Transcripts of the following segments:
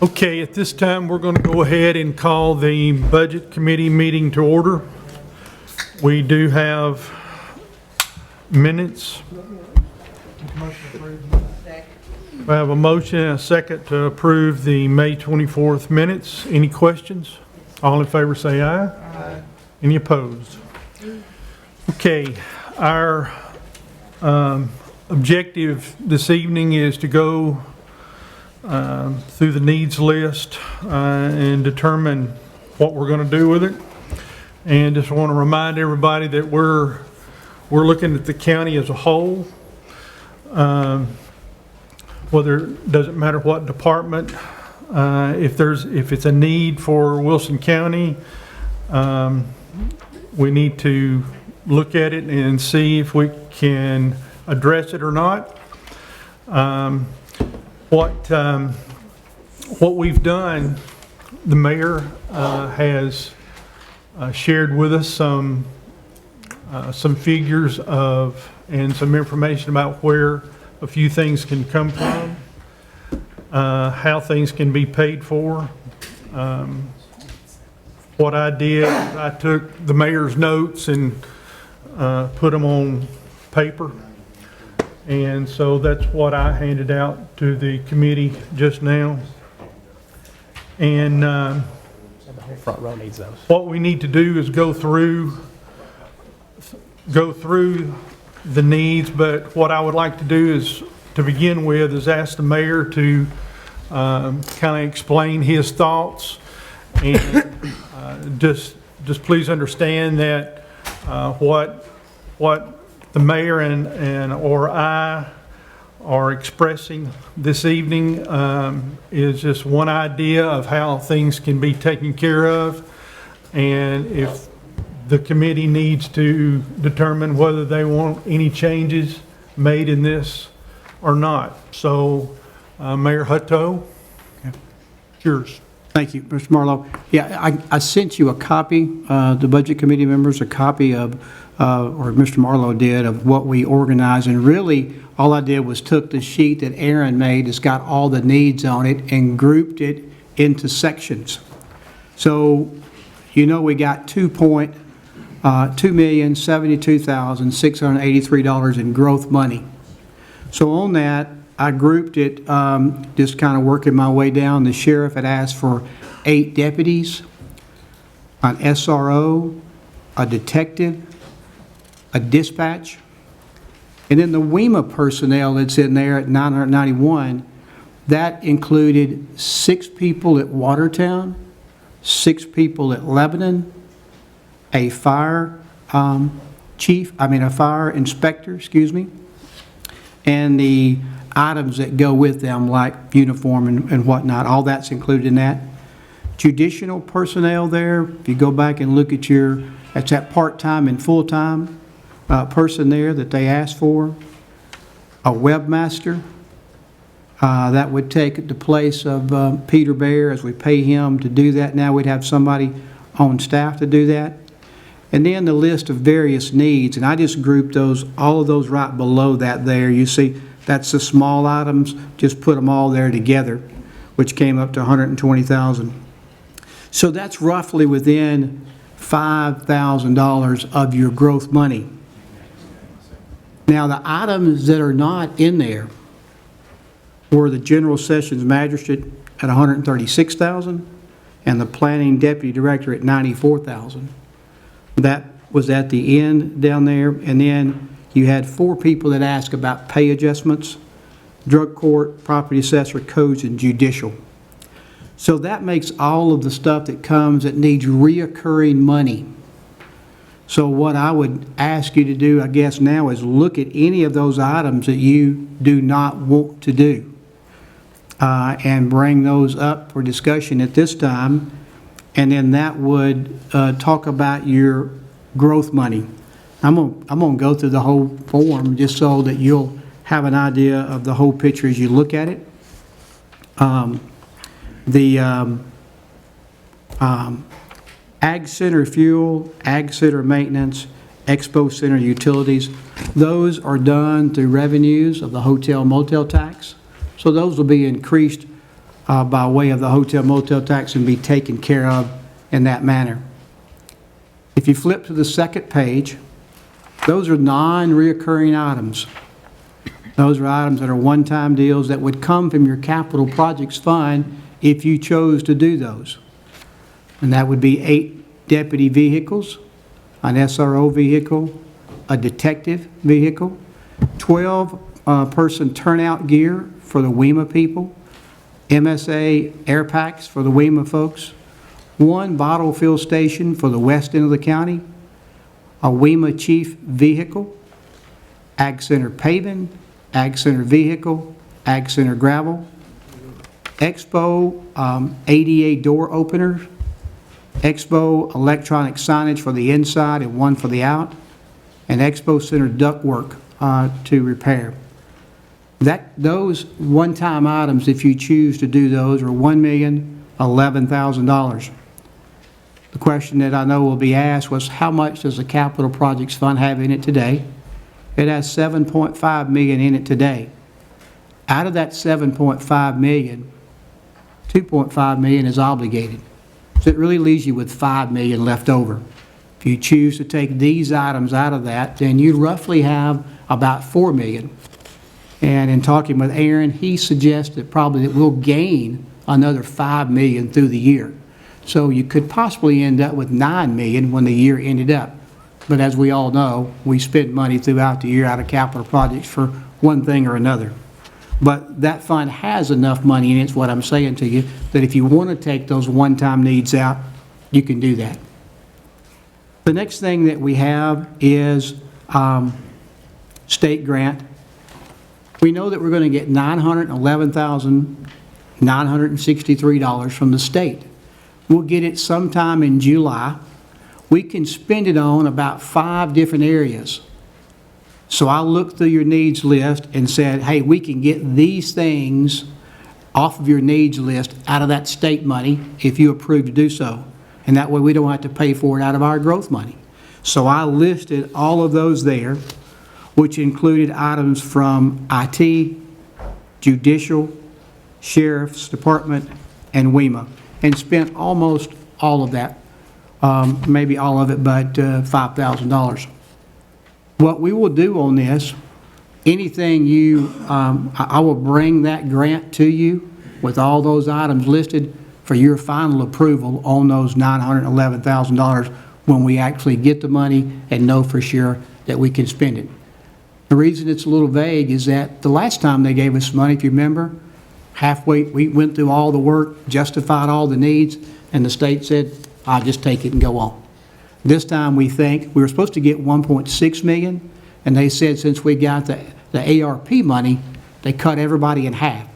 Okay, at this time, we're going to go ahead and call the Budget Committee meeting to order. We do have minutes. We have a motion and a second to approve the May 24th minutes. Any questions? All in favor say aye. Aye. Any opposed? Okay, our objective this evening is to go through the needs list and determine what we're going to do with it. And just want to remind everybody that we're looking at the county as a whole. Whether it doesn't matter what department, if it's a need for Wilson County, we need to look at it and see if we can address it or not. What we've done, the mayor has shared with us some figures and some information about where a few things can come from, how things can be paid for. What I did, I took the mayor's notes and put them on paper. And so that's what I handed out to the committee just now. And The whole front row needs those. what we need to do is go through the needs, but what I would like to do is, to begin with, is ask the mayor to kind of explain his thoughts. And just please understand that what the mayor or I are expressing this evening is just one idea of how things can be taken care of, and if the committee needs to determine whether they want any changes made in this or not. So, Mayor Hutto, yours. Thank you, Mr. Marlowe. Yeah, I sent you a copy, the Budget Committee members, a copy of, or Mr. Marlowe did, of what we organized. And really, all I did was took the sheet that Aaron made, it's got all the needs on it, and grouped it into sections. So, you know, we got $2,072,683 in growth money. So on that, I grouped it, just kind of working my way down. The sheriff had asked for 8 deputies, an SRO, a detective, a dispatch, and then the WEMA personnel that's in there at 991, that included 6 people at Watertown, 6 people at Lebanon, a fire inspector, and the items that go with them, like uniform and whatnot, all that's included in that. Judicial personnel there, if you go back and look at that's that part-time and full-time person there that they asked for. A webmaster, that would take the place of Peter Bear as we pay him to do that. Now we'd have somebody on staff to do that. And then the list of various needs, and I just grouped all of those right below that there. You see, that's the small items, just put them all there together, which came up to $120,000. So that's roughly within $5,000 of your growth money. Now, the items that are not in there were the General Sessions Magistrate at $136,000 and the Planning Deputy Director at $94,000. That was at the end down there. And then you had 4 people that asked about pay adjustments: drug court, property assessor, codes, and judicial. So that makes all of the stuff that comes that needs reoccurring money. So what I would ask you to do, I guess now, is look at any of those items that you do not want to do and bring those up for discussion at this time. And then that would talk about your growth money. I'm gonna go through the whole form just so that you'll have an idea of the whole picture as you look at it. Ag Center fuel, Ag Center maintenance, Expo Center utilities, those are done through revenues of the hotel motel tax. So those will be increased by way of the hotel motel tax and be taken care of in that manner. If you flip to the second page, those are non-reoccurring items. Those are items that are one-time deals that would come from your capital projects fund if you chose to do those. And that would be 8 deputy vehicles, an SRO vehicle, a detective vehicle, 12 person turnout gear for the WEMA people, MSA air packs for the WEMA folks, 1 bottle fill station for the west end of the county, a WEMA chief vehicle, Ag Center paving, Ag Center vehicle, Ag Center gravel, Expo ADA door opener, Expo electronic signage for the inside and 1 for the out, and Expo Center ductwork to repair. Those one-time items, if you choose to do those, are $1,011,000. The question that I know will be asked was, how much does the capital projects fund have in it today? It has $7.5 million in it today. Out of that $7.5 million, $2.5 million is obligated. So it really leaves you with $5 million left over. If you choose to take these items out of that, then you roughly have about $4 million. And in talking with Aaron, he suggested probably that we'll gain another $5 million through the year. So you could possibly end up with $9 million when the year ended up. But as we all know, we spend money throughout the year out of capital projects for one thing or another. But that fund has enough money in it, is what I'm saying to you, that if you want to take those one-time needs out, you can do that. The next thing that we have is state grant. We know that we're going to get $911,963 from the state. We'll get it sometime in July. We can spend it on about 5 different areas. So I looked through your needs list and said, hey, we can get these things off of your needs list out of that state money if you approve to do so. And that way we don't have to pay for it out of our growth money. So I listed all of those there, which included items from IT, judicial, sheriff's department, and WEMA, and spent almost all of that, maybe all of it, but $5,000. What we will do on this, anything I will bring that grant to you with all those items listed for your final approval on those $911,000 when we actually get the money and know for sure that we can spend it. The reason it's a little vague is that the last time they gave us money, if you remember, halfway, we went through all the work, justified all the needs, and the state said, I'll just take it and go on. This time we think, we were supposed to get $1.6 million, and they said since we got the ARP money, they cut everybody in half.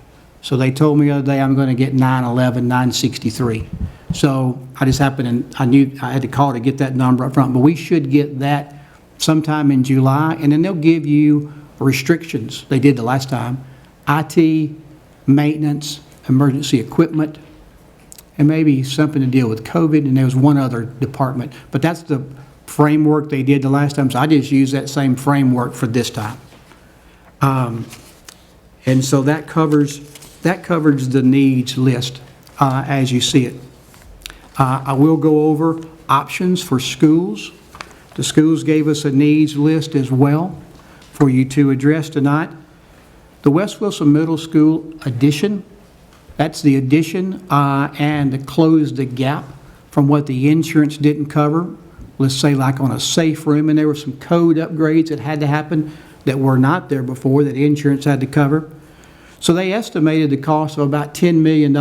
So they told me the other day I'm going to get $911,963. So I just happened, and I knew I had to call to get that number up front, but we should get that sometime in July, and then they'll give you restrictions. They did the last time. IT, maintenance, emergency equipment, and maybe something to deal with COVID, and there was one other department. But that's the framework they did the last time, so I just used that same framework for this time. And so that covers the needs list as you see it. I will go over options for schools. The schools gave us a needs list as well for you to address tonight. The West Wilson Middle School addition, that's the addition and to close the gap from what the insurance didn't cover. Let's say like on a safe room, and there were some code upgrades that had to happen that were not there before that insurance had to cover. So they estimated the cost of about $10 million.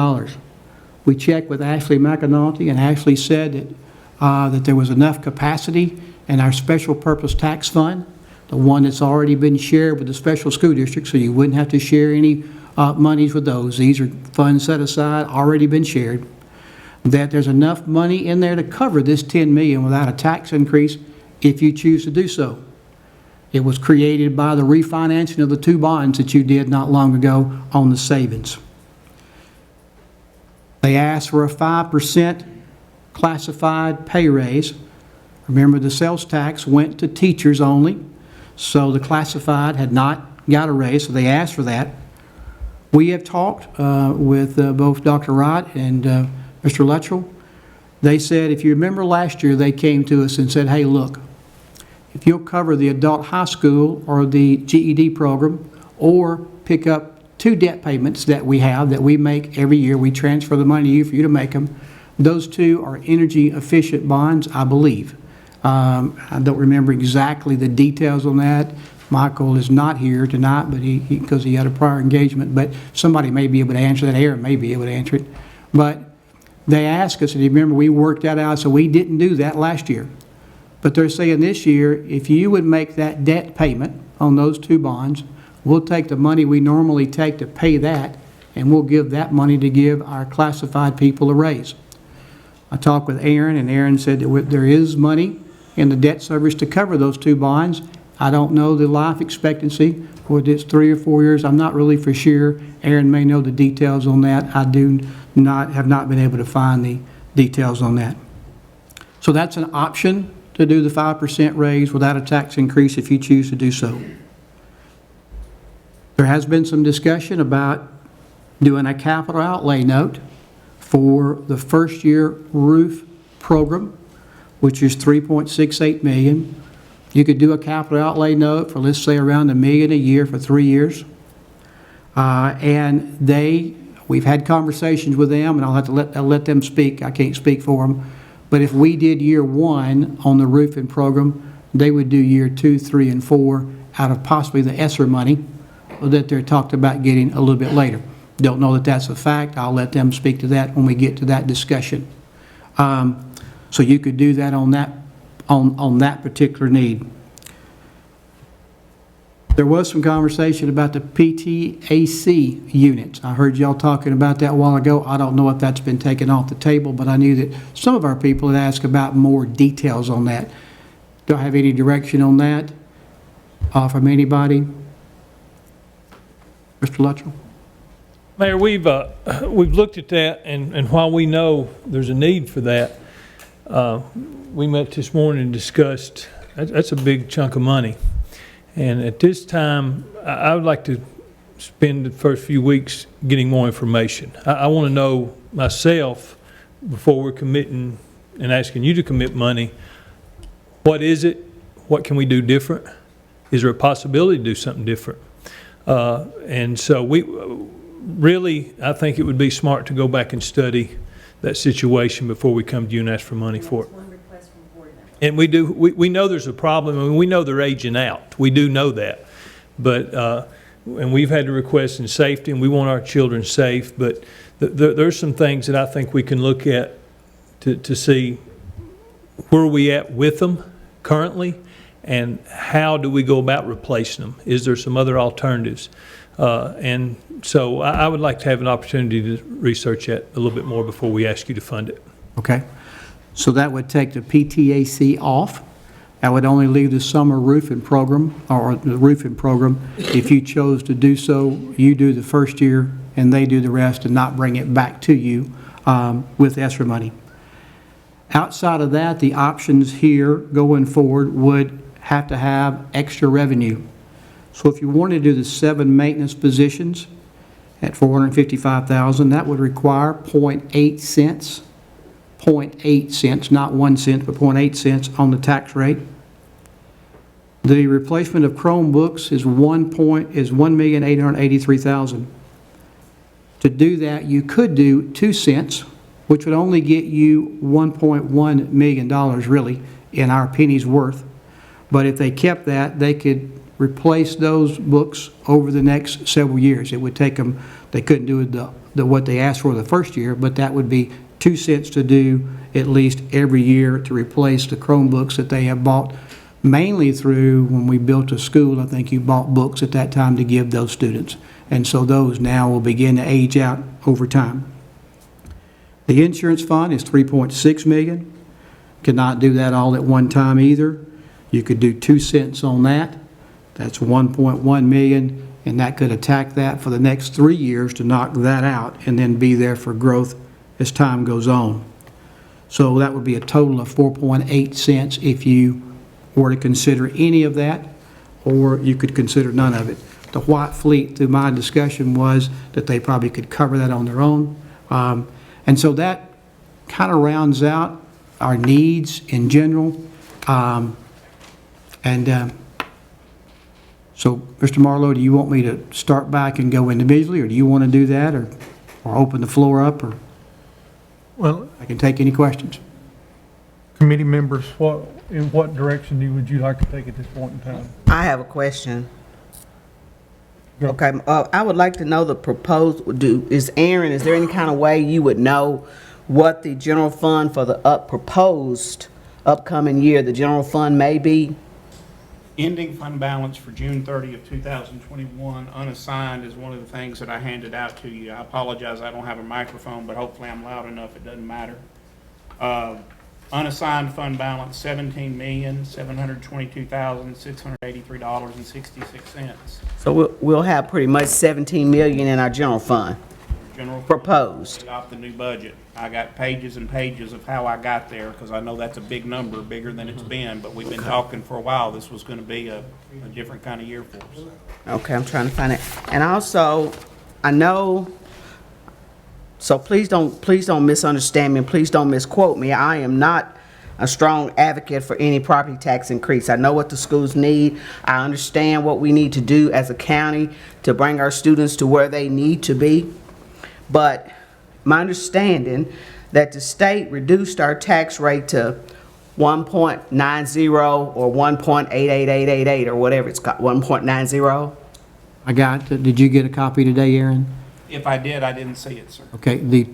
We checked with Ashley McAnulty, and Ashley said that there was enough capacity in our special purpose tax fund, the one that's already been shared with the special school district, so you wouldn't have to share any monies with those. These are funds set aside, already been shared, that there's enough money in there to cover this $10 million without a tax increase if you choose to do so. It was created by the refinancing of the 2 bonds that you did not long ago on the savings. They asked for a 5% classified pay raise. Remember, the sales tax went to teachers only, so the classified had not got a raise, so they asked for that. We have talked with both Dr. Wright and Mr. Luttrell. They said, if you remember last year, they came to us and said, hey, look, if you'll cover the adult high school or the GED program, or pick up 2 debt payments that we have that we make every year, we transfer the money to you for you to make them. Those 2 are energy efficient bonds, I believe. I don't remember exactly the details on that. Michael is not here tonight, but because he had a prior engagement, but somebody may be able to answer that. Aaron may be able to answer it. But they asked us, and you remember we worked that out, so we didn't do that last year. But they're saying this year, if you would make that debt payment on those 2 bonds, we'll take the money we normally take to pay that, and we'll give that money to give our classified people a raise. I talked with Aaron, and Aaron said that there is money in the debt service to cover those 2 bonds. I don't know the life expectancy, whether it's 3 or 4 years. I'm not really for sure. Aaron may know the details on that. I have not been able to find the details on that. So that's an option to do the 5% raise without a tax increase if you choose to do so. There has been some discussion about doing a capital outlay note for the first year roof program, which is $3.68 million. You could do a capital outlay note for, let's say, around $1 million a year for 3 years. And we've had conversations with them, and I'll let them speak. I can't speak for them. But if we did year 1 on the roofing program, they would do year 2, 3, and 4 out of possibly the ESSER money that they're talked about getting a little bit later. Don't know that that's a fact. I'll let them speak to that when we get to that discussion. So you could do that on that particular need. There was some conversation about the PTAC units. I heard y'all talking about that a while ago. I don't know if that's been taken off the table, but I knew that some of our people had asked about more details on that. Do I have any direction on that from anybody? Mr. Luttrell? Mayor, we've looked at that, and while we know there's a need for that, we met this morning and discussed, that's a big chunk of money. And at this time, I would like to spend the first few weeks getting more information. I want to know myself, before we're committing and asking you to commit money, what is it? What can we do different? Is there a possibility to do something different? And so I think it would be smart to go back and study that situation before we come to you and ask for money for it. And we know there's a problem. I mean, we know they're aging out. We do know that. But, and we've had to request in safety, and we want our children safe. But there's some things that I think we can look at to see where are we at with them currently, and how do we go about replacing them? Is there some other alternatives? And so I would like to have an opportunity to research that a little bit more before we ask you to fund it. Okay. So that would take the PTAC off. That would only leave the summer roofing program, or the roofing program. If you chose to do so, you do the first year and they do the rest, and not bring it back to you with ESSER money. Outside of that, the options here going forward would have to have extra revenue. So if you wanted to do the 7 maintenance positions at $455,000, that would require 0.8 cents. 0.8 cents, not 1 cent, but 0.8 cents on the tax rate. The replacement of Chromebooks is $1,883,000. To do that, you could do 2 cents, which would only get you $1.1 million, really, in our pennies worth. But if they kept that, they could replace those books over the next several years. It would take them, they couldn't do what they asked for the first year, but that would be 2 cents to do at least every year to replace the Chromebooks that they have bought, mainly through when we built a school. I think you bought books at that time to give those students. And so those now will begin to age out over time. The insurance fund is $3.6 million. Cannot do that all at one time either. You could do 2 cents on that. That's $1.1 million, and that could attack that for the next 3 years to knock that out and then be there for growth as time goes on. So that would be a total of 4.8 cents if you were to consider any of that, or you could consider none of it. the White Fleet, through my discussion, was that they probably could cover that on their own. And so that kind of rounds out our needs in general. So, Mr. Marlowe, do you want me to start back and go individually, or do you want to do that, or open the floor up, or Well, I can take any questions? committee members, in what direction would you like to take at this point in time? I have a question. Go. Okay, I would like to know the proposed, is there any kind of way you would know what the general fund for the proposed upcoming year, the general fund may be? Ending fund balance for June 30th, 2021, unassigned is one of the things that I handed out to you. I apologize, I don't have a microphone, but hopefully I'm loud enough, it doesn't matter. Unassigned fund balance, $17,722,683.66. So we'll have pretty much 17 million in our general fund, General fund proposed. off the new budget. I got pages and pages of how I got there, because I know that's a big number, bigger than it's been, but we've been talking for a while, this was gonna be a different kind of year for us. Okay, I'm trying to find it. And also, I know, so please don't misunderstand me, and please don't misquote me. I am not a strong advocate for any property tax increase. I know what the schools need. I understand what we need to do as a county to bring our students to where they need to be. But my understanding that the state reduced our tax rate to 1.90 or 1.88888 or whatever it's got, 1.90. I got it. Did you get a copy today, Aaron? If I did, I didn't see it, sir. Okay, the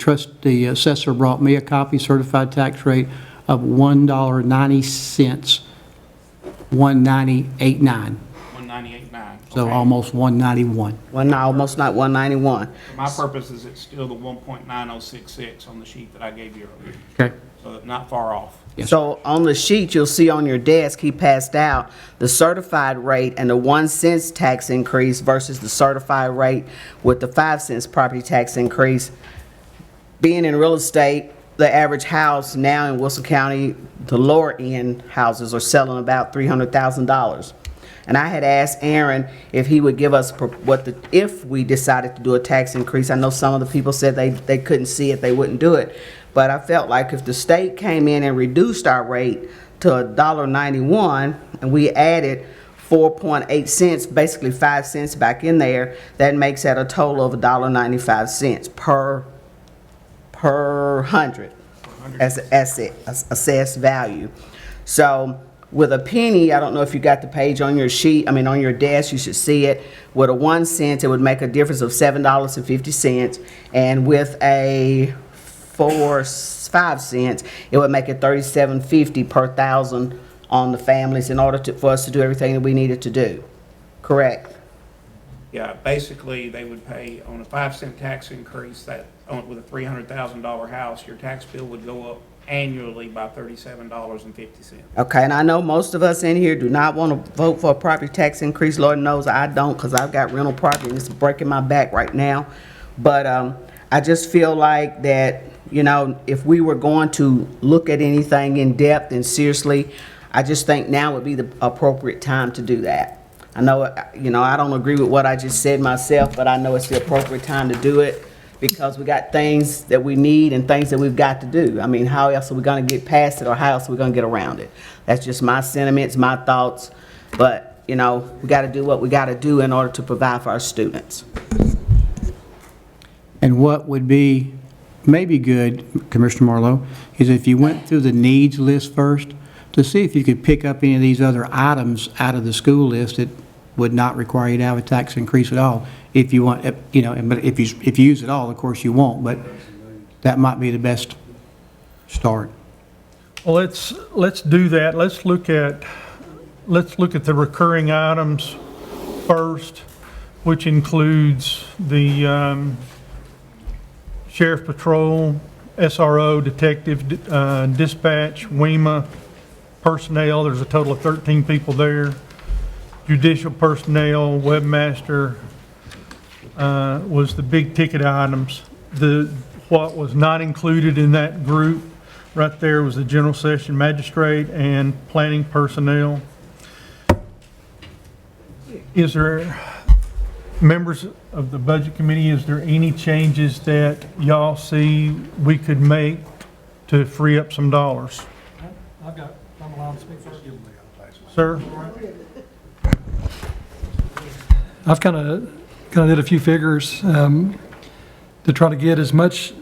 assessor brought me a copy, certified tax rate of $1.90, 198.9, 198.9. so Okay. almost 191. Almost not 191. For my purposes, it's still the 1.9066 on the sheet that I gave you earlier, Okay. so not far off. Yes. So on the sheet, you'll see on your desk, he passed out the certified rate and the 1 cent tax increase versus the certified rate with the 5 cents property tax increase. Being in real estate, the average house now in Wilson County, the lower end houses are selling about $300,000. And I had asked Aaron if he would give us if we decided to do a tax increase. I know some of the people said they couldn't see it, they wouldn't do it. But I felt like if the state came in and reduced our rate to $1.91 and we added 4.8 cents, basically 5 cents back in there, that makes that a total of $1.95 per hundred as assessed value. So with a penny, I don't know if you got the page on your sheet, on your desk, you should see it. With a 1 cent, it would make a difference of $7.50, and with a 5 cents, it would make it $37.50 per thousand on the families in order for us to do everything that we needed to do. Correct? Yeah, basically, they would pay on a 5 cent tax increase with a $300,000 house, your tax bill would go up annually by $37.50. Okay, and I know most of us in here do not want to vote for a property tax increase. Lord knows I don't, because I've got rental property and it's breaking my back right now. But I just feel like that, if we were going to look at anything in depth and seriously, I just think now would be the appropriate time to do that. I know, I don't agree with what I just said myself, but I know it's the appropriate time to do it because we got things that we need and things that we've got to do. How else are we going to get past it, or how else are we going to get around it? That's just my sentiments, my thoughts, but, we got to do what we got to do in order to provide for our students. And what would be maybe good, Commissioner Marlowe, is if you went through the needs list first to see if you could pick up any of these other items out of the school list that would not require you to have a tax increase at all. If you want, but if you use it all, of course you won't, but that might be the best start. Well, let's do that. Let's look at the recurring items first, which includes the Sheriff Patrol, SRO, Detective, Dispatch, WEMA, personnel. There's a total of 13 people there. Judicial personnel, webmaster was the big ticket items. What was not included in that group right there was the general session magistrate and planning personnel. Is there Members of the Budget Committee, is there any changes that y'all see we could make to free up some dollars? I'm allowed to speak first. Sir? I've kind of did a few figures to try to get as much,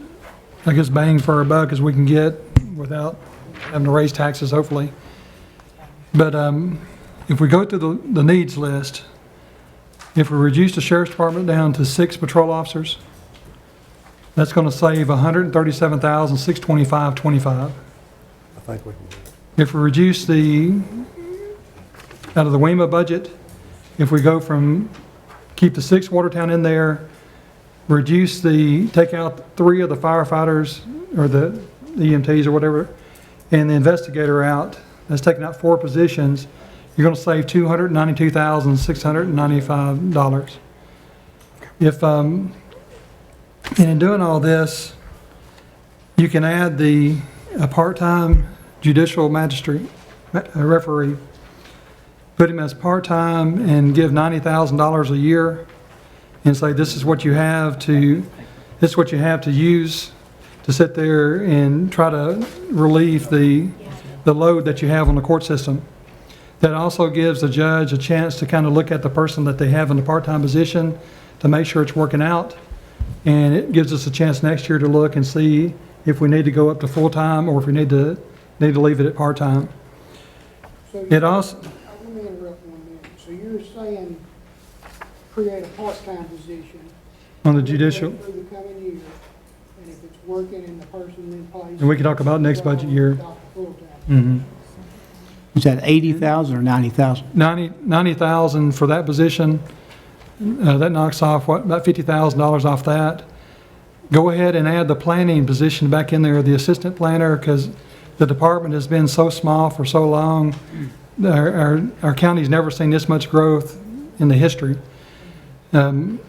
I guess, bang for our buck as we can get without having to raise taxes, hopefully. But if we go to the needs list, if we reduce the sheriff's department down to 6 patrol officers, that's going to save $137,625.25. I think we can do it. If we reduce out of the WEMA budget, if we go keep the 6 Watertown in there, take out 3 of the firefighters or the EMTs or whatever, and the investigator out, that's taking out 4 positions, you're going to save $292,695. And in doing all this, you can add a part-time judicial magistrate, referee, put him as part-time and give $90,000 a year and say, this is what you have to use to sit there and try to relieve the load that you have on the court system. That also gives the judge a chance to kind of look at the person that they have in the part-time position to make sure it's working out. And it gives us a chance next year to look and see if we need to go up to full-time or if we need to leave it at part-time. So It also, let me interrupt 1 minute. So you're saying create a part-time position. on the judicial, For the coming year, and if it's working and the person in place. and we can talk about next budget year. Full-time. Is that 80,000 or 90,000? 90,000 for that position. That knocks off, about $50,000 off that. Go ahead and add the planning position back in there, the assistant planner, because the department has been so small for so long. Our county's never seen this much growth in the history. But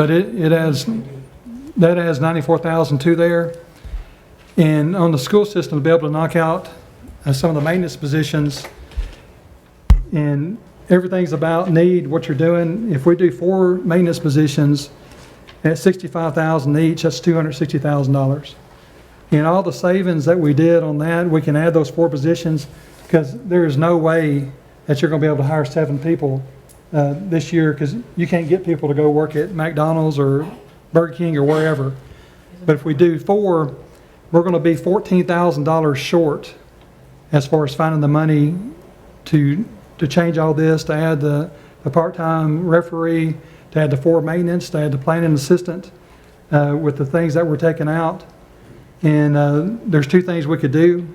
that adds 94,000 to there. And on the school system, to be able to knock out some of the maintenance positions, and everything's about need, what you're doing. If we do 4 maintenance positions at $65,000 each, that's $260,000. And all the savings that we did on that, we can add those 4 positions, because there is no way that you're going to be able to hire 7 people this year, because you can't get people to go work at McDonald's or Burger King or wherever. But if we do 4, we're going to be $14,000 short as far as finding the money to change all this, to add the part-time referee, to add the 4 maintenance, to add the planning assistant, with the things that were taken out. And there's 2 things we could do.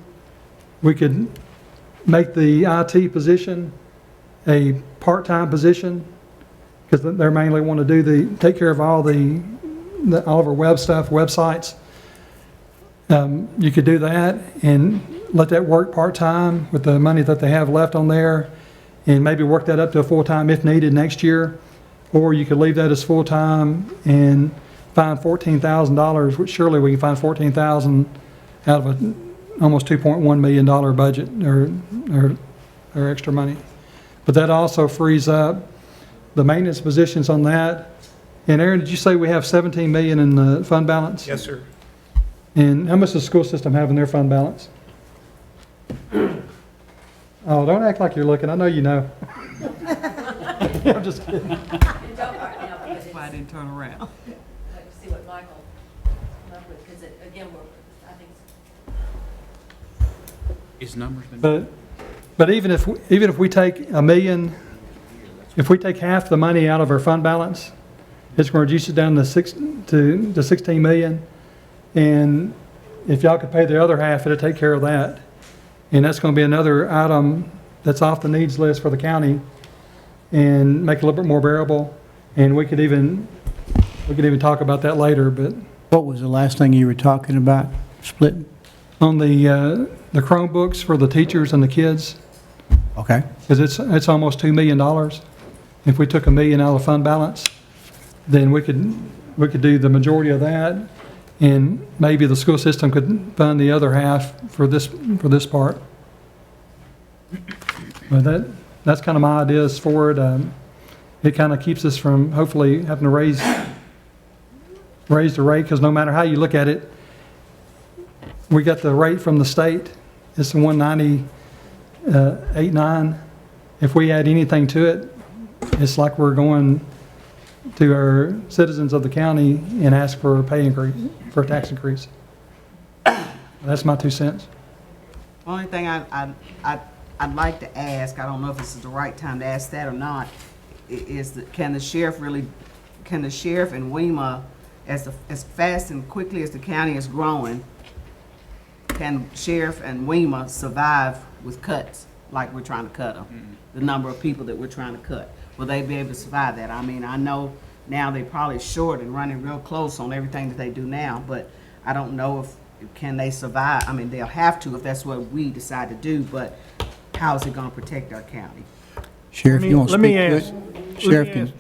We could make the IT position a part-time position, because they mainly want to take care of all of our web stuff, websites. You could do that and let that work part-time with the money that they have left on there, and maybe work that up to a full-time if needed next year. Or you could leave that as full-time and find $14,000, which surely we can find $14,000 out of a almost $2.1 million budget or extra money. But that also frees up the maintenance positions on that. And Aaron, did you say we have 17 million in the fund balance? Yes, sir. And how much does the school system have in their fund balance? Oh, don't act like you're looking. I know you know. I'm just kidding. That's why I didn't turn around. Like to see what Michael came up with, because again, I think. His numbers been. But even if we take $1 million, if we take half the money out of our fund balance, it's going to reduce it down to 16 million. And if y'all could pay the other half, it'll take care of that. And that's going to be another item that's off the needs list for the county, and make it a little bit more bearable. And we could even talk about that later. But What was the last thing you were talking about, splitting? on the Chromebooks for the teachers and the kids, Okay. because it's almost $2 million. If we took $1 million out of fund balance, then we could do the majority of that, and maybe the school system could fund the other half for this part. But that's kind of my ideas for it. it kind of keeps us from hopefully having to raise the rate, because no matter how you look at it, we got the rate from the state, it's the 198.9. If we add anything to it, it's like we're going to our citizens of the county and ask for a pay increase, for a tax increase. That's my 2 cents. Only thing I'd like to ask, I don't know if this is the right time to ask that or not, is that can the sheriff and WEMA, as fast and quickly as the county is growing, can sheriff and WEMA survive with cuts like we're trying to cut them? The number of people that we're trying to cut. Will they be able to survive that? I mean, I know now they're probably short and running real close on everything that they do now, but I don't know if, can they survive? I mean, they'll have to if that's what we decide to do, but how is it gonna protect our county? Sheriff, you want to Let speak me to ask- it? Sheriff can,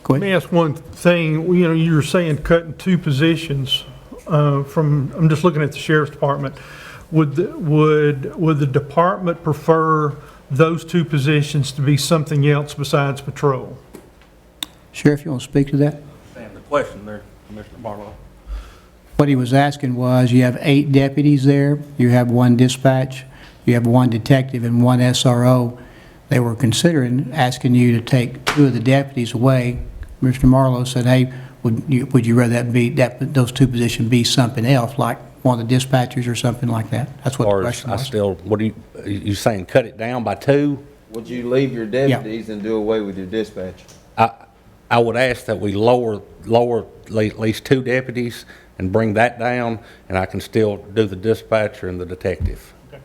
go Let me ahead. ask one thing. You know, you were saying cutting 2 positions I'm just looking at the sheriff's department. Would the department prefer those 2 positions to be something else besides patrol? Sheriff, you want to speak to that? Understand the question there, Commissioner Barlow. What he was asking was, you have 8 deputies there, you have 1 dispatch, you have 1 detective and 1 SRO. They were considering asking you to take 2 of the deputies away. Mr. Marlowe said, hey, would you rather those 2 positions be something else, like one of the dispatchers or something like that? That's what the Or question was. what are you saying, cut it down by 2? Would you leave your deputies and do away with your dispatch? I would ask that we lower at least 2 deputies and bring that down, and I can still do the dispatcher and the detective. Okay.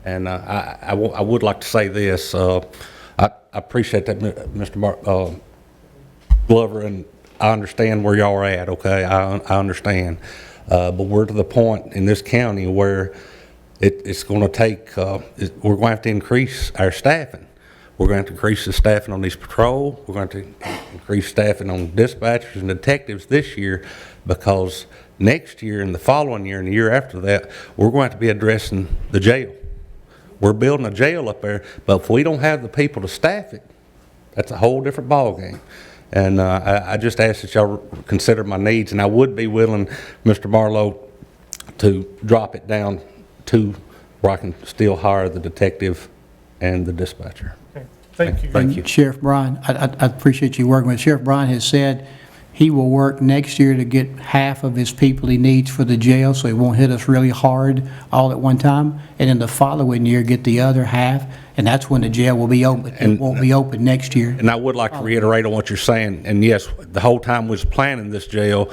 And I would like to say this, I appreciate that, Mr. Glover, and I understand where y'all are at, okay? I understand. But we're to the point in this county where it's going to take, we're going to have to increase our staffing. We're going to have to increase the staffing on these patrol. We're going to increase staffing on dispatchers and detectives this year, because next year and the following year and the year after that, we're going to have to be addressing the jail. We're building a jail up there, but if we don't have the people to staff it, that's a whole different ballgame. And I just ask that y'all consider my needs, and I would be willing, Mr. Marlowe, to drop it down to where I can still hire the detective and the dispatcher. Okay. Thank you. Thank you. Sheriff Bryan, I appreciate you working with. Sheriff Bryan has said he will work next year to get half of his people he needs for the jail, so he won't hit us really hard all at one time, and then the following year get the other half, and that's when the jail will be open. It won't be open next year. And I would like to reiterate on what you're saying, and yes, the whole time we was planning this jail,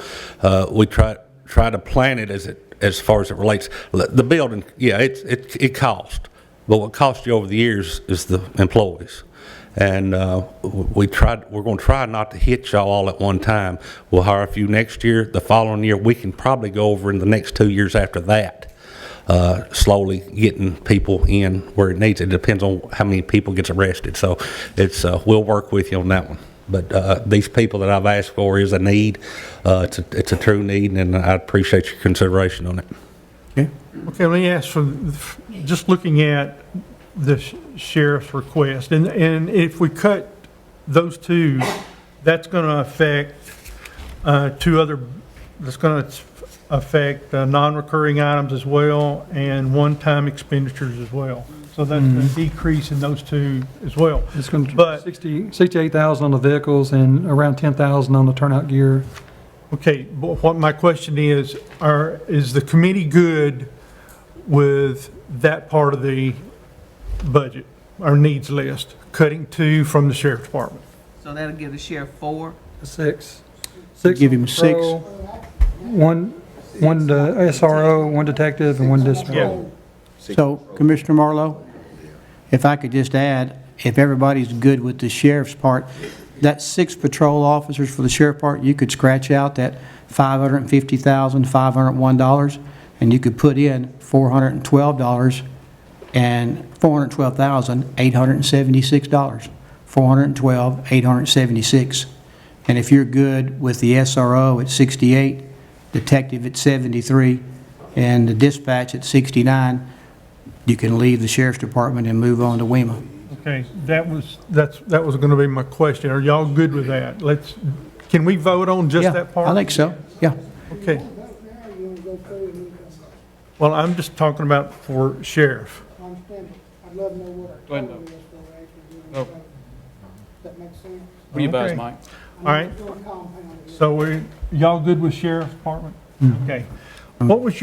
we try to plan it as far as it relates. The building, yeah, it cost, but what cost you over the years is the employees. And we're going to try not to hit y'all all at one time. We'll hire a few next year. The following year, we can probably go over in the next 2 years after that, slowly getting people in where it needs. It depends on how many people gets arrested. So we'll work with you on that one. But these people that I've asked for is a need. It's a true need, and I appreciate your consideration on it. Okay? Okay, let me ask just looking at the sheriff's request, and if we cut those 2, that's going to affect 2 other, that's going to affect non-recurring items as well, and one-time expenditures as well. So that's a decrease in those 2 as well. It's going to But- 68,000 on the vehicles and around 10,000 on the turnout gear. Okay, but what my question is the committee good with that part of the budget, our needs list, cutting 2 from the sheriff's department? So that'll give the sheriff 4. 6. Give him 6. patrol, One SRO, 1 detective, and 1 dispatcher. Yeah. So, Commissioner Marlowe, if I could just add, if everybody's good with the sheriff's part, that 6 patrol officers for the sheriff part, you could scratch out that $550,501, and you could put in $412 and $412,876. $412,876. And if you're good with the SRO at 68, detective at 73, and the dispatch at 69, you can leave the sheriff's department and move on to WEMA. Okay, that was gonna be my question. Are y'all good with that? Can we vote on just Yeah, that part? I think so, yeah. Okay. Well, I'm just talking about for sheriff. I understand, but I'd love to know what Go ahead, total Doug. is for actually doing No. so. That makes sense? What do you advise, Okay. Mike? I'm All right. just gonna compound it. So y'all good with sheriff's department? Okay. What was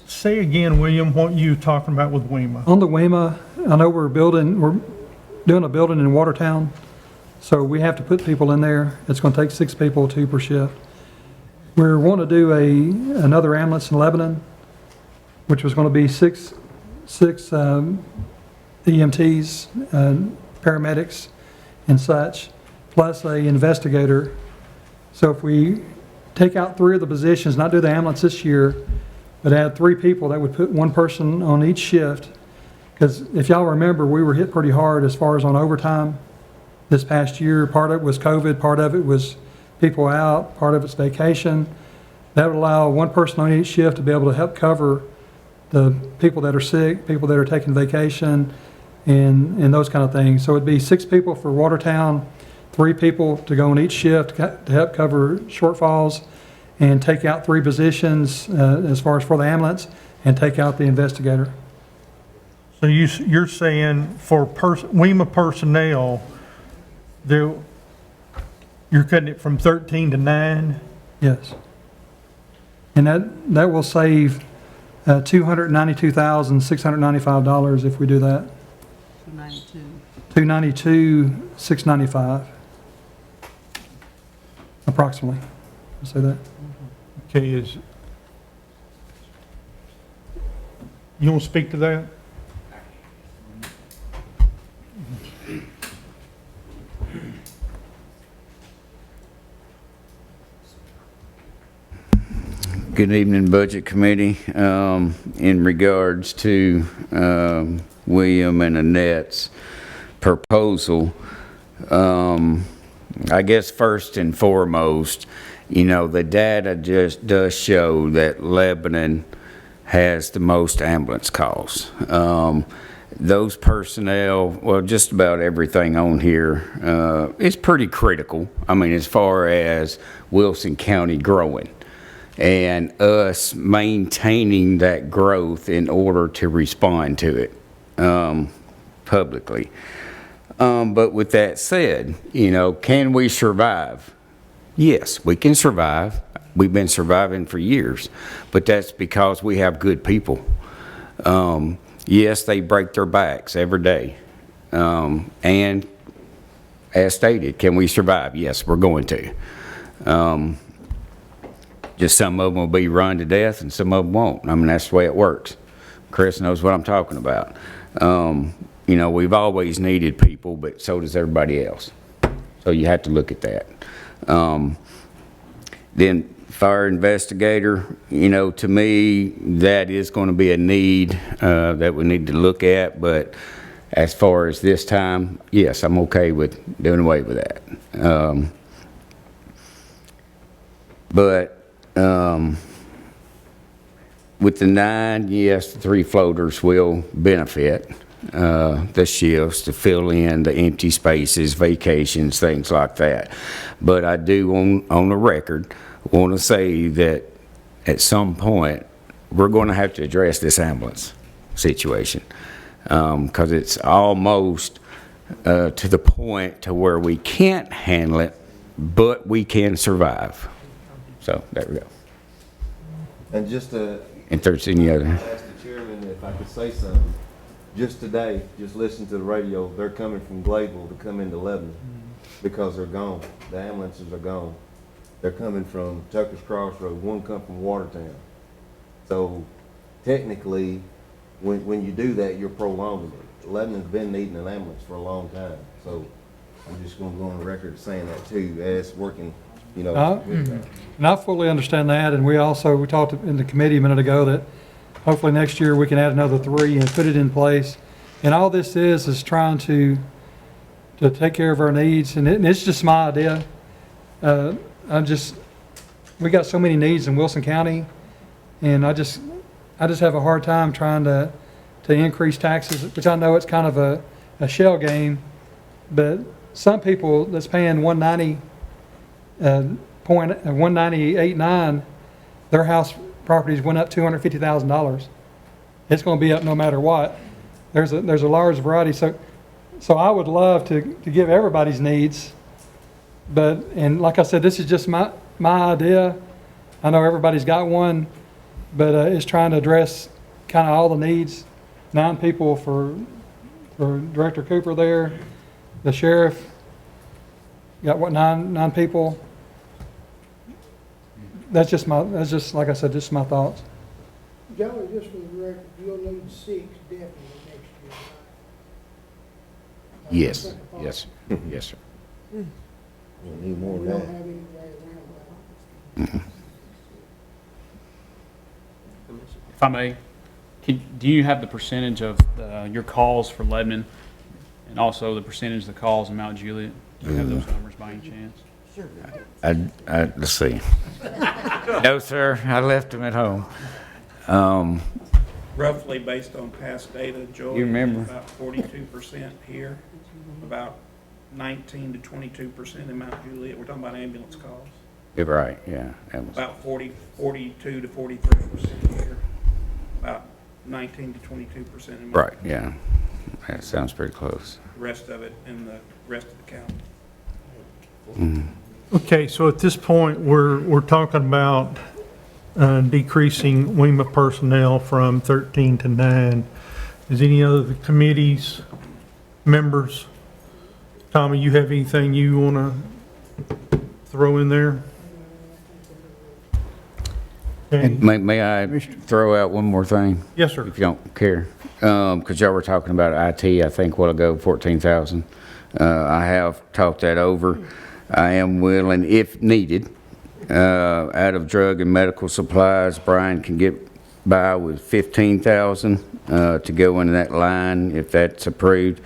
say again, William, what you talking about with WEMA? On the WEMA, I know we're doing a building in Watertown, so we have to put people in there. It's gonna take 6 people, 2 per shift. We're wanting to do another ambulance in Lebanon, which was gonna be six EMTs, paramedics and such, plus a investigator. So if we take out 3 of the positions, not do the ambulance this year, but add 3 people, that would put 1 person on each shift. Because if y'all remember, we were hit pretty hard as far as on overtime this past year. Part of it was COVID, part of it was people out, part of it's vacation. That would allow 1 person on each shift to be able to help cover the people that are sick, people that are taking vacation, and those kind of things. So it'd be 6 people for Watertown, 3 people to go on each shift to help cover shortfalls, and take out 3 positions as far as for the ambulance, and take out the investigator. So you're saying for WEMA personnel, you're cutting it from 13 to 9? Yes. And that will save $292,695 if we do that. 292. $292,695 approximately. I'll say that. Okay, you want to speak to that? Good evening, Budget Committee. In regards to William and Annette's proposal, I guess first and foremost, the data just does show that Lebanon has the most ambulance calls. Those personnel, well, just about everything on here is pretty critical. I mean, as far as Wilson County growing and us maintaining that growth in order to respond to it publicly. But with that said, can we survive? Yes, we can survive. We've been surviving for years, but that's because we have good people. Yes, they break their backs every day. And as stated, can we survive? Yes, we're going to. Just some of them will be run to death and some of them won't. I mean, that's the way it works. Chris knows what I'm talking about. We've always needed people, but so does everybody else. So you have to look at that. Then fire investigator, to me, that is going to be a need that we need to look at. But as far as this time, yes, I'm okay with doing away with that. With the 9, yes, the 3 floaters will benefit the shifts to fill in the empty spaces, vacations, things like that. But I do, on the record, want to say that at some point, we're going to have to address this ambulance situation because it's almost to the point to where we can't handle it, but we can survive. So there we go. And just to If there's any other. ask the chairman if I could say something, just today, just listen to the radio, they're coming from Gladeville to come into Lebanon because they're gone. The ambulances are gone. They're coming from Tucker's Crossroad, 1 come from Watertown. So technically, when you do that, you're prolonging it. Lebanon's been needing an ambulance for a long time. So I'm just gonna go on the record saying that too, as working, And I fully understand that, and we talked in the committee a minute ago that hopefully next year we can add another 3 and put it in place. And all this is trying to take care of our needs, and it's just my idea. We got so many needs in Wilson County, and I just have a hard time trying to increase taxes, which I know it's kind of a shell game, but some people that's paying 198.9, their house properties went up $250,000. It's going to be up no matter what. There's a large variety. So I would love to give everybody's needs, and like I said, this is just my idea. I know everybody's got one, but it's trying to address kind of all the needs. 9 people for Director Cooper there, the sheriff, got what, nine people? That's just like I said, just my thoughts. Joey, just for the record, you'll need 6 definitely next year, right? Yes, yes, yes, sir. We need more We than don't that. have any way around that. If I may, do you have the percentage of your calls for Lebanon and also the percentage of the calls in Mount Juliet? Do you have those numbers by any chance? Let's see. No, sir, I left them at home. Roughly based on past data, Joey, You remember. about 42% here, about 19 to 22% in Mount Juliet. We're talking about ambulance calls. You're right, yeah. That was- About 42 to 43% here, about 19 to 22% in Mount Right, yeah. That sounds pretty close. The rest of it in the rest of the county. Okay, so at this point, we're talking about decreasing WEMA personnel from 13 to 9. Is any other of the committee's members? Tommy, you have anything you want to throw in there? Okay. May I throw out one more thing? Yes, sir. If you don't care. Because y'all were talking about IT, I think, a while ago, 14,000. I have talked that over. I am willing, if needed, out of drug and medical supplies, Brian can get by with 15,000 to go into that line if that's approved.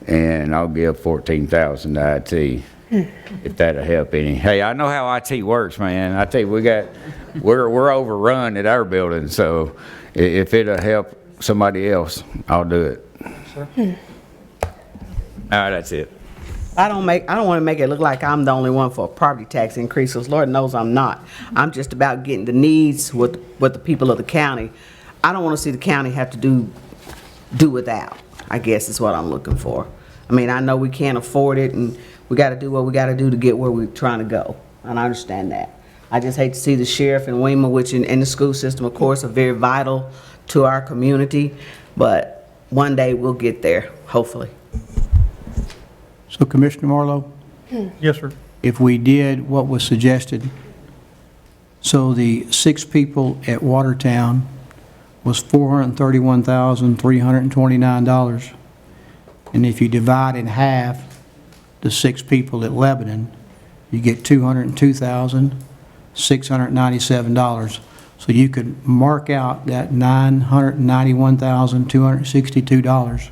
And I'll give 14,000 to IT, if that'll help any. Hey, I know how IT works, man. I tell you, we're overrun at our building, so if it'll help somebody else, I'll do it. Sir? All right, that's it. I don't want to make it look like I'm the only one for a property tax increase, because Lord knows I'm not. I'm just about getting the needs with the people of the county. I don't want to see the county have to do without, I guess is what I'm looking for. I mean, I know we can't afford it, and we got to do what we got to do to get where we're trying to go, and I understand that. I just hate to see the sheriff and WEMA, which in the school system, of course, are very vital to our community, but one day we'll get there, hopefully. So Commissioner Marlowe, Yes, sir. if we did what was suggested, so the 6 people at Watertown was $431,329. And if you divide in half the 6 people at Lebanon, you get $202,697. So you could mark out that $991,262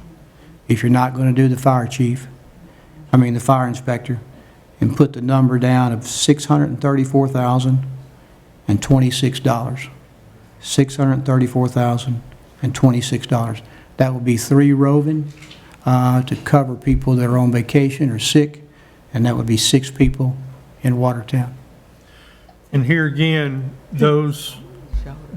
if you're not going to do the fire inspector, and put the number down of $634,026. $634,026. That would be 3 roving to cover people that are on vacation or sick, and that would be 6 people in Watertown. And here again, those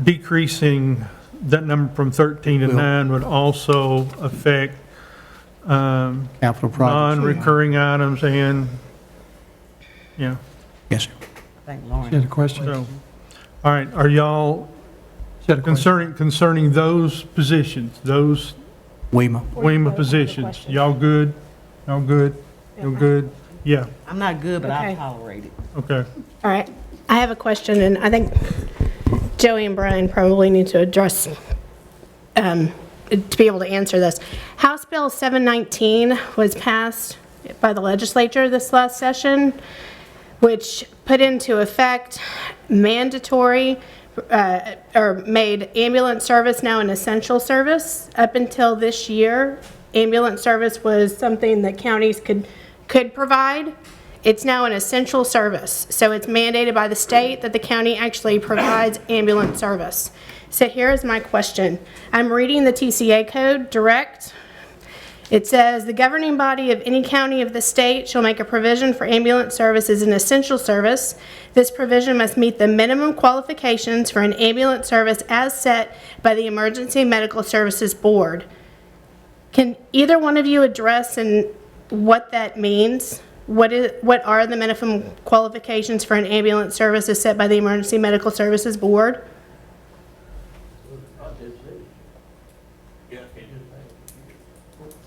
decreasing that number from 13 to 9 would also affect Capital projects. non-recurring items and, yeah. Yes, sir. Thank She Lauren. had a question. So, all right, are y'all She had a question. concerning those positions, those WEMA positions? Y'all good? Y'all good? Y'all good? Yeah, I'm not good, but I'll Okay. tolerate it. okay. All right, I have a question, and I think Joey and Brian probably need to address, to be able to answer this. House Bill 719 was passed by the legislature this last session, which put into effect mandatory, or made ambulance service now an essential service. Up until this year, ambulance service was something that counties could provide. It's now an essential service, so it's mandated by the state that the county actually provides ambulance service. So here is my question. I'm reading the TCA code direct. It says, "The governing body of any county of the state shall make a provision for ambulance service as an essential service. This provision must meet the minimum qualifications for an ambulance service as set by the Emergency Medical Services Board." Can either one of you address what that means? What are the minimum qualifications for an ambulance service as set by the Emergency Medical Services Board?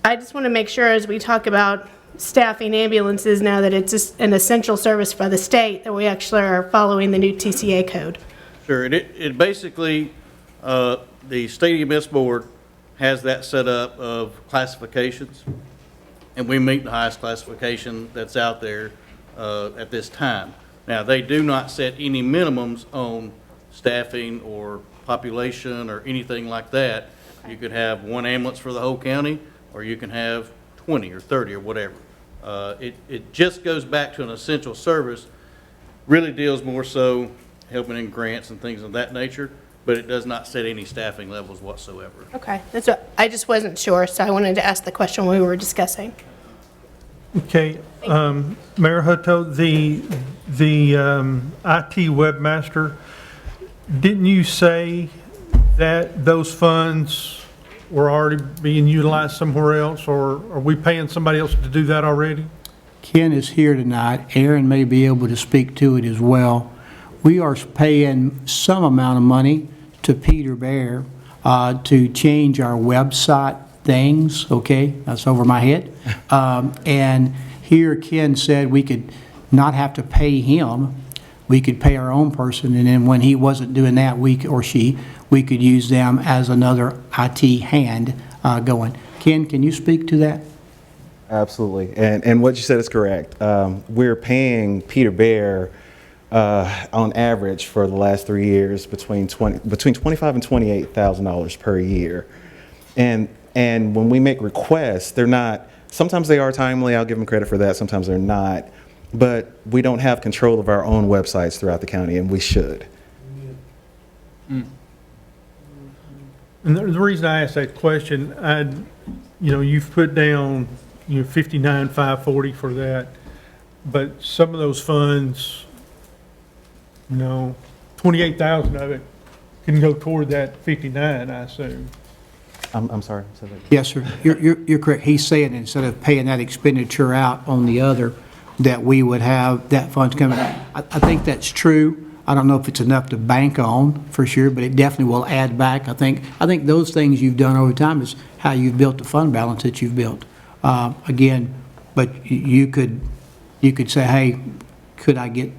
I just want to make sure as we talk about staffing ambulances now that it's just an essential service for the state, that we actually are following the new TCA code. Sure, it basically, the State EMS Board has that set up of classifications, and we meet the highest classification that's out there at this time. Now, they do not set any minimums on staffing or population or anything like that. You could have one ambulance for the whole county, or you can have 20 or 30 or whatever. It just goes back to an essential service, really deals more so helping in grants and things of that nature, but it does not set any staffing levels whatsoever. Okay, that's what, I just wasn't sure, so I wanted to ask the question we were discussing. Okay, Mayor Hutto, the IT webmaster, didn't you say that those funds were already being utilized somewhere else, or are we paying somebody else to do that already? Ken is here tonight. Aaron may be able to speak to it as well. We are paying some amount of money to Peter Bear to change our website things, okay? That's over my head. And here Ken said we could not have to pay him. We could pay our own person, and then when he wasn't doing that, we could use them as another IT hand going. Ken, can you speak to that? Absolutely, and what you said is correct. We're paying Peter Bear on average for the last 3 years between $25,000 and $28,000 per year, and when we make requests, they're not. Sometimes they are timely. I'll give them credit for that. Sometimes they're not. But we don't have control of our own websites throughout the county, and we should. And the reason I asked that question, you've put down, $59,540 for that, but some of those funds, $28,000 of it can go toward that 59, I assume. I'm sorry. Say that. Yes, sir. You're correct. He's saying instead of paying that expenditure out on the other, that we would have that funds coming. I think that's true. I don't know if it's enough to bank on for sure, but it definitely will add back. I think those things you've done over time is how you've built the fund balance that you've built. Again, but you could say, hey, could I get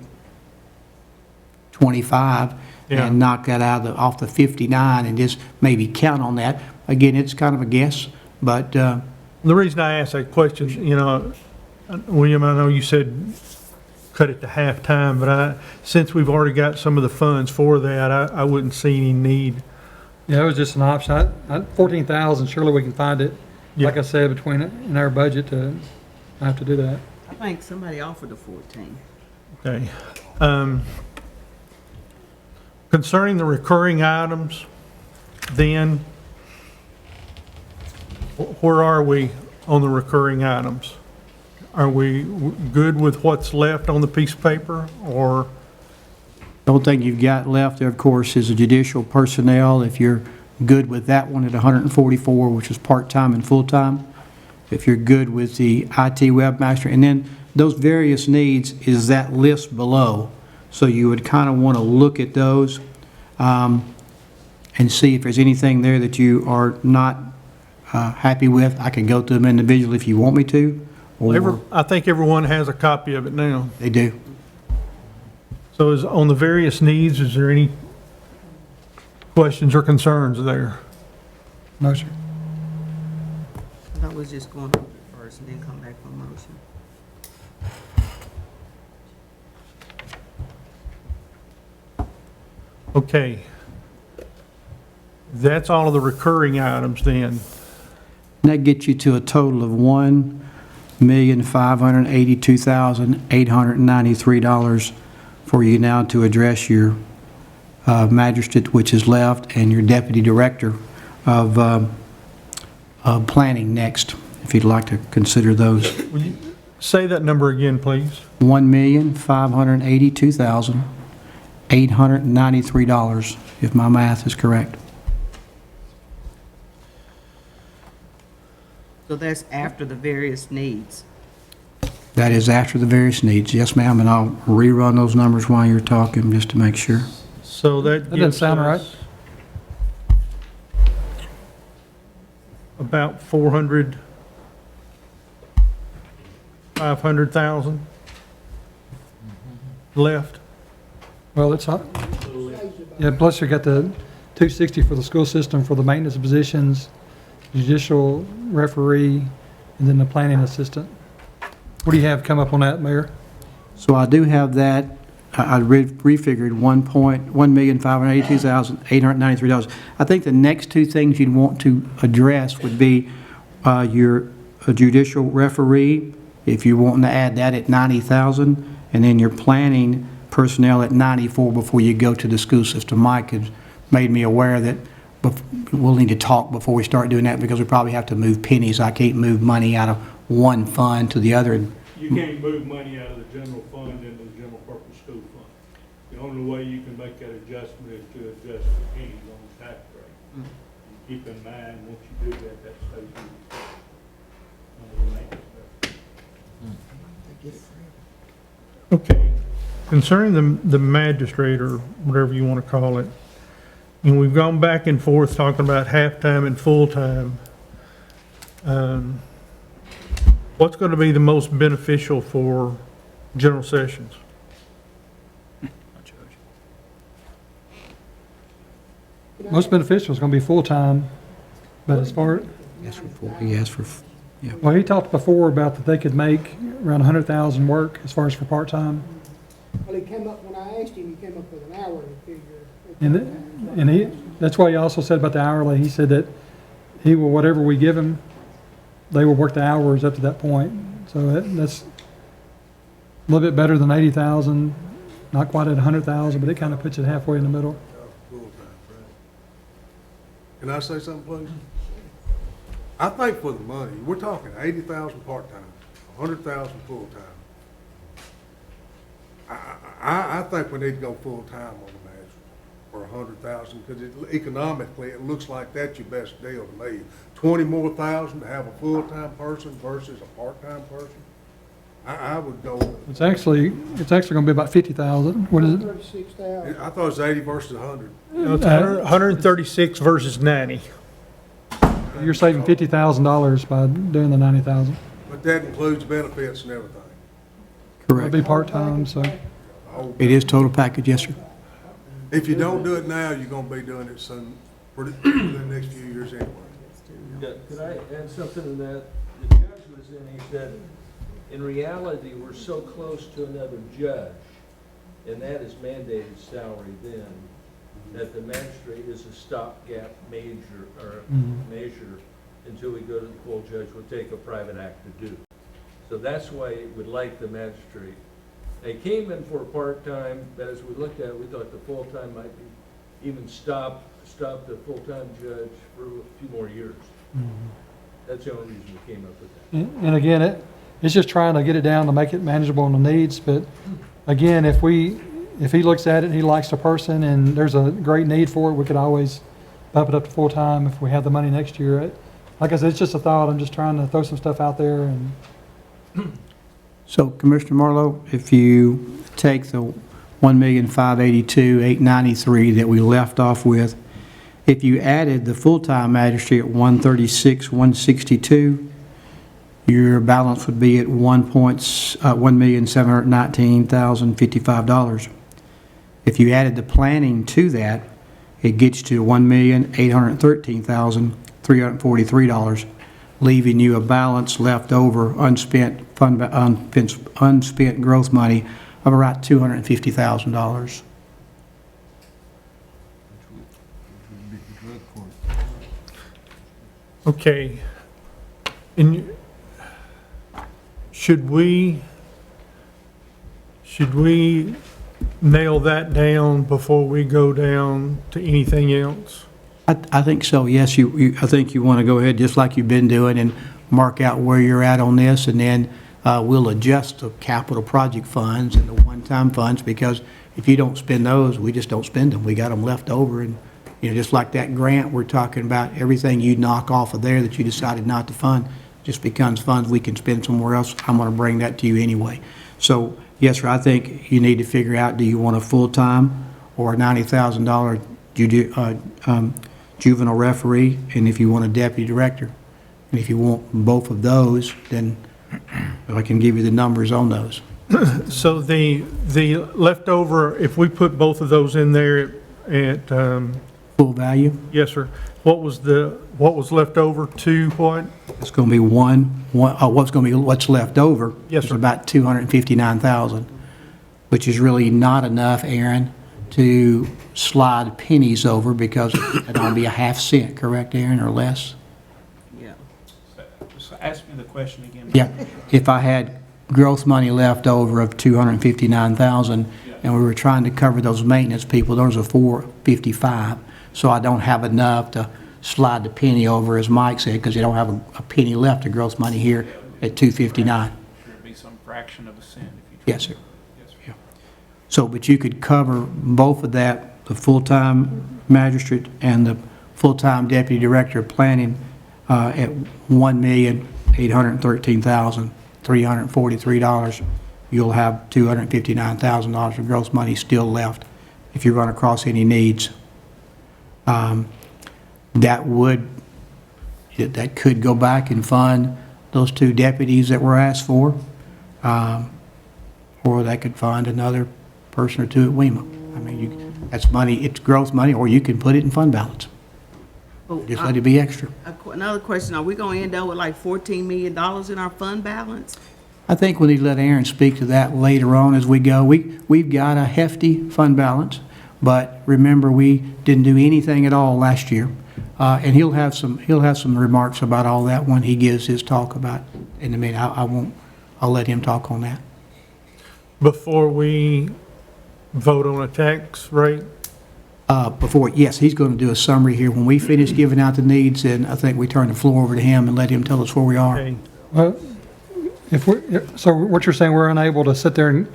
25 and knock that off the 59 and just maybe count on that? Again, it's kind of a guess, but the reason I asked that question, William, I know you said cut it to half-time, but since we've already got some of the funds for that, I wouldn't see any need. Yeah, it was just an option. 14,000, surely we can find it, like I said, between it and our budget to have to do that. I think somebody offered the 14. Okay. Concerning the recurring items, then, where are we on the recurring items? Are we good with what's left on the piece of paper, or? the only thing you've got left there, of course, is the judicial personnel. If you're good with that one at 144, which is part-time and full-time. If you're good with the IT webmaster, and then those various needs is that list below. So you would kind of want to look at those and see if there's anything there that you are not happy with. I can go through them individually if you want me to. Or I think everyone has a copy of it now. they do. So on the various needs, is there any questions or concerns there? No, sir. I thought we was just going over it first and then come back for motion. Okay. That's all of the recurring items then. And that gets you to a total of $1,582,893 for you now to address your magistrate, which is left, and your deputy director of planning next. if you'd like to consider those. Will you say that number again, please? $1,582,893, if my math is correct. So that's after the various needs. That is after the various needs. Yes, ma'am, and I'll rerun those numbers while you're talking, just to make sure. So that That doesn't gives sound right. us about 500,000 left. Well, it's not, yeah, plus you got the 260 for the school system for the maintenance positions, judicial referee, and then the planning assistant. What do you have come up on that, Mayor? So I do have that. I refigured $1,582,893. I think the next two things you'd want to address would be your judicial referee, if you're wanting to add that at 90,000, and then your planning personnel at 94 before you go to the school system. Mike has made me aware that we'll need to talk before we start doing that, because we probably have to move pennies. I can't move money out of one fund to the other. You can't move money out of the general fund into the general purpose school fund. The only way you can make that adjustment is to adjust the pennies on the tax rate. Keep in mind, once you do that, that stays with Okay. Concerning the magistrate, or whatever you want to call it, and we've gone back and forth talking about half-time and full-time. What's going to be the most beneficial for general sessions? Most beneficial is going to be full-time, but as far, He asked for, well, he talked before about that they could make around 100,000 work as far as for part-time. Well, he came up, when I asked him, he came up with an hourly figure. And he, that's why he also said about the hourly, he said that he will, whatever we give him, they will work the hours up to that point. So that's a little bit better than 80,000, not quite at 100,000, but it kind of puts it halfway in the middle. Can I say something, please? I think for the money, we're talking 80,000 part-time, 100,000 full-time. I think we need to go full-time on the magistrate for 100,000, because economically, it looks like that's your best deal to me. 20 more thousand to have a full-time person versus a part-time person. I would go. It's actually going to be about 50,000. What is it? 36,000. I thought it was 80 versus 100. It's 136 versus 90. You're saving $50,000 by doing the 90,000. But that includes benefits and everything. It'll correct. be part-time, so. It is total package, yes, sir. If you don't do it now, you're gonna be doing it soon, within the next few years anyway. Could I add something to that? The judge was in, he said, in reality, we're so close to another judge, and that is mandated salary then, that the magistrate is a stopgap measure until we go to the full judge. We'll take a private act to do. So that's why it would like the magistrate. They came in for part-time, but as we looked at it, we thought the full-time might be, even stop the full-time judge for a few more years. That's the only reason we came up with that. And again, it's just trying to get it down to make it manageable on the needs, but again, if he looks at it and he likes the person and there's a great need for it, we could always bump it up to full-time if we have the money next year. Like I said, it's just a thought. I'm just trying to throw some stuff out there. And So Commissioner Marlowe, if you take the $1,582,893 that we left off with, if you added the full-time magistrate at $136,162, your balance would be at $1,719,055. If you added the planning to that, it gets to $1,813,343, leaving you a balance left over unspent growth money of around $250,000. Okay. And should we nail that down before we go down to anything else? I think so, yes. I think you want to go ahead just like you've been doing, and mark out where you're at on this, and then we'll adjust the capital project funds and the one-time funds, because if you don't spend those, we just don't spend them. We got them left over, and, just like that grant we're talking about, everything you knock off of there that you decided not to fund just becomes funds we can spend somewhere else. I'm going to bring that to you anyway. So, yes, sir, I think you need to figure out, do you want a full-time or a $90,000 juvenile referee, and if you want a deputy director. And if you want both of those, then I can give you the numbers on those. So the leftover, if we put both of those in there at, Full value? yes, sir, what was left over to what? It's going to be what's left over. Yes, is sir. about $259,000, which is really not enough, Aaron, to slide pennies over, because it's going to be a half cent, correct, Aaron, or less? Yeah. Just ask me the question again. Yeah, if I had growth money left over of $259,000, and we were trying to cover those maintenance people, those are $455, so I don't have enough to slide the penny over, as Mike said, because you don't have a penny left of growth money here at $259. There'd be some fraction of a cent if you. Yes, sir. Yes, sir. Yeah. So, but you could cover both of that, the full-time magistrate and the full-time deputy director of planning, at $1,813,343. You'll have $259,000 of gross money still left if you run across any needs. That could go back and fund those 2 deputies that were asked for, or they could fund another person or 2 at WEMA. I mean, that's money, it's growth money, or you can put it in fund balance. Just let it be extra. Another question, are we gonna end up with like $14 million in our fund balance? I think we need to let Aaron speak to that later on as we go. We've got a hefty fund balance, but remember, we didn't do anything at all last year. And he'll have some remarks about all that when he gives his talk about, in a minute. I'll let him talk on that. Before we vote on a tax rate? Yes, he's going to do a summary here. When we finish giving out the needs, and I think we turn the floor over to him and let him tell us where we are. Okay. Well, so what you're saying, we're unable to sit there and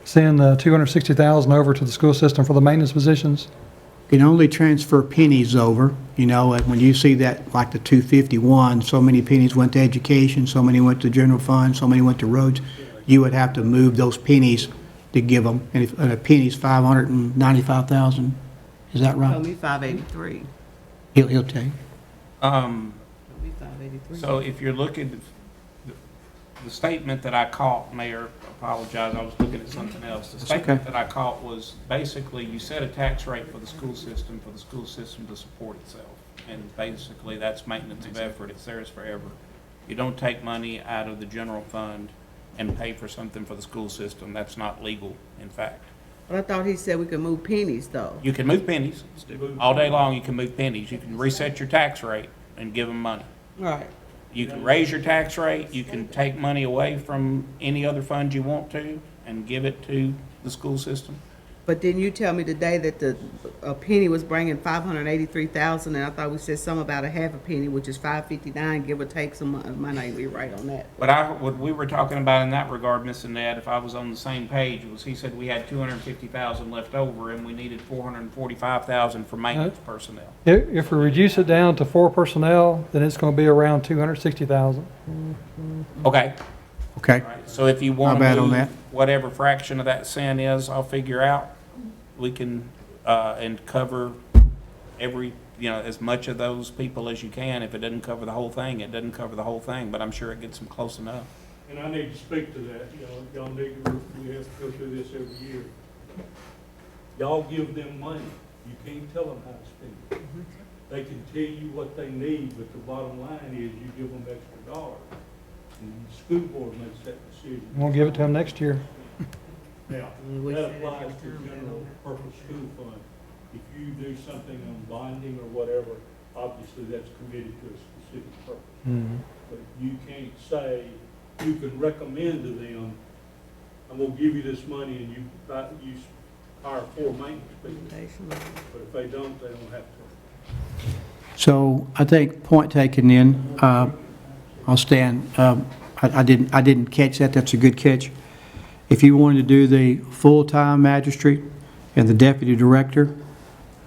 send the $260,000 over to the school system for the maintenance positions? You can only transfer pennies over, and when you see that, like the 251, so many pennies went to education, so many went to general fund, so many went to roads, you would have to move those pennies to give them, and a penny's $595,000, is that right? Told me 583. He'll tell you. Told me 583. So if you're looking, the statement that I caught, Mayor, apologize, I was looking at something else. The statement that I caught was basically you set a tax rate for the school system to support itself. And basically that's maintenance of effort. It's theirs forever. You don't take money out of the general fund and pay for something for the school system. That's not legal, in fact. But I thought he said we could move pennies though. You can move pennies. All day long you can move pennies. You can reset your tax rate and give them money. Right. You can raise your tax rate, you can take money away from any other fund you want to and give it to the school system. But didn't you tell me today that a penny was bringing 583,000, and I thought we said something about a half a penny, which is 559, give or take some, might not be right on that. What we were talking about in that regard, Ms. Annette, if I was on the same page, was he said we had 250,000 left over and we needed 445,000 for maintenance personnel. If we reduce it down to 4 personnel, then it's going to be around $260,000. Okay. Okay. All right. So if you want Not bad to on move that. whatever fraction of that cent is, I'll figure out. We can, and cover as much of those people as you can. If it doesn't cover the whole thing, it doesn't cover the whole thing, but I'm sure it gets them close enough. And I need to speak to that, y'all need to, we have to go through this every year. Y'all give them money, you can't tell them how to spend it. They can tell you what they need, but the bottom line is you give them extra dollars. And the school board makes that decision. We'll give it to them next year. Now, that applies to general purpose school fund. If you do something on bonding or whatever, obviously that's committed to a specific purpose. But you can't say, you can recommend to them, I'm gonna give you this money and you hire 4 maintenance people. But if they don't have to. So I think point taken in, I'll stand. I didn't catch that. That's a good catch. If you wanted to do the full-time magistrate and the deputy director,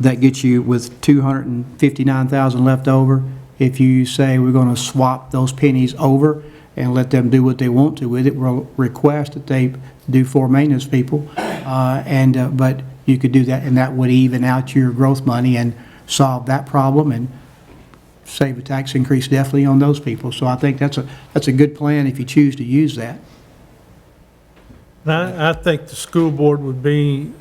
that gets you with 259,000 left over. If you say we're going to swap those pennies over and let them do what they want to with it, we'll request that they do 4 maintenance people. But you could do that, and that would even out your growth money and solve that problem and save a tax increase definitely on those people. So I think that's a good plan if you choose to use that. And I think the school board would be,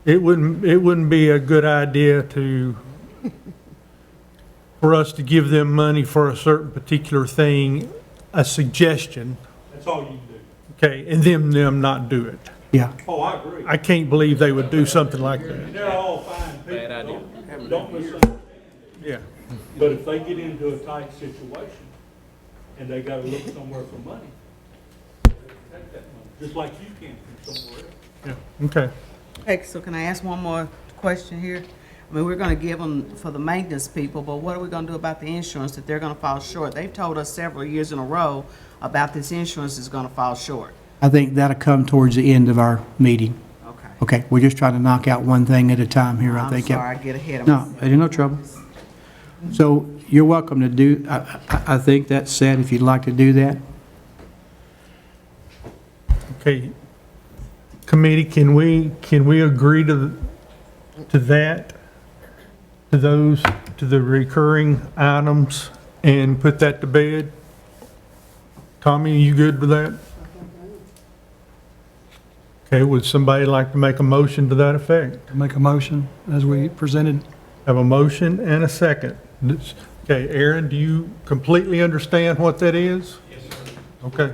it wouldn't be a good idea for us to give them money for a certain particular thing, a suggestion, That's all you can do. okay, and them not do it. Yeah. Oh, I agree. I can't believe they would do something like that. And they're all fine people. Bad idea. Don't misunderstand. Yeah. But if they get into a tight situation and they gotta look somewhere for money, they can take that money, just like you can from somewhere else. Yeah, okay. Okay, so can I ask one more question here? I mean, we're gonna give them for the maintenance people, but what are we gonna do about the insurance if they're gonna fall short? They've told us several years in a row about this insurance is gonna fall short. I think that'll come towards the end of our meeting. Okay. Okay, we're just trying to knock out one thing at a time here, I I'm think. sorry, I get ahead of No, myself. there's no trouble. So you're welcome to do, I think that's said, if you'd like to do that. Okay. Committee, can we agree to that? To those, to the recurring items and put that to bed? Tommy, are you good with that? Okay, would somebody like to make a motion to that effect? Make a motion as we presented. Have a motion and a second. Okay, Aaron, do you completely understand what that is? Yes, sir. Okay.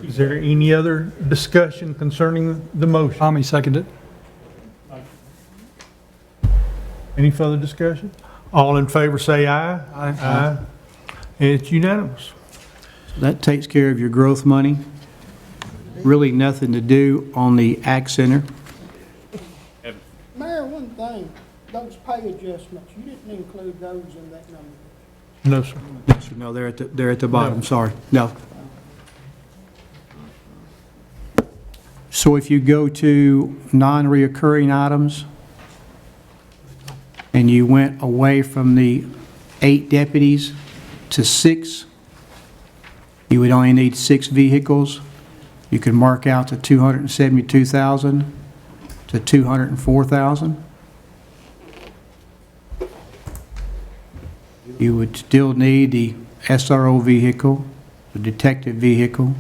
Is there any other discussion concerning the motion? Tommy seconded. Any further discussion? All in favor say aye. Aye. Aye. It's unanimous. That takes care of your growth money. Really nothing to do on the Ag Center. Mayor, one thing, those pay adjustments, you didn't include those in that number. No, sir. Yes or no, they're at the bottom, sorry. No. So if you go to non-reoccurring items, and you went away from the 8 deputies to 6, you would only need 6 vehicles. You could mark out to 272,000 to 204,000. You would still need the SRO vehicle, the detective vehicle.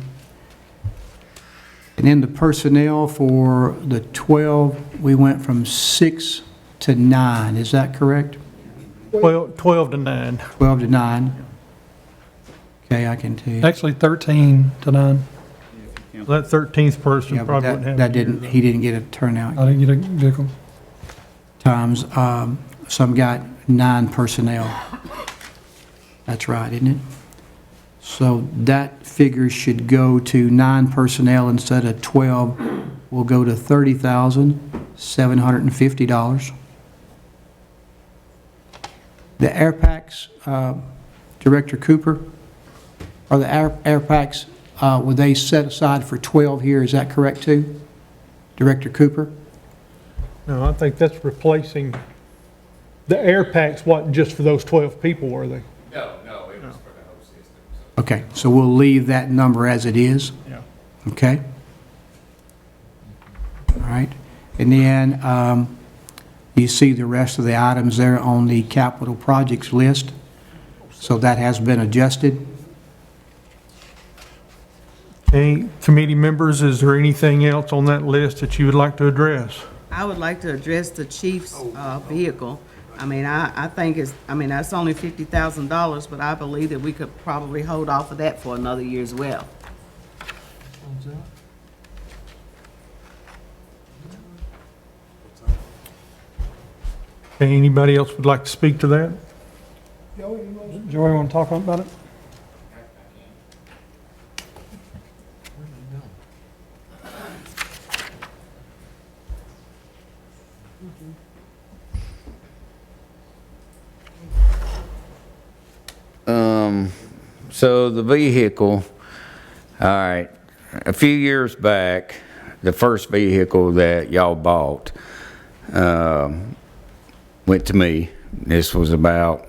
And then the personnel for the 12, we went from 6 to 9, is that correct? 12 to 9. 12 to 9. Okay, I can tell you. Actually, 13 to 9. That 13th person Yeah, but probably wouldn't have. that didn't, he didn't get a turnout. I didn't get a vehicle. Times, some got 9 personnel. That's right, isn't it? So that figure should go to 9 personnel instead of 12. We'll go to $30,750. The air packs, Director Cooper, are the air packs, were they set aside for 12 here? Is that correct too? Director Cooper? No, I think that's replacing, the air packs wasn't just for those 12 people, were they? No, it was for the whole system. Okay, so we'll leave that number as it is? Yeah. Okay? All right. And then you see the rest of the items there on the capital projects list. So that has been adjusted. Okay, committee members, is there anything else on that list that you would like to address? I would like to address the chief's vehicle. I mean, I think that's only $50,000, but I believe that we could probably hold off of that for another year as well. Okay, anybody else would like to speak to that? Joey, want to talk about it? So the vehicle, all right, a few years back, the first vehicle that y'all bought, went to me. This was about,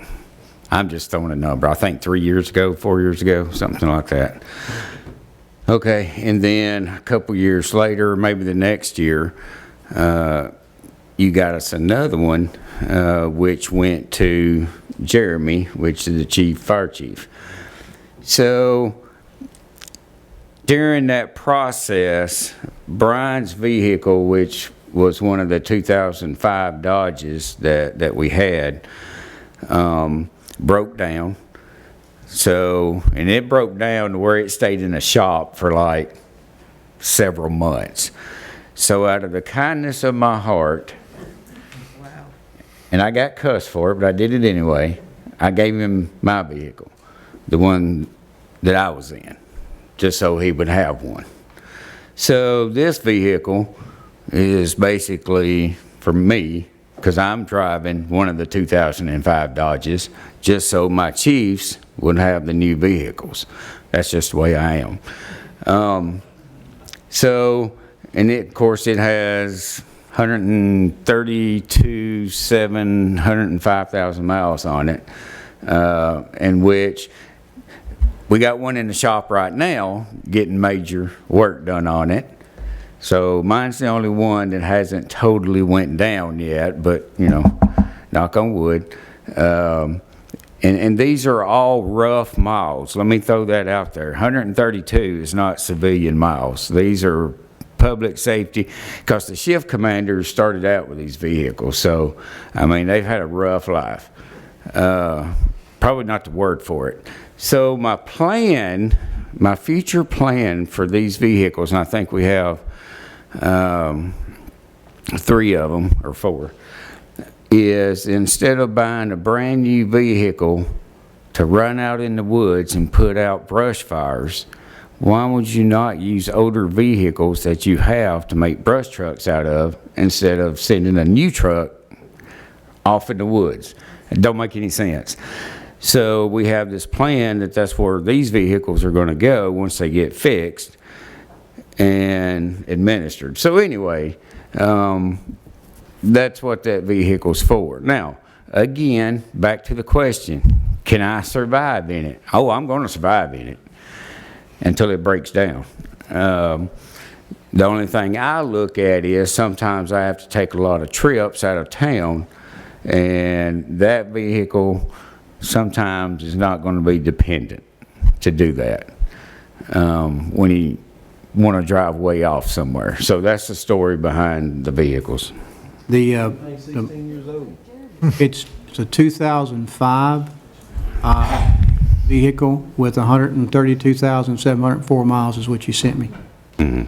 I'm just throwing a number, I think 3 years ago, 4 years ago, something like that. Okay, and then a couple years later, maybe the next year, you got us another one, which went to Jeremy, which is the fire chief. So during that process, Brian's vehicle, which was one of the 2005 Dodges that we had, broke down. So, and it broke down to where it stayed in a shop for like several months. So out of the kindness of my heart, and I got cussed for it, but I did it anyway, I gave him my vehicle, the one that I was in, just so he would have one. So this vehicle is basically for me, because I'm driving one of the 2005 Dodges, just so my chiefs would have the new vehicles. That's just the way I am. So, and it, of course, it has 105,000 miles on it, in which we got one in the shop right now getting major work done on it. So mine's the only one that hasn't totally went down yet, but, you know, knock on wood. And these are all rough miles. Let me throw that out there. 132 is not civilian miles. These are public safety, because the shift commanders started out with these vehicles. So, I mean, they've had a rough life. Probably not the word for it. So my plan, my future plan for these vehicles, and I think we have 3 of them, or 4, is instead of buying a brand new vehicle to run out in the woods and put out brush fires, why would you not use older vehicles that you have to make brush trucks out of, instead of sending a new truck off in the woods? It don't make any sense. So we have this plan that that's where these vehicles are going to go once they get fixed and administered. So anyway, that's what that vehicle's for. Now, again, back to the question, can I survive in it? Oh, I'm going to survive in it until it breaks down. The only thing I look at is sometimes I have to take a lot of trips out of town, and that vehicle sometimes is not going to be dependent to do that when you want to drive way off somewhere. So that's the story behind the vehicles. It's a 2005 vehicle with 132,704 miles is what you sent me. Mm-hmm.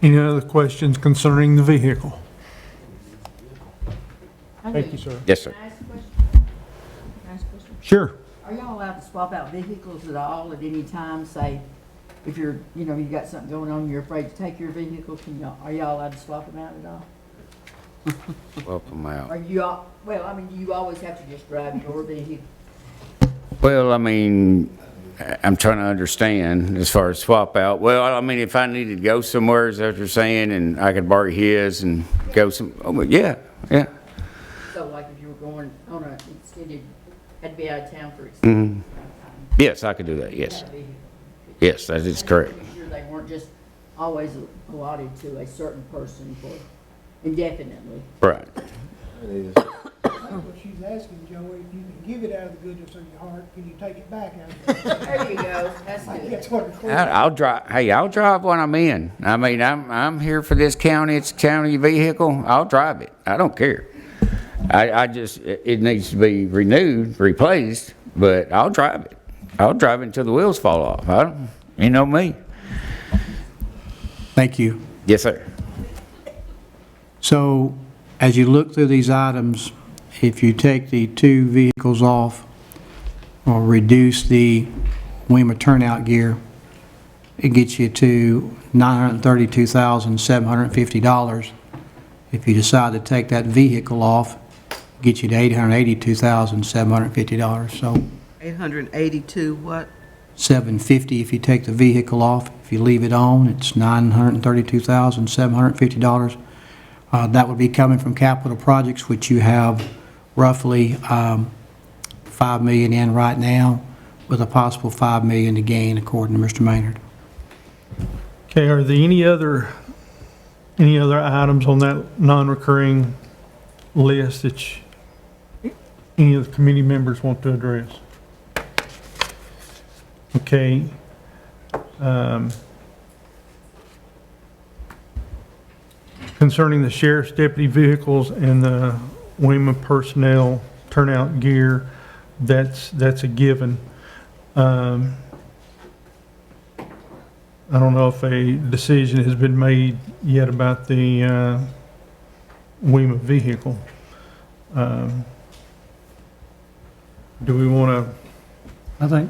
Any other questions concerning the vehicle? Thank you, sir. Yes, sir. Can I ask a question? Can I ask a question? Sure. Are y'all allowed to swap out vehicles at all at any time? Say, if you're, you know, you got something going on, you're afraid to take your vehicle, are y'all allowed to swap them out at all? Swap them out. Are you all, well, I mean, do you always have to just drive your vehicle? Well, I mean, I'm trying to understand as far as swap out. Well, I mean, if I needed to go somewhere, is that what you're saying, and I could borrow his and go oh, yeah. So like if you were going on an extended, had to be out of town for Mm-hmm. extended. Yes, I could do that, yes. Yes, that is correct. Make sure they weren't just always allotted to a certain person for indefinitely. Right. What she's asking, Joey, if you can give it out of the goodness of your heart, can you take it back out of the There you go, that's good. That's what the question. I'll drive, hey, I'll drive when I'm in. I mean, I'm here for this county, it's a county vehicle, I'll drive it. I don't care. I just, it needs to be renewed, replaced, but I'll drive it. I'll drive it until the wheels fall off. You know me. Thank you. Yes, sir. So, as you look through these items, if you take the 2 vehicles off or reduce the WEMA turnout gear, it gets you to $932,750. If you decide to take that vehicle off get you to $882,750, so 882, what? $750 if you take the vehicle off. If you leave it on, it's $932,750. That would be coming from capital projects, which you have roughly $5 million in right now, with a possible $5 million to gain, according to Mr. Maynard. Okay, are there any other items on that non-recurring list that any of the committee members want to address? Okay. Concerning the sheriff's deputy vehicles and the WEMA personnel turnout gear, that's a given. I don't know if a decision has been made yet about the WEMA vehicle. Do we want to? I think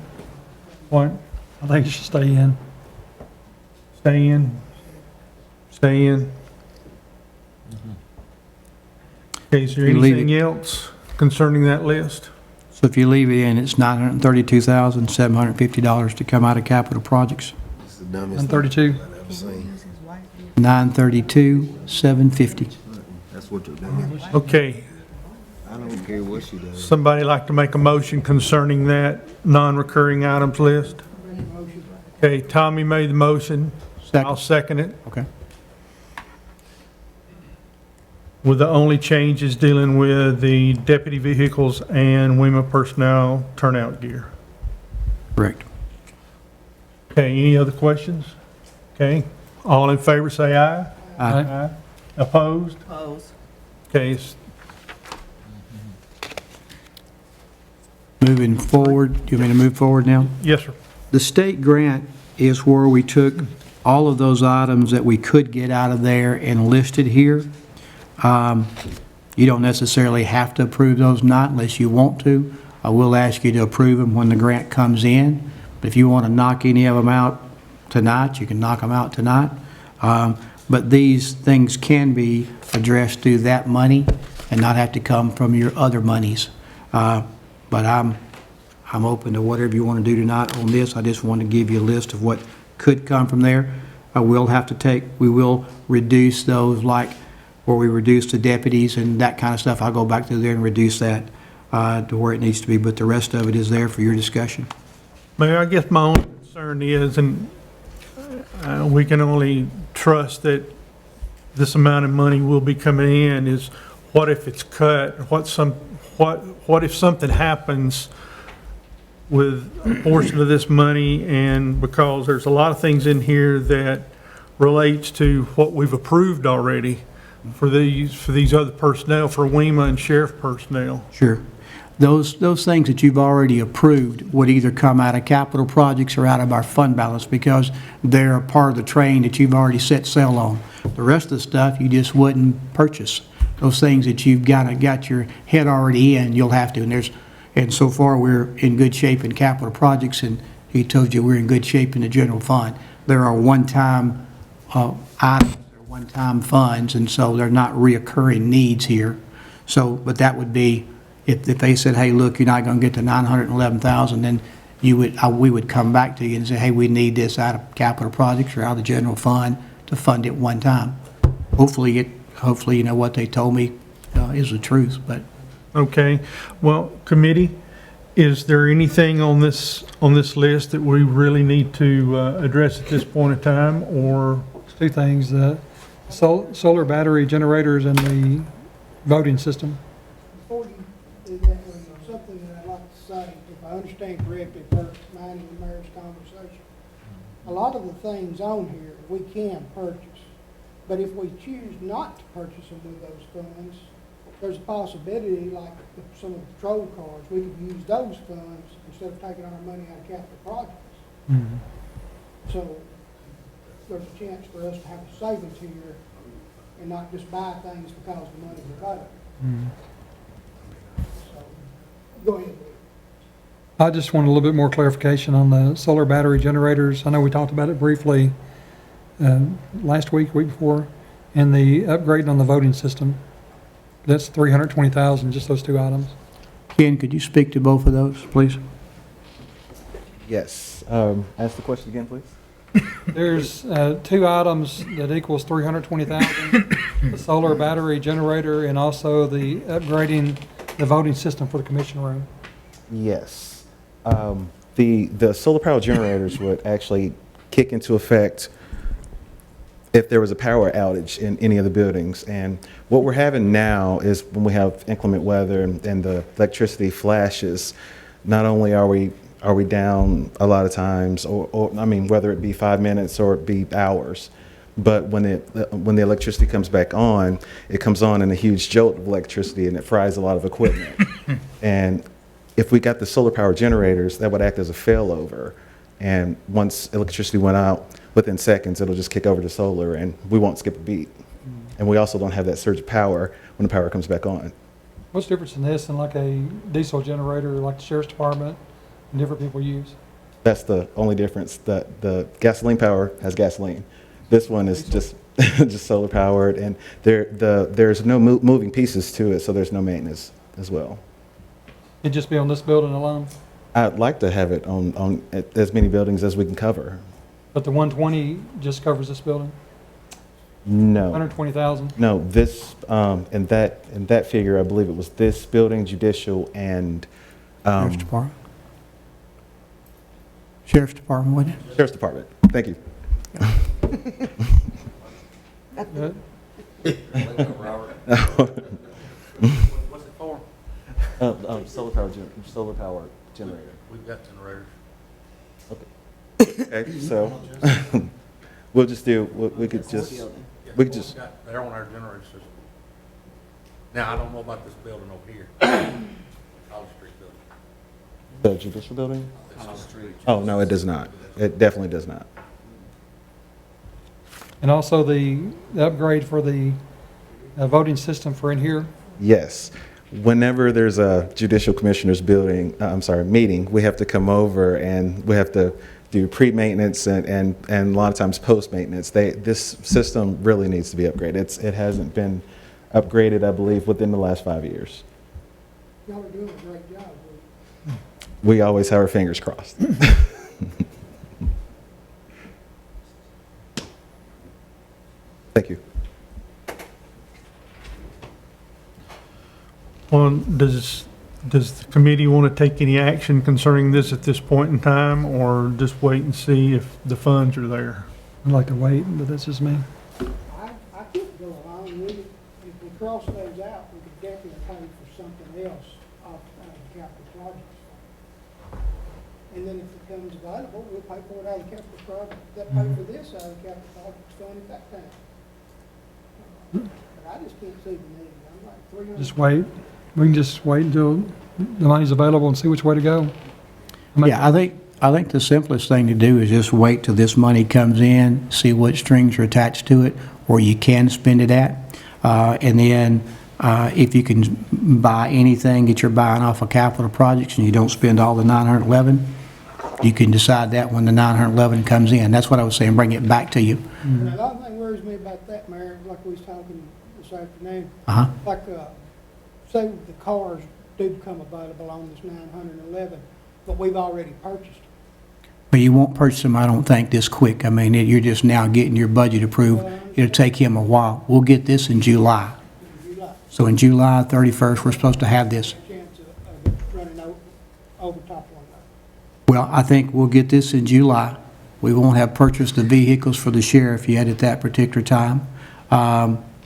What? it should stay in. Stay in? Stay in? Okay, is there You leave anything else concerning that list? So if you leave it in, it's $932,750 to come out of capital projects. It's the dumbest And 32. thing I've ever seen. $932,750. That's what you're doing. Okay, I don't care what she does. somebody like to make a motion concerning that non-recurring items list? Okay, Tommy made the motion. I'll second it. Okay. With the only changes dealing with the deputy vehicles and WEMA personnel turnout gear. Correct. Okay, any other questions? Okay, all in favor say aye. Aye. Opposed? Opposed. Okay, Moving forward, do you want me to move forward now? yes, sir. The state grant is where we took all of those items that we could get out of there and listed here. You don't necessarily have to approve those not unless you want to. I will ask you to approve them when the grant comes in. But if you want to knock any of them out tonight, you can knock them out tonight. But these things can be addressed through that money and not have to come from your other monies. But I'm open to whatever you want to do tonight on this. I just want to give you a list of what could come from there. We will reduce those, like where we reduce the deputies and that kind of stuff. I'll go back through there and reduce that to where it needs to be, but the rest of it is there for your discussion. Mayor, I guess my only concern is, and we can only trust that this amount of money will be coming in, is what if it's cut? What if something happens with a portion of this money, and because there's a lot of things in here that relates to what we've approved already for these other personnel, for WEMA and sheriff personnel. Sure. Those things that you've already approved would either come out of capital projects or out of our fund balance because they're a part of the train that you've already set sail on. The rest of the stuff you just wouldn't purchase. Those things that you've got your head already in, you'll have to. And so far, we're in good shape in capital projects, and he told you we're in good shape in the general fund. There are one-time items, they're one-time funds, and so they're not reoccurring needs here. So, but that would be, if they said, hey, look, you're not going to get to $911,000, then we would come back to you and say, hey, we need this out of capital projects or out of the general fund to fund it one time. Hopefully, you know, what they told me is the truth, but. Okay, well, committee, is there anything on this list that we really need to address at this point in time, or? Two things, the solar battery generators and the voting system. Before you do that, something that I'd like to say, if I understand correctly, for mine and the mayor's conversation, a lot of the things on here, we can purchase. But if we choose not to purchase them with those funds, there's a possibility, like some of the patrol cars, we could use those funds instead of taking our money out of capital projects. Mhm. So there's a chance for us to have a savings here and not just buy things because the money's available. Mhm. So, go ahead. I just want a little bit more clarification on the solar battery generators. I know we talked about it briefly last week, week before, and the upgrade on the voting system. That's 320,000, just those two items. Ken, could you speak to both of those, please? Yes. Ask the question again, please. There's two items that equals 320,000, the solar battery generator and also the upgrading the voting system for the commission room. Yes. The solar power generators would actually kick into effect if there was a power outage in any of the buildings. And what we're having now is when we have inclement weather and the electricity flashes, not only are we down a lot of times, or I mean, whether it be 5 minutes or it be hours, but when the electricity comes back on, it comes on in a huge jolt of electricity and it fries a lot of equipment. And if we got the solar power generators, that would act as a failover. And once electricity went out, within seconds, it'll just kick over to solar and we won't skip a beat. And we also don't have that surge of power when the power comes back on. What's the difference in this and like a diesel generator like the sheriff's department and different people use? That's the only difference. The gasoline power has gasoline. This one is just just solar powered, and there's no moving pieces to it, so there's no maintenance as well. It'd just be on this building alone? I'd like to have it on as many buildings as we can cover. But the 120 just covers this building? No. 120,000? No, this, in that figure, I believe it was this building, judicial, and Sheriff's Department? Sheriff's Department, wasn't it? Sheriff's Department. Thank you. What's it for? Solar power generator. We've got generators. Okay, so we'll just do, we could just. They're on our generator system. Now, I don't know about this building over here. College Street building. The judicial building? Oh, no, it does not. It definitely does not. And also the upgrade for the voting system for in here? Yes. Whenever there's a judicial commissioners meeting, we have to come over and we have to do pre-maintenance and a lot of times post-maintenance. This system really needs to be upgraded. It hasn't been upgraded, I believe, within the last 5 years. Y'all are doing a great job. We always have our fingers crossed. Thank you. Well, does the committee want to take any action concerning this at this point in time, or just wait and see if the funds are there? I'd like to wait, but that's just me. I could go along with it. If we cross those out, we could definitely pay for something else off the capital projects. And then if it becomes available, we'll pay for it out of the capital project, that pay for this out of the capital projects fund at that time. But I just can't see the need. I'm like 300. Just wait. We can just wait until the money's available and see which way to go. Yeah, I think the simplest thing to do is just wait till this money comes in, see what strings are attached to it, or you can spend it at. And then if you can buy anything that you're buying off of capital projects and you don't spend all the 911, you can decide that when the 911 comes in. That's what I was saying, bring it back to you. And the other thing worries me about that, Mayor, like we was talking this afternoon, Uh-huh. like, say the cars do become available on this 911, but we've already purchased them. But you won't purchase them, I don't think, this quick. I mean, you're just now getting your budget approved. It'll take him a while. We'll get this in July. So in July 31st, we're supposed to have this. Chance of it running over top one another. Well, I think we'll get this in July. We won't have purchased the vehicles for the sheriff yet at that particular time.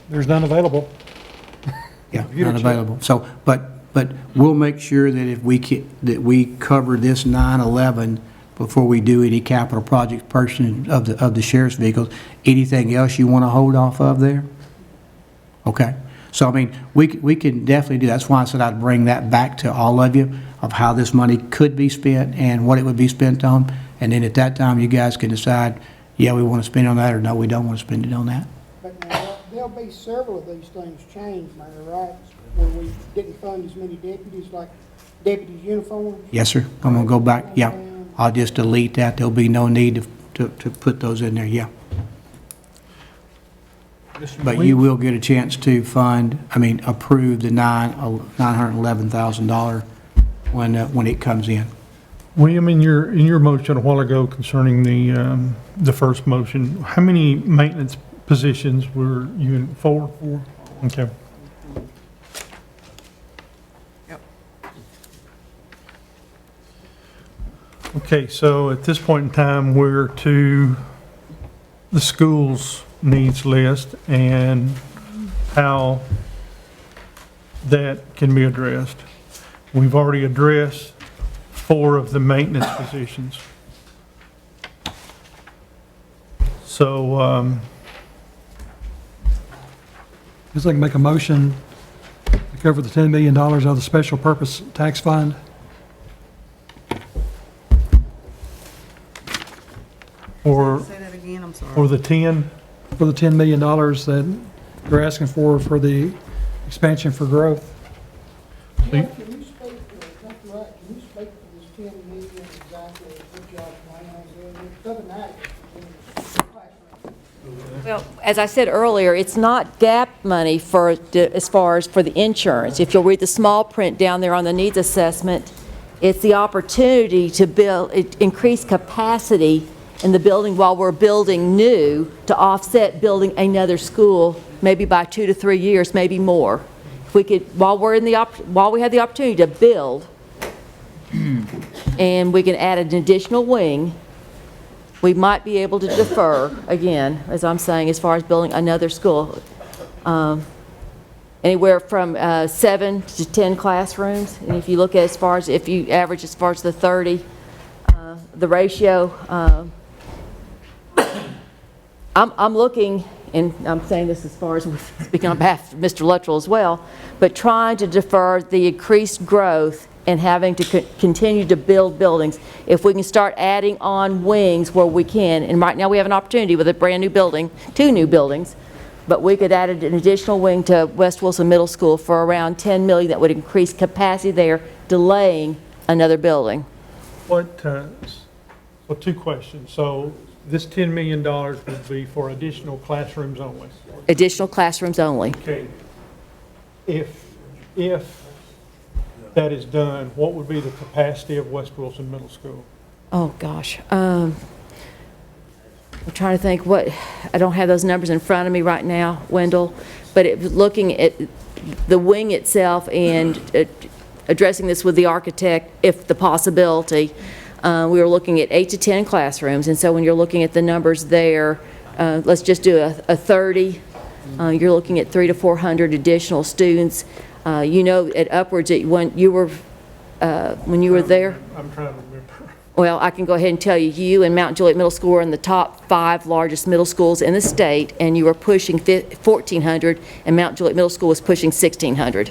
There's none available. Yeah, not available. So, but we'll make sure that if we cover this 911 before we do any capital project purchasing of the sheriff's vehicles. Anything else you want to hold off of there? Okay. So, I mean, we can definitely do, that's why I said I'd bring that back to all of you of how this money could be spent and what it would be spent on. And then at that time, you guys can decide, yeah, we want to spend on that, or no, we don't want to spend it on that. But now, there'll be several of these things changed, Mayor, right? Where we didn't fund as many deputies, like deputies' uniforms. Yes, sir. I'm going to go back, yeah. I'll just delete that. There'll be no need to put those in there, yeah. but you will get a chance to approve the $911,000 when it comes in. William, in your motion a while ago concerning the first motion, how many maintenance positions were you in? 4? 4. Okay. Okay, so at this point in time, we're to the school's needs list and how that can be addressed. We've already addressed 4 of the maintenance positions. So, I'd like to make a motion to cover the $10 million out of the special purpose tax fund. or, Say that again, I'm sorry. or the 10, For the $10 million that they're asking for the expansion for growth. Can you speak, Dr. Wright, can you speak to this 10 million exactly what y'all plan on doing? It's other than that, it's Well, as I said earlier, it's not gap money as far as for the insurance. If you'll read the small print down there on the needs assessment, it's the opportunity to increase capacity in the building while we're building new to offset building another school, maybe by 2 to 3 years, maybe more. If we could, while we have the opportunity to build, and we can add an additional wing, we might be able to defer, again, as I'm saying, as far as building another school. Anywhere from 7 to 10 classrooms. And if you look at if you average as far as the 30, the ratio, I'm looking, and I'm saying this as far as speaking on behalf of Mr. Luttrell as well, but trying to defer the increased growth and having to continue to build buildings. If we can start adding on wings where we can, and right now we have an opportunity with a brand new building, 2 new buildings, but we could add an additional wing to West Wilson Middle School for around $10 million that would increase capacity there, delaying another building. so 2 questions. So this $10 million would be for additional classrooms only? Additional classrooms only. Okay. If that is done, what would be the capacity of West Wilson Middle School? Oh, gosh. I'm trying to think I don't have those numbers in front of me right now, Wendell, but looking at the wing itself and addressing this with the architect, if the possibility, we were looking at 8 to 10 classrooms, and so when you're looking at the numbers there, let's just do a 30, you're looking at 300 to 400 additional students. At Upwards, when you were there, I'm trying to remember. well, I can go ahead and tell you, you and Mount Juliet Middle School were in the top 5 largest middle schools in the state, and you were pushing 1,400, and Mount Juliet Middle School was pushing 1,600.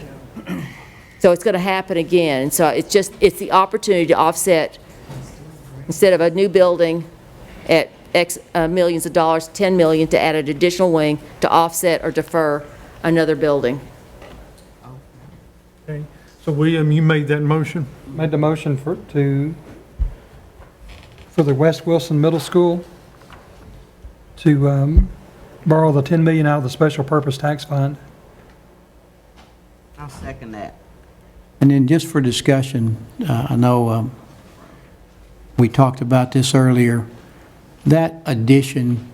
So it's going to happen again. So it's the opportunity to offset, instead of a new building at X millions of dollars, 10 million, to add an additional wing to offset or defer another building. Okay. So William, you made that motion? Made the motion for the West Wilson Middle School to borrow the $10 million out of the special purpose tax fund. I'll second that. And then just for discussion, I know we talked about this earlier. That addition,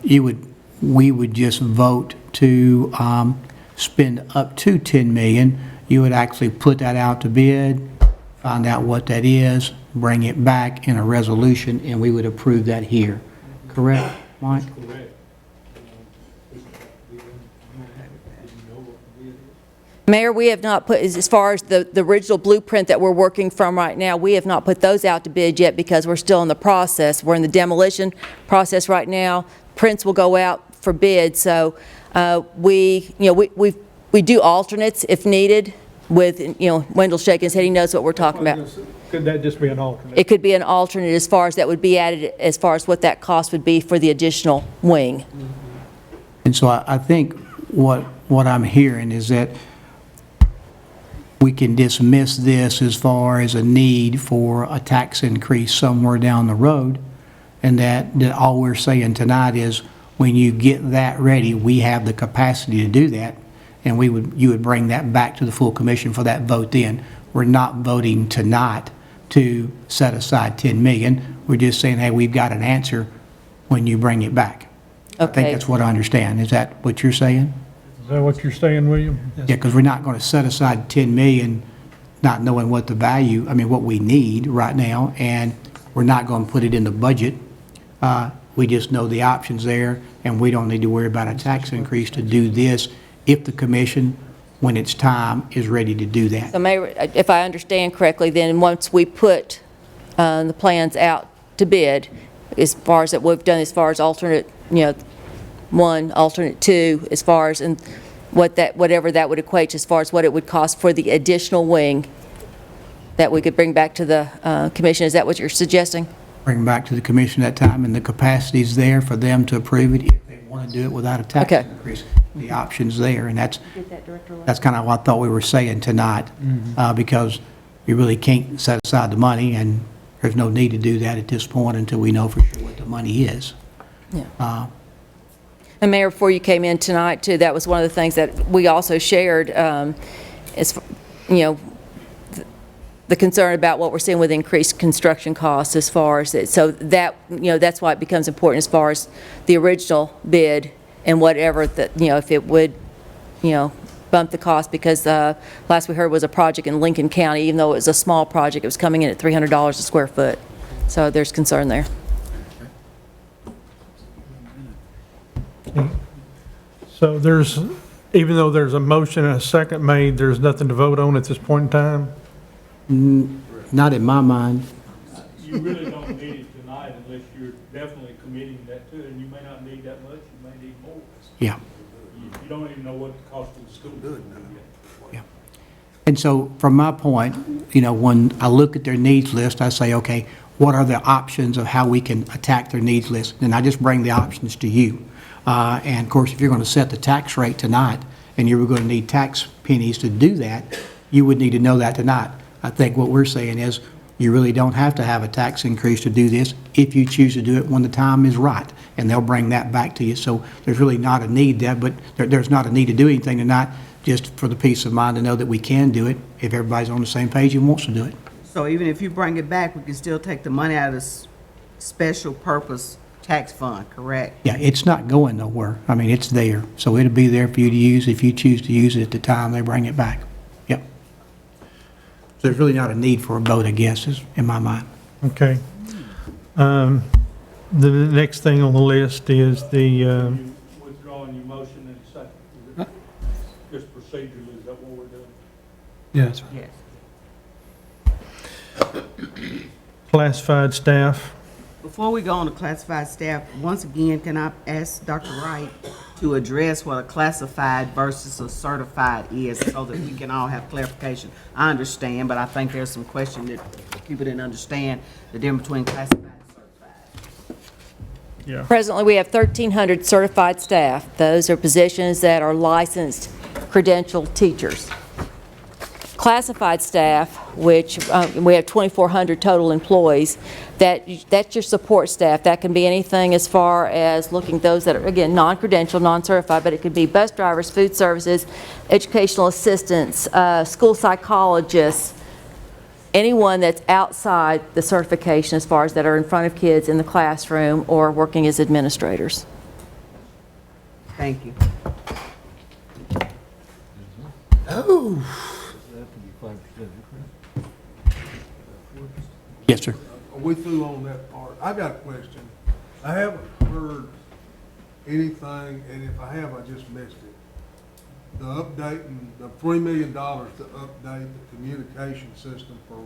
we would just vote to spend up to $10 million. You would actually put that out to bid, find out what that is, bring it back in a resolution, and we would approve that here. Correct, Mike? Correct. Mayor, we have not put, as far as the original blueprint that we're working from right now, we have not put those out to bid yet because we're still in the process. We're in the demolition process right now. Prints will go out for bid, so we do alternates if needed with, Wendell shaking his head, he knows what we're talking about. Could that just be an alternate? It could be an alternate as far as that would be added, as far as what that cost would be for the additional wing. And so I think what I'm hearing is that we can dismiss this as far as a need for a tax increase somewhere down the road, and that all we're saying tonight is When you get that ready, we have the capacity to do that, and you would bring that back to the full commission for that vote then. We're not voting tonight to set aside 10 million. We're just saying, hey, we've got an answer when you bring it back. I think Okay. that's what I understand. Is that what you're saying? Is that what you're saying, William? Yeah, because we're not going to set aside 10 million, not knowing what the value, what we need right now, and we're not going to put it in the budget. We just know the options there, and we don't need to worry about a tax increase to do this if the commission, when it's time, is ready to do that. So Mayor, if I understand correctly, then once we put the plans out to bid, as far as that we've done, as far as alternate, 1, alternate 2, as far as, and whatever that would equate to as far as what it would cost for the additional wing that we could bring back to the commission, is that what you're suggesting? Bring back to the commission that time, and the capacity's there for them to approve it if they want to do it without a tax Okay. increase. The option's there, and that's kind of what I thought we were saying tonight, because you really can't set aside the money, and there's no need to do that at this point until we know for sure what the money is. Yeah. And Mayor, before you came in tonight, too, that was one of the things that we also shared, is, the concern about what we're seeing with increased construction costs as far as it. So that, that's why it becomes important as far as the original bid and whatever that, if it would, bump the cost, because last we heard was a project in Lincoln County, even though it was a small project, it was coming in at $300 a square foot. So there's concern there. So even though there's a motion and a second made, there's nothing to vote on at this point in time? Not in my mind. You really don't need it tonight unless you're definitely committing that to it, and you may not need that much, you may need more. Yeah. You don't even know what the cost of the school is yet. And so, from my point, when I look at their needs list, I say, okay, what are the options of how we can attack their needs list? And I just bring the options to you. And of course, if you're going to set the tax rate tonight, and you were going to need tax pennies to do that, you would need to know that tonight. I think what we're saying is, you really don't have to have a tax increase to do this if you choose to do it when the time is right, and they'll bring that back to you. So there's really not a need there, but there's not a need to do anything tonight, just for the peace of mind to know that we can do it if everybody's on the same page and wants to do it. So even if you bring it back, we can still take the money out of this special purpose tax fund, correct? Yeah, it's not going nowhere. It's there. So it'll be there for you to use if you choose to use it at the time they bring it back. Yep. So there's really not a need for a vote, I guess, is in my mind. Okay. The next thing on the list is the, You withdrawing your motion in a second. Is it just procedurally, is that what we're doing? Yes. Yes. classified staff. Before we go on to classified staff, once again, can I ask Dr. Wright to address what a classified versus a certified is, so that we can all have clarification? I understand, but I think there's some question that people didn't understand the difference between classified and certified. Yeah. Presently, we have 1,300 certified staff. Those are positions that are licensed, credentialed teachers. Classified staff, which we have 2,400 total employees, that's your support staff. That can be anything as far as looking those that are, again, non-credentialed, non-certified, but it could be bus drivers, food services, educational assistants, school psychologists, anyone that's outside the certification as far as that are in front of kids in the classroom or working as administrators. Thank you. Oh. Yes, sir. Are we through on that part? I got a question. I haven't heard anything, and if I have, I just missed it. The updating, the $3 million to update the communication system for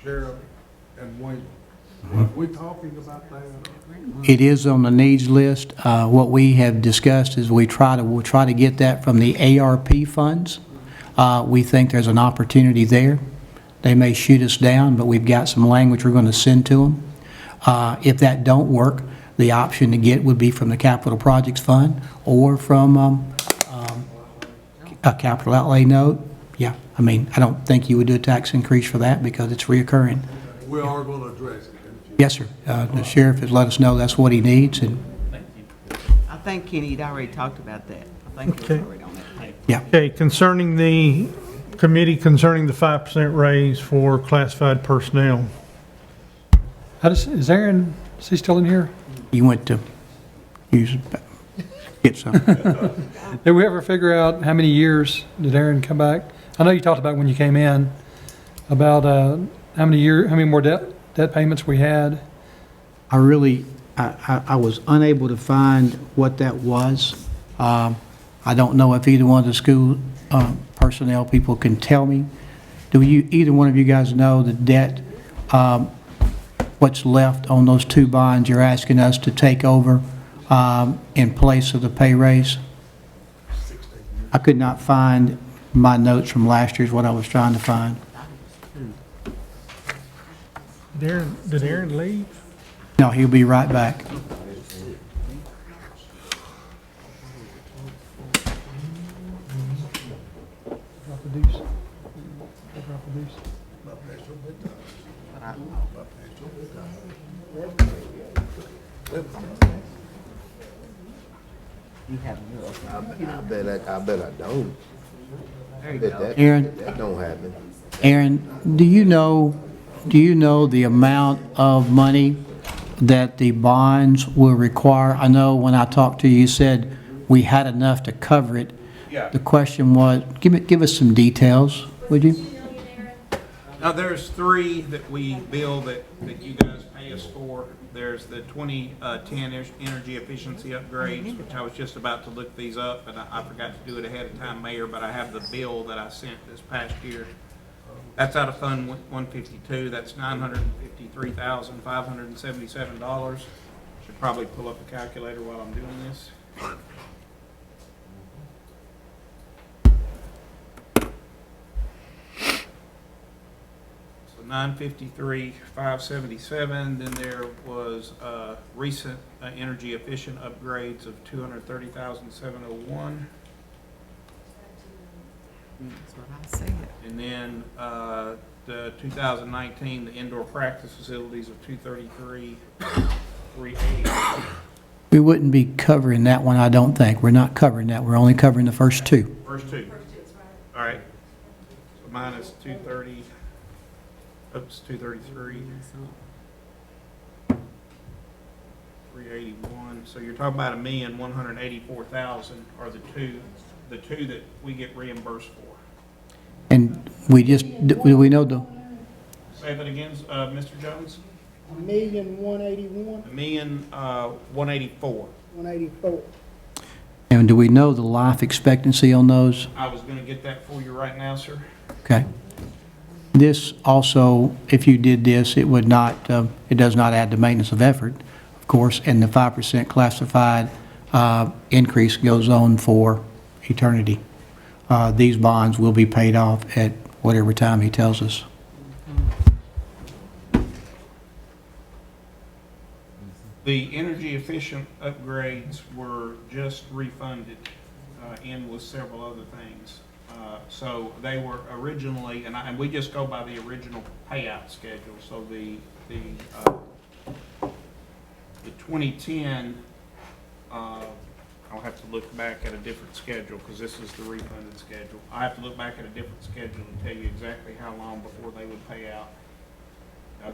Sheriff and Wayne. Are we talking about that? It is on the needs list. What we have discussed is we'll try to get that from the ARP funds. We think there's an opportunity there. They may shoot us down, but we've got some language we're going to send to them. If that don't work, the option to get would be from the Capital Projects Fund or from a capital outlay note. Yeah, I don't think you would do a tax increase for that because it's reoccurring. We are going to address it. Yes, sir. The sheriff has let us know that's what he needs, and I think Kenny'd already talked about that. I think it was Okay. already on that paper. Yeah. Okay, concerning the committee concerning the 5% raise for classified personnel. Is Aaron, is he still in here? You went to use, get some. Did we ever figure out how many years did Aaron come back? I know you talked about when you came in, about how many more debt payments we had. I really, I was unable to find what that was. I don't know if either one of the school personnel people can tell me. Do you, either one of you guys know the debt, what's left on those two bonds you're asking us to take over in place of the pay raise? I could not find my notes from last year's, what I was trying to find. Did Aaron leave? No, he'll be right back. Drop the deuce. Drop the deuce. You have yours. I bet I don't. There you go. Aaron? That don't happen. Aaron, do you know the amount of money that the bonds will require? I know when I talked to you, you said we had enough to cover it. Yeah. The question was, give us some details, would you? Now, there's three that we bill that you guys pay us for. There's the 2010 energy efficiency upgrades, which I was just about to look these up, and I forgot to do it ahead of time, Mayor, but I have the bill that I sent this past year. That's out of Fund 152. That's $953,577. Should probably pull up a calculator while I'm doing this. So 953,577. Then there was recent energy efficient upgrades of 230,701. That's what I said. And then the 2019, the indoor practice facilities of 233,380. We wouldn't be covering that one, I don't think. We're not covering that. We're only covering the first two. First two. All right. So minus 230. Oops, 233. 381. So you're talking about $1,184,000 are the two that we get reimbursed for. And we just, do we know the, Say that again, Mr. Jones? $1,181,184. $1,184,000. and do we know the life expectancy on those? I was going to get that for you right now, sir. Okay. This also, if you did this, it would not, it does not add to maintenance of effort, of course, and the 5% classified increase goes on for eternity. These bonds will be paid off at whatever time he tells us. The energy efficient upgrades were just refunded in with several other things. So they were originally, and we just go by the original payout schedule. So the 2010, I'll have to look back at a different schedule because this is the refunded schedule. I have to look back at a different schedule and tell you exactly how long before they would pay out.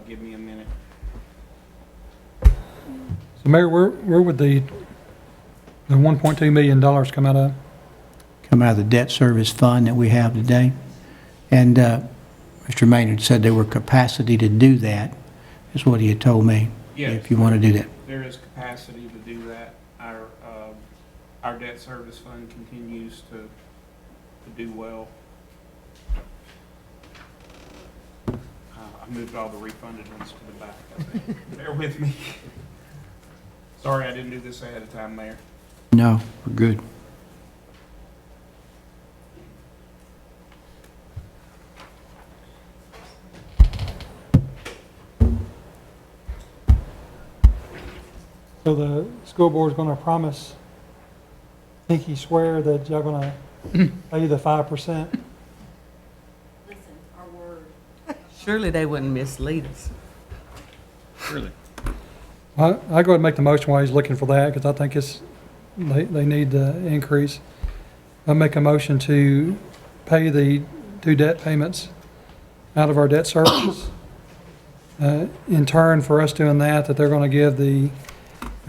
Give me a minute. So Mayor, where would the $1.2 million come out of? Come out of the debt service fund that we have today. And Mr. Maynard said there were capacity to do that, is what he had told me. Yes. If you want to do that. There is capacity to do that. Our debt service fund continues to do well. I moved all the refunded ones to the back, I think. Bear with me. Sorry I didn't do this ahead of time, Mayor. No, we're good. So the school board's going to promise, pinky swear that y'all going to pay the 5%? Surely they wouldn't mislead us. Really? I go ahead and make the motion while he's looking for that, because I think it's they need the increase. I make a motion to pay the 2 debt payments out of our debt service. In turn, for us doing that, they're going to give the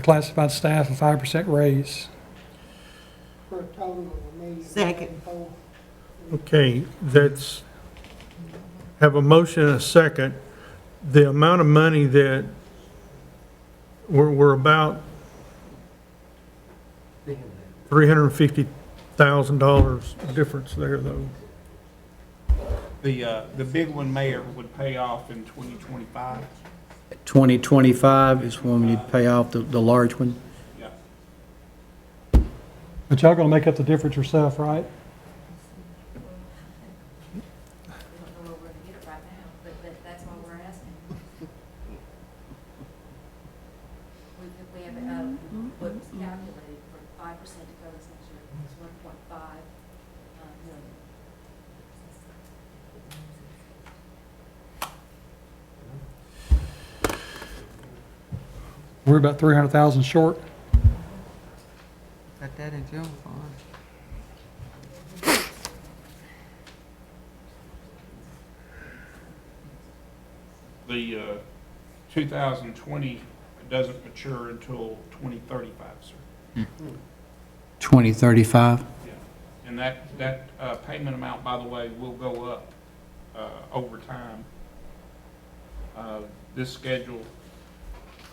classified staff a 5% raise. For a total of $1,000,000. Second. Okay, have a motion and a second. The amount of money that we're about $350,000 difference there, though. The big one, Mayor, would pay off in 2025. 2025 is when we need to pay off the large one. Yeah. But y'all going to make up the difference yourself, right? We don't know where we're gonna get it right now, but that's why we're asking. We have, what was calculated for 5% to cover this next year, it's 1.5 million. We're about 300,000 short. Got that in general fund. The 2020 doesn't mature until 2035, sir. 2035? Yeah. And that payment amount, by the way, will go up over time. This schedule,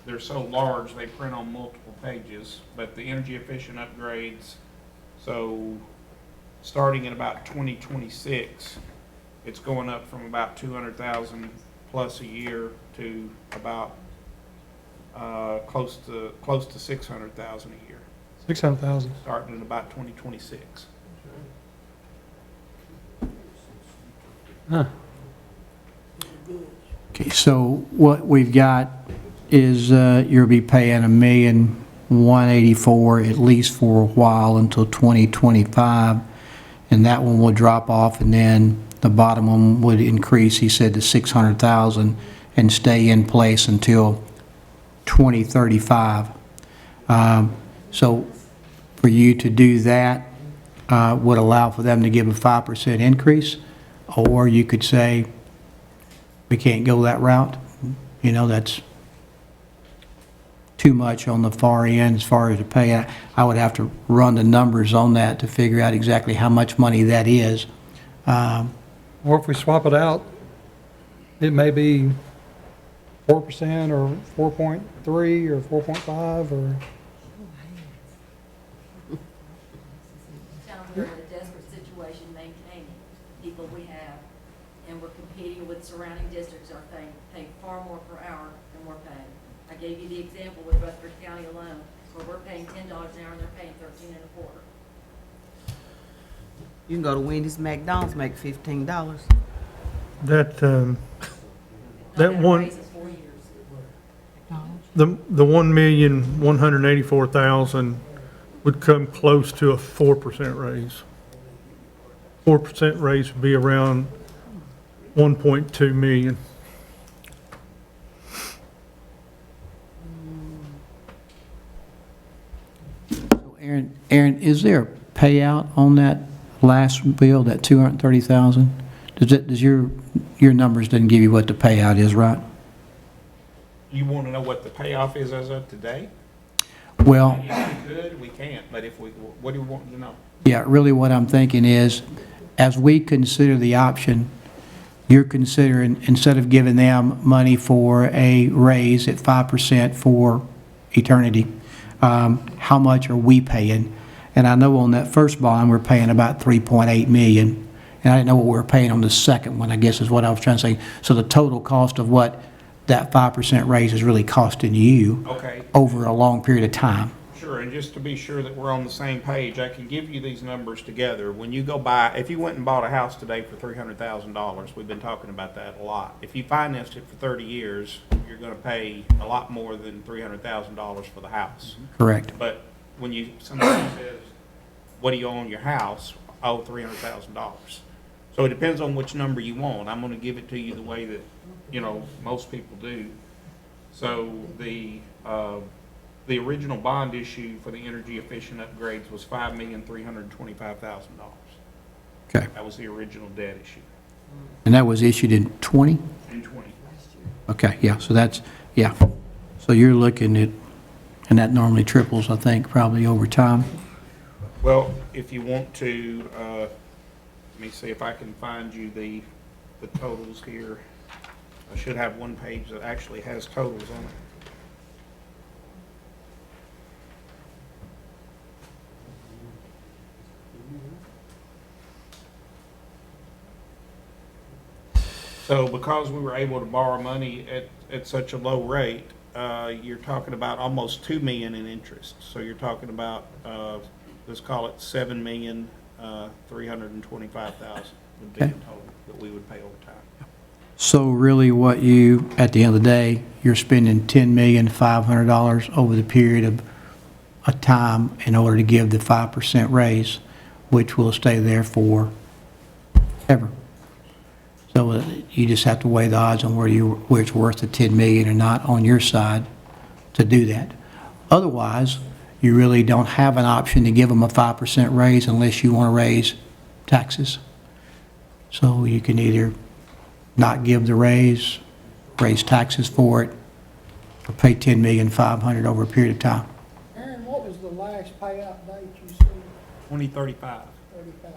they're so large, they print on multiple pages, but the energy efficient upgrades, so starting in about 2026, it's going up from about 200,000 plus a year to about close to 600,000 a year, 600,000. starting in about 2026. Huh. Okay, so what we've got is you'll be paying $1,184,000 at least for a while until 2025, and that one will drop off, and then the bottom one would increase, he said, to 600,000 and stay in place until 2035. So for you to do that would allow for them to give a 5% increase, or you could say, we can't go that route. You know, that's too much on the far end as far as the pay. I would have to run the numbers on that to figure out exactly how much money that is. Or if we swap it out, it may be 4% or 4.3 or 4.5 or. John, we're in a desperate situation maintaining people we have, and we're competing with surrounding districts are paying far more per hour than we're paying. I gave you the example with Rutherford County alone, where we're paying $10 an hour and they're paying $13.25. You can go to Wendy's, McDonald's, make $15. That Not that had a one, raise in 4 years. the 1,184,000 would come close to a 4% raise. 4% raise would be around 1.2 million. Aaron, is there a payout on that last bill, that 230,000? Does your numbers didn't give you what the payout is, right? You want to know what the payoff is as of today? Well, If we could, we can't, but what do you want to know? yeah, really what I'm thinking is, as we consider the option, you're considering, instead of giving them money for a raise at 5% for eternity, how much are we paying? And I know on that first bond, we're paying about 3.8 million. And I didn't know what we were paying on the second one, I guess is what I was trying to say. So the total cost of what that 5% raise is really costing you Okay. over a long period of time. Sure, and just to be sure that we're on the same page, I can give you these numbers together. When you go buy, if you went and bought a house today for $300,000, we've been talking about that a lot. If you financed it for 30 years, you're going to pay a lot more than $300,000 for the house. Correct. But when somebody says, what do you owe on your house? Oh, $300,000. So it depends on which number you want. I'm going to give it to you the way that, most people do. So the the original bond issue for the energy efficient upgrades was $5,325,000. Okay. That was the original debt issue And that was issued in 20? in 20. Okay, yeah, so that's, yeah. So you're looking at, and that normally triples, I think, probably over time. Well, if you want to, let me see if I can find you the totals here. I should have one page that actually has totals on it. So because we were able to borrow money at such a low rate, you're talking about almost $2 million in interest. So you're talking about, let's call it $7,325,000 would be the total that we would pay over time. So really what you, at the end of the day, you're spending $10,500,000 over the period of a time in order to give the 5% raise, which will stay there for ever. So you just have to weigh the odds on where it's worth the $10 million or not on your side to do that. Otherwise, you really don't have an option to give them a 5% raise unless you want to raise taxes. So you can either not give the raise taxes for it, or pay $10,500,000 over a period of time. Aaron, what was the last payout date you said? 2035. 35.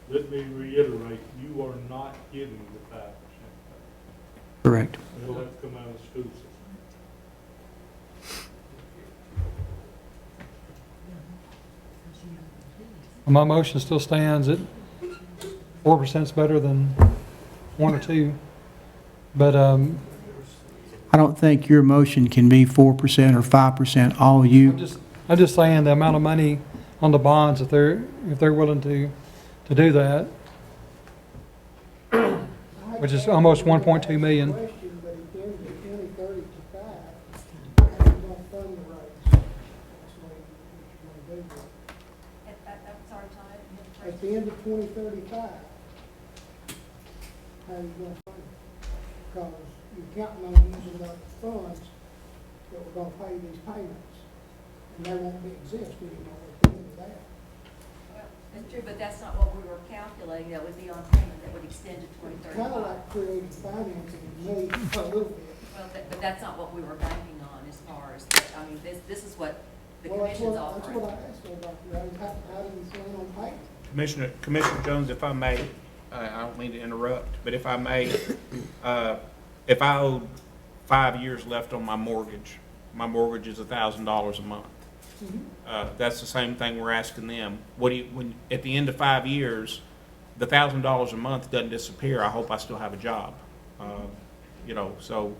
Let me reiterate, you are not getting the 5% pay. Correct. It'll have to come out of the school system. My motion still stands at 4% is better than 1 or 2. But, I don't think your motion can be 4% or 5%. All you, I'm just saying the amount of money on the bonds, if they're willing to do that, which is almost 1.2 million. Question, but at the end of 2035, how are you gonna fund the raise? That's what you're gonna do. At the end of 2035, how are you gonna fund it? Because you're counting on using up funds that were gonna pay these payments, and they won't exist anymore at the end of that. That's true, but that's not what we were calculating. That would be on payment that would extend to Kind of 2035. like creative financing to me, a little bit. Well, but that's not what we were banking on as far as, I mean, this is what the Well, that's commission's what, that's offering. what I asked her about, right? How do you plan on paying? Commissioner Jones, if I may, I don't mean to interrupt, but if I may, if I owed 5 years left on my mortgage is $1,000 a month. That's the same thing we're asking them. When at the end of 5 years, the $1,000 a month doesn't disappear. I hope I still have a job. So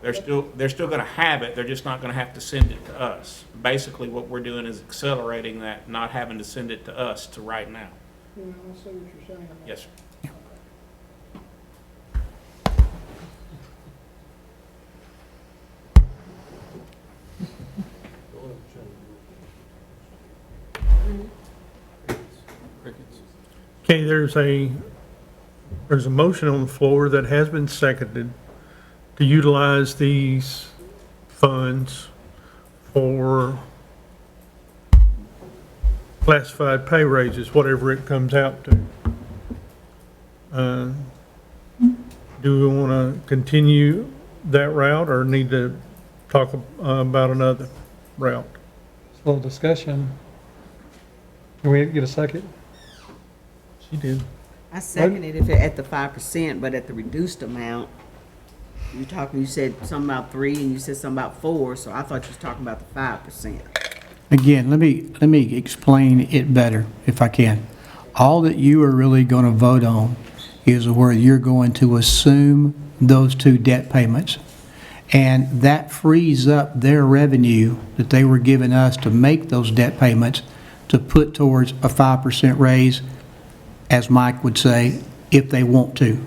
they're still going to have it. They're just not going to have to send it to us. Basically, what we're doing is accelerating that, not having to send it to us to right now. You know, I see what you're saying. Yes, sir. Okay, there's a motion on the floor that has been seconded to utilize these funds for classified pay raises, whatever it comes out to. Do we want to continue that route or need to talk about another route? It's a little discussion. Can we get a second? She did. I seconded it at the 5%, but at the reduced amount. You said something about 3 and you said something about 4, so I thought you was talking about the 5%. again, let me explain it better if I can. All that you are really going to vote on is where you're going to assume those 2 debt payments. And that frees up their revenue that they were giving us to make those debt payments to put towards a 5% raise, as Mike would say, if they want to.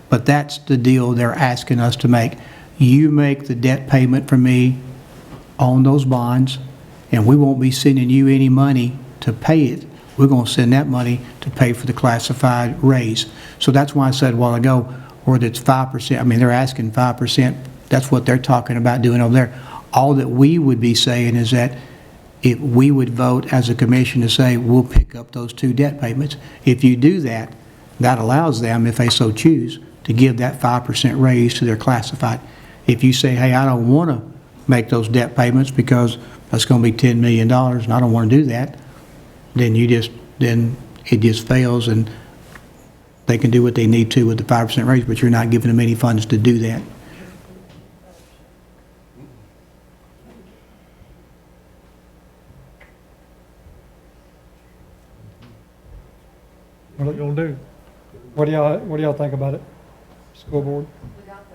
But that's the deal they're asking us to make. You make the debt payment for me on those bonds, and we won't be sending you any money to pay it. We're going to send that money to pay for the classified raise. So that's why I said a while ago, whether it's 5%, I mean, they're asking 5%. That's what they're talking about doing over there. All that we would be saying is that if we would vote as a commission to say, we'll pick up those 2 debt payments. If you do that, that allows them, if they so choose, to give that 5% raise to their classified. If you say, hey, I don't want to make those debt payments because that's going to be $10 million and I don't want to do that, then it just fails and they can do what they need to with the 5% raise, but you're not giving them any funds to do that. What are you gonna do? What do y'all think about it? School board? Without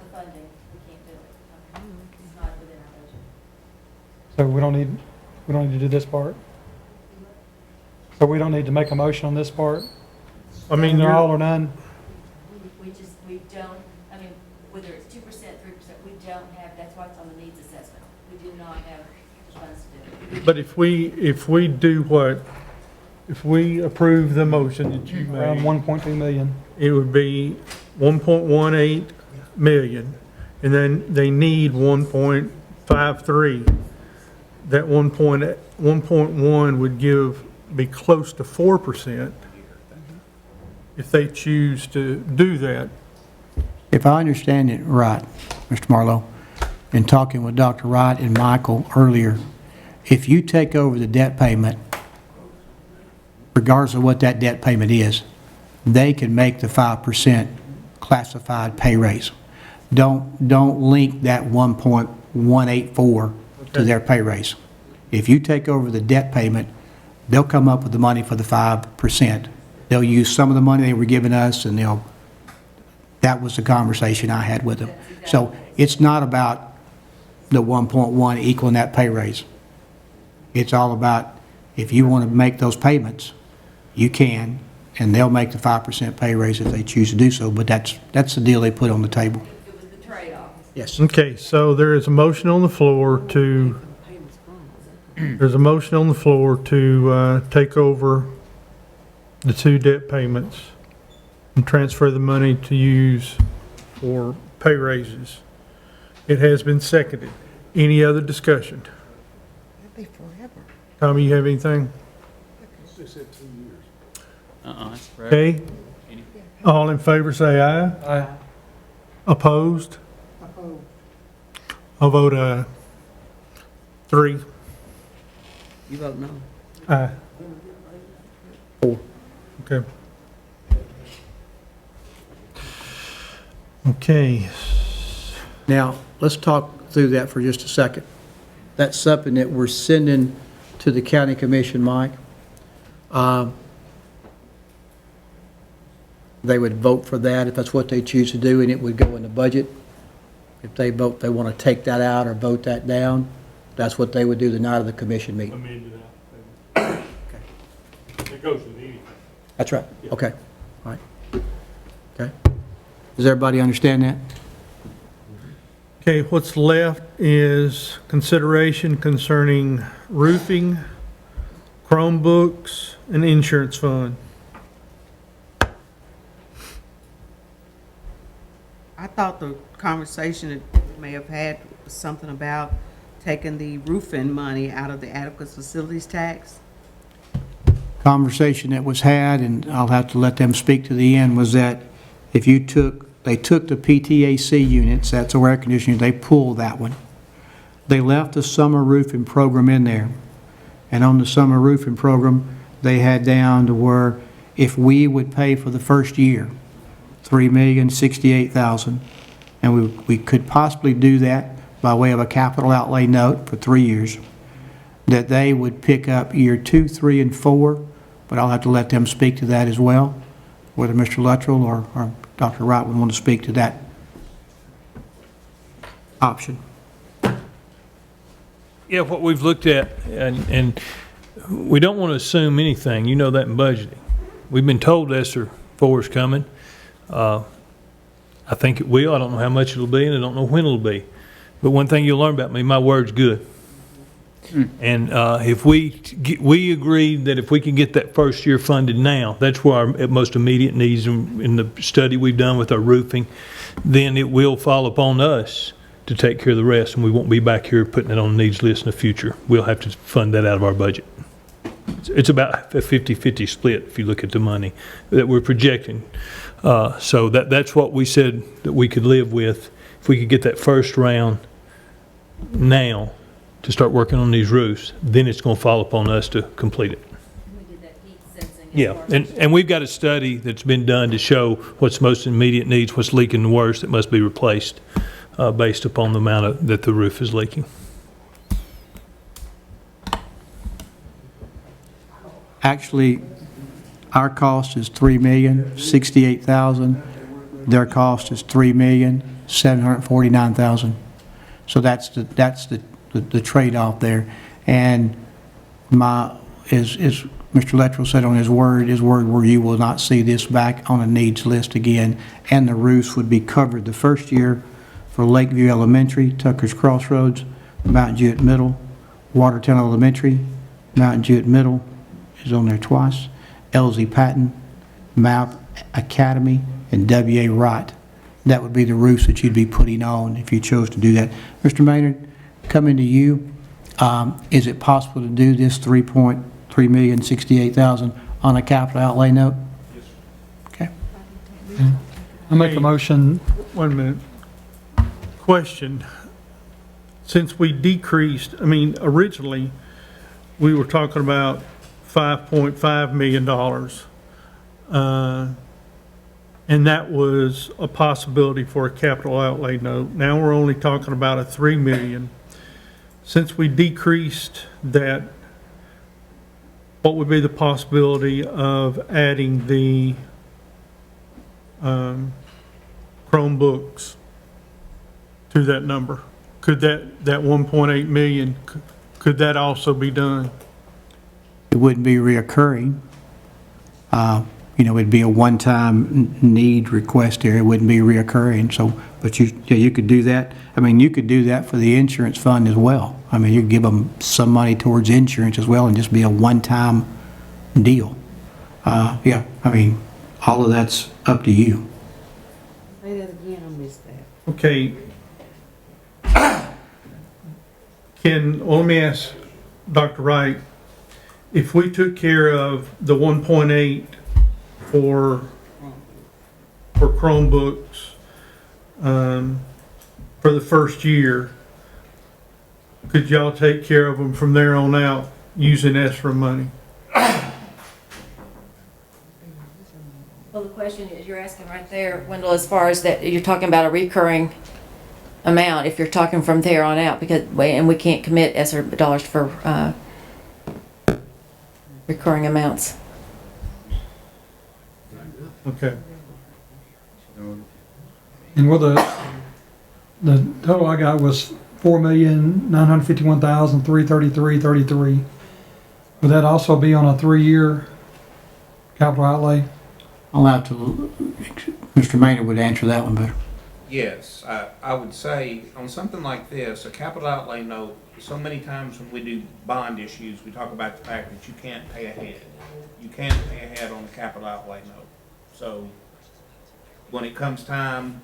the funding, we can't do it. It's not within our budget. So we don't need to do this part? So we don't need to make a motion on this part? I mean, Either you're- all or none? We don't, I mean, whether it's 2%, 3%, we don't have, that's why it's on the needs assessment. We do not have the funds to do it. But if we do what, if we approve the motion that you Around made, 1.2 million. it would be 1.18 million, and then they need 1.53. That 1.1 would be close to 4% if they choose to do that. If I understand it right, Mr. Marlowe, in talking with Dr. Wright and Michael earlier, if you take over the debt payment, regardless of what that debt payment is, they can make the 5% classified pay raise. Don't link that 1.184 to their pay raise. If you take over the debt payment, they'll come up with the money for the 5%. They'll use some of the money they were giving us, and that was the conversation I had with them. So it's not about the 1.1 equaling that pay raise. It's all about, if you want to make those payments, you can, and they'll make the 5% pay raise if they choose to do so, but that's the deal they put on the table. It was the trade-off. Yes. Okay, so there is a motion on the floor to, take over the 2 debt payments and transfer the money to use for pay raises. It has been seconded. Any other discussion? That'd be forever. Tommy, you have anything? They said 2 years. That's forever. Okay. All in favor, say aye. Aye. Opposed? Opposed. I'll vote 3. You vote no. Aye. 4. Okay. Okay. Now, let's talk through that for just a second. That's something that we're sending to the county commission, Mike. They would vote for that if that's what they choose to do, and it would go in the budget. If they vote, they want to take that out or vote that down, that's what they would do the night of the commission meeting. Amend it out. It goes with anything. That's right, okay, all right. Okay. Does everybody understand that? Okay, what's left is consideration concerning roofing, Chromebooks, and insurance fund. I thought the conversation that we may have had was something about taking the roofing money out of the adequate facilities tax. Conversation that was had, and I'll have to let them speak to the end, was that if they took the PTAC units, that's our air conditioning, they pulled that one. They left the summer roofing program in there. And on the summer roofing program, they had down to where if we would pay for the first year, $3,068,000, and we could possibly do that by way of a capital outlay note for 3 years, that they would pick up year 2, 3, and 4, but I'll have to let them speak to that as well, whether Mr. Luttrell or Dr. Wright would want to speak to that option. Yeah, what we've looked at, and we don't want to assume anything, you know that in budgeting. We've been told ESSER 4 is coming. I think it will. I don't know how much it'll be, and I don't know when it'll be. But one thing you'll learn about me, my word's good. And if we agree that if we can get that first year funded now, that's where our most immediate needs in the study we've done with our roofing, then it will fall upon us to take care of the rest, and we won't be back here putting it on the needs list in the future. We'll have to fund that out of our budget. It's about a 50-50 split if you look at the money that we're projecting. So that's what we said that we could live with. If we could get that first round now to start working on these roofs, then it's going to fall upon us to complete it. Yeah, and we've got a study that's been done to show what's most immediate needs, what's leaking the worst that must be replaced based upon the amount that the roof is leaking. Actually, our cost is $3,068,000. Their cost is $3,749,000. So that's the trade-off there. And as Mr. Luttrell said on his word where you will not see this back on a needs list again, and the roofs would be covered the first year for Lakeview Elementary, Tucker's Crossroads, Mount Jewett Middle, Watertown Elementary, Mount Jewett Middle is on there twice, LZ Patton, Mount Academy, and W.A. Wright. That would be the roofs that you'd be putting on if you chose to do that. Mr. Maynard, coming to you, is it possible to do this $3,068,000 on a capital outlay note? Yes. Okay. I make a motion. One minute. Question. Since we decreased, originally, we were talking about $5.5 million. And that was a possibility for a capital outlay note. Now we're only talking about a $3 million. Since we decreased that, what would be the possibility of adding the Chromebooks to that number? Could that 1.8 million, could that also be done? It wouldn't be reoccurring. It'd be a one-time need request there. It wouldn't be reoccurring. So, but you could do that. You could do that for the insurance fund as well. You could give them some money towards insurance as well and just be a one-time deal. All of that's up to you. Say that again, I missed that. Okay. Let me ask Dr. Wright, if we took care of the 1.8 for Chromebooks for the first year, could y'all take care of them from there on out using ESSER money? Well, the question is, you're asking right there, Wendell, as far as that, you're talking about a recurring amount, if you're talking from there on out, and we can't commit ESSER dollars for recurring amounts. Okay. And what the total I got was $4,951,333.33. Would that also be on a 3-year capital outlay? I'll have to, Mr. Maynard would answer that one better. Yes, I would say on something like this, a capital outlay note, so many times when we do bond issues, we talk about the fact that you can't pay ahead. You can't pay ahead on a capital outlay note. So when it comes time,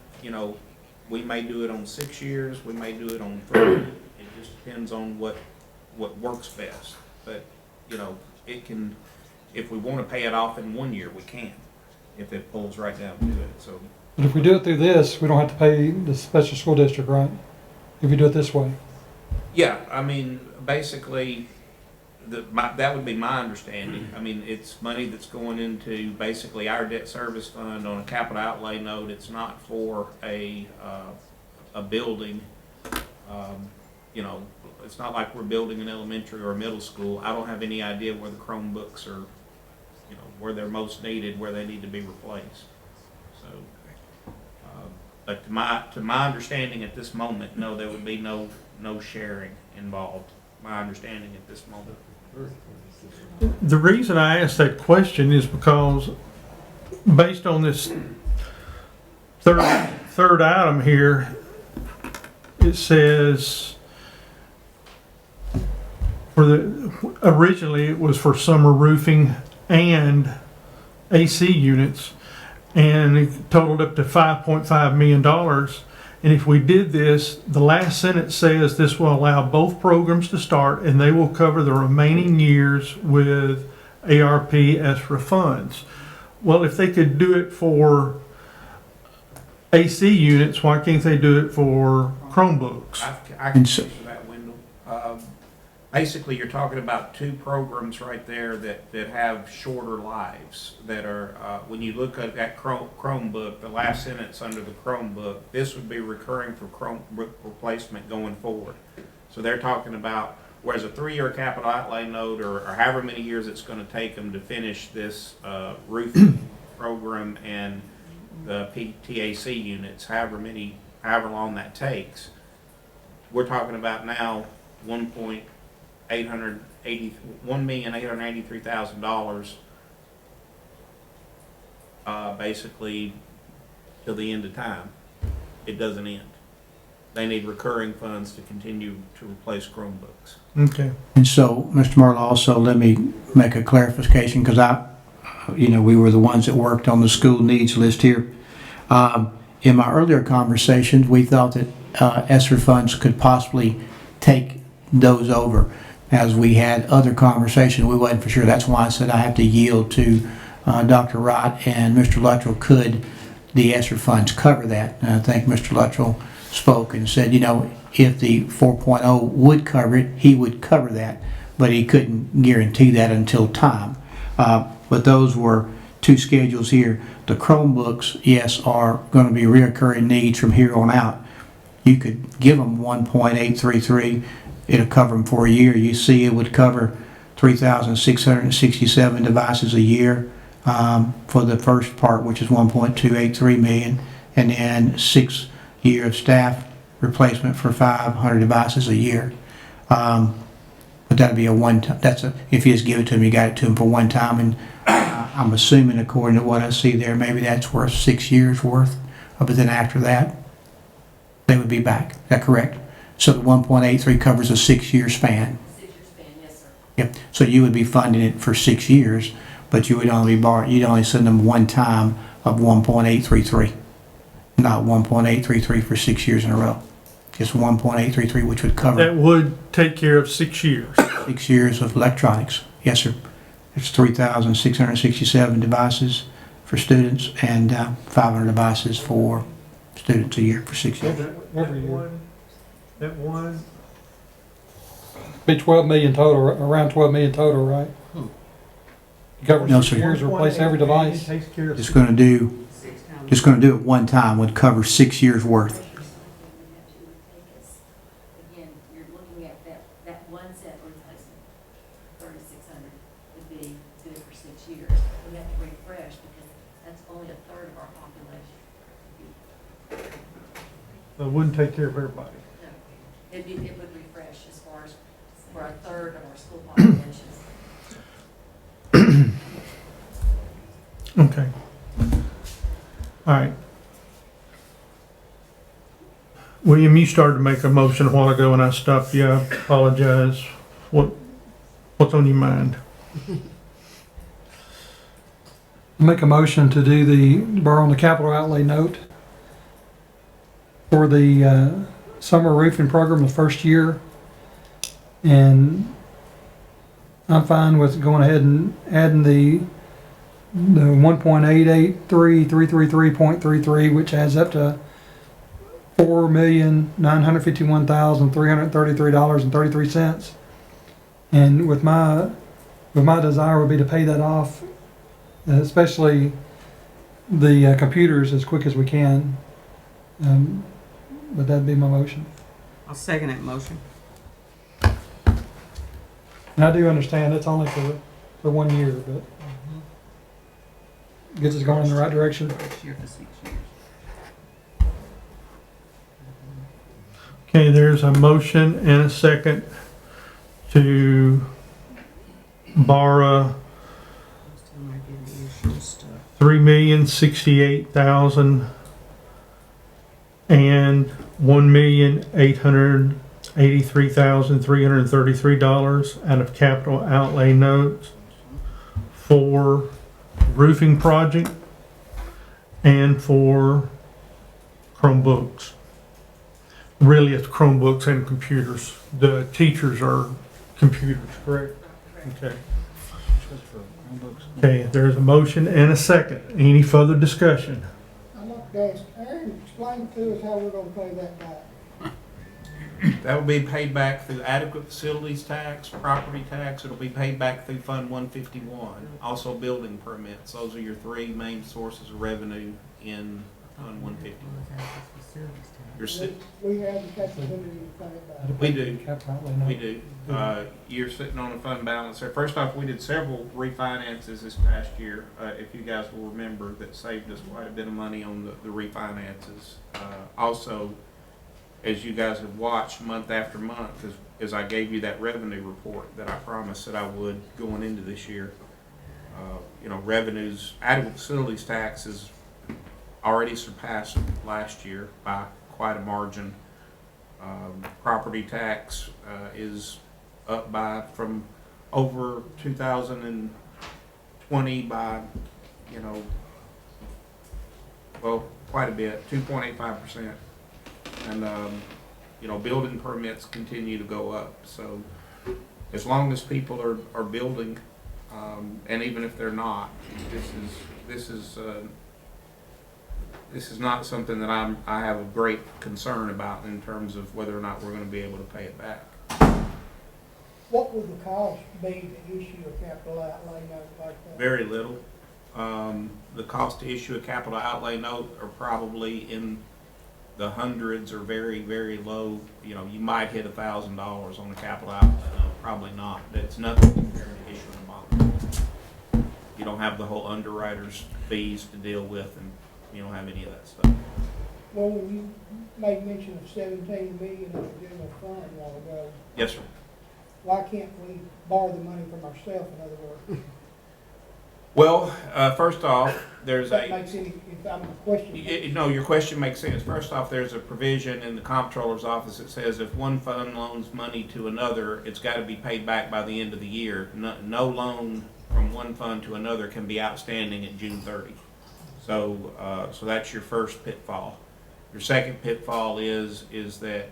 we may do it on 6 years, we may do it on 3. It just depends on what works best. But, it can, if we want to pay it off in 1 year, we can, if it pulls right down to it. So. But if we do it through this, we don't have to pay the special school district, right? If we do it this way. Yeah, basically, that would be my understanding. It's money that's going into basically our debt service fund on a capital outlay note. It's not for a building. It's not like we're building an elementary or a middle school. I don't have any idea where the Chromebooks are, where they're most needed, where they need to be replaced. So, but to my understanding at this moment, no, there would be no sharing involved. My understanding at this moment. The reason I asked that question is because based on this third item here, it says originally it was for summer roofing and AC units, and it totaled up to $5.5 million. And if we did this, the last sentence says this will allow both programs to start and they will cover the remaining years with ARP ESSER funds. Well, if they could do it for AC units, why can't they do it for Chromebooks? I can answer that, Wendell. Basically, you're talking about two programs right there that have shorter lives, that are, when you look at that Chromebook, the last sentence under the Chromebook, this would be recurring for Chromebook replacement going forward. So they're talking about, whereas a 3-year capital outlay note, or however many years it's going to take them to finish this roofing program and the TAC units, however long that takes, we're talking about now $1,883,000 basically till the end of time. It doesn't end. They need recurring funds to continue to replace Chromebooks. Okay. And so, Mr. Marlowe, also let me make a clarification, because we were the ones that worked on the school needs list here. In my earlier conversations, we thought that ESSER funds could possibly take those over. As we had other conversations, we wasn't for sure. That's why I said I have to yield to Dr. Wright and Mr. Luttrell. Could the ESSER funds cover that? And I think Mr. Luttrell spoke and said, if the 4.0 would cover it, he would cover that, but he couldn't guarantee that until time. But those were two schedules here. The Chromebooks, yes, are going to be reoccurring needs from here on out. You could give them 1.833. It'll cover them for a year. You see, it would cover 3,667 devices a year for the first part, which is 1.283 million, and then 6 years of staff replacement for 500 devices a year. But that'd be a one-time. If you just give it to them, you got it to them for one time, and I'm assuming, according to what I see there, maybe that's worth 6 years worth. But then after that, they would be back. Is that correct? So the 1.83 covers a 6-year span. 6-year span, yes, sir. Yep. So you would be funding it for 6 years, but you would only you'd only send them one time of 1.833, not 1.833 for 6 years in a row. Just 1.833, which would cover. That would take care of 6 years. 6 years of electronics. Yes, sir. It's 3,667 devices for students and 500 devices for students a year for 6 years. Every year. That one. Be 12 million total, around 12 million total, right? Cover No, 6 sir. years, replace every device. Just going to do it one time would cover 6 years worth. Again, you're looking at that one set replacement, 3,600 would be good for 6 years. We have to refresh because that's only a third of our population. It wouldn't take care of everybody. No, it would refresh as far as for a third of our school population. Okay. All right. William, you started to make a motion a while ago and I stopped you. I apologize. What's on your mind? Make a motion to do borrow on the capital outlay note for the summer roofing program the first year. And I'm fine with going ahead and adding the 1.883333.33, which adds up to $4,951,333.33. And with my desire would be to pay that off, especially the computers, as quick as we can. But that'd be my motion. I'll second that motion. And I do understand it's only for 1 year, but gets us going in the right direction. Okay, there's a motion and a second to borrow $3,068,000 and $1,883,333 out of capital outlay notes for roofing project and for Chromebooks. Really, it's Chromebooks and computers. The teachers are computers, correct? Okay. Okay, there's a motion and a second. Any further discussion? I'd like to ask Aaron, explain to us how we're gonna pay that back. That will be paid back through adequate facilities tax, property tax. It'll be paid back through Fund 151. Also building permits. Those are your three main sources of revenue in Fund 151. We have the capability to pay it back. We do. We do. You're sitting on a fund balance there. First off, we did several refinances this past year. If you guys will remember, that saved us quite a bit of money on the refinances. Also, as you guys have watched month after month, as I gave you that revenue report that I promised that I would going into this year, revenues, adequate facilities tax is already surpassed last year by quite a margin. Property tax is up from over 2020 by, quite a bit, 2.85%. And, building permits continue to go up. So as long as people are building, and even if they're not, this is not something that I have a great concern about in terms of whether or not we're going to be able to pay it back. What would the cost be to issue a capital outlay note like that? Very little. The cost to issue a capital outlay note are probably in the hundreds or very, very low. You might hit $1,000 on a capital outlay note. Probably not. It's nothing compared to issuing a bond. You don't have the whole underwriter's fees to deal with, and you don't have any of that stuff. Well, when you made mention of 17 million in the general fund a while ago, Yes, sir. why can't we borrow the money from ourselves, in other words? Well, first off, there's If that makes any, if I'm questioning. No, your question makes sense. First off, there's a provision in the comptroller's office that says if one fund loans money to another, it's got to be paid back by the end of the year. No loan from one fund to another can be outstanding at June 30. So that's your first pitfall. Your second pitfall is that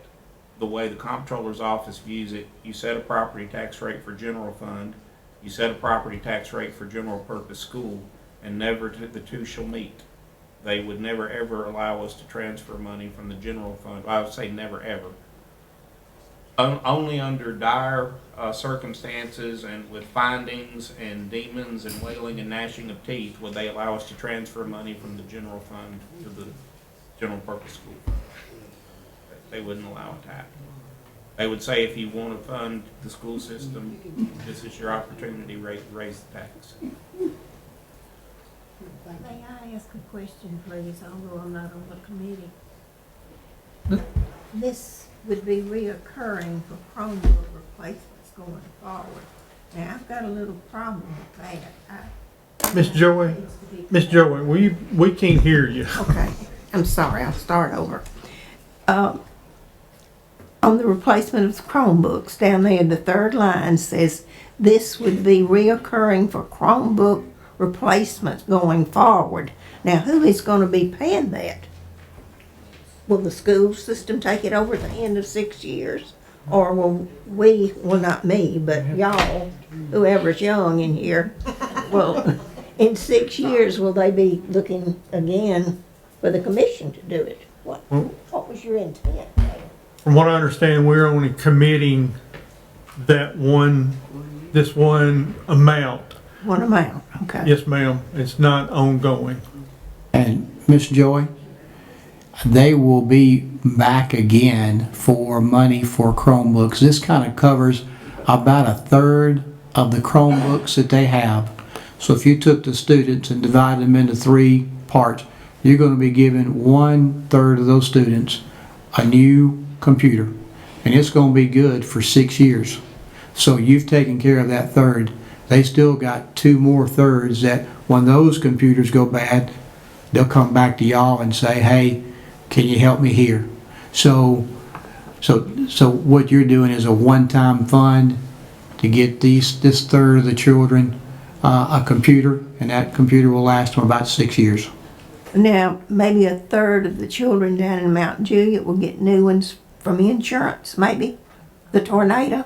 the way the comptroller's office views it, you set a property tax rate for general fund, you set a property tax rate for general purpose school, and never the two shall meet. They would never ever allow us to transfer money from the general fund. I would say never ever. Only under dire circumstances and with findings and demons and wailing and gnashing of teeth would they allow us to transfer money from the general fund to the general purpose school. They wouldn't allow it to happen. They would say, if you want to fund the school system, this is your opportunity to raise the tax. May I ask a question, please, although I'm not on the committee? This would be reoccurring for Chromebook replacements going forward. Now, I've got a little problem with that. Miss Joey, we can't hear you. Okay, I'm sorry, I'll start over. On the replacement of the Chromebooks, down there, the third line says, this would be reoccurring for Chromebook replacements going forward. Now, who is going to be paying that? Will the school system take it over at the end of 6 years? Or will we, well, not me, but y'all, whoever's young in here, well, in 6 years, will they be looking again for the commission to do it? What was your intent? From what I understand, we're only committing this one amount. One amount, okay. Yes, ma'am. It's not ongoing. And Ms. Joy, they will be back again for money for Chromebooks. This kind of covers about a third of the Chromebooks that they have. So if you took the students and divided them into 3 parts, you're going to be giving 1/3 of those students a new computer, and it's going to be good for 6 years. So you've taken care of that third. They still got 2 more thirds that when those computers go bad, they'll come back to y'all and say, hey, can you help me here? So what you're doing is a one-time fund to get this third of the children a computer, and that computer will last them about 6 years. Now, maybe a third of the children down in Mount Juliet will get new ones from insurance, maybe? The tornado?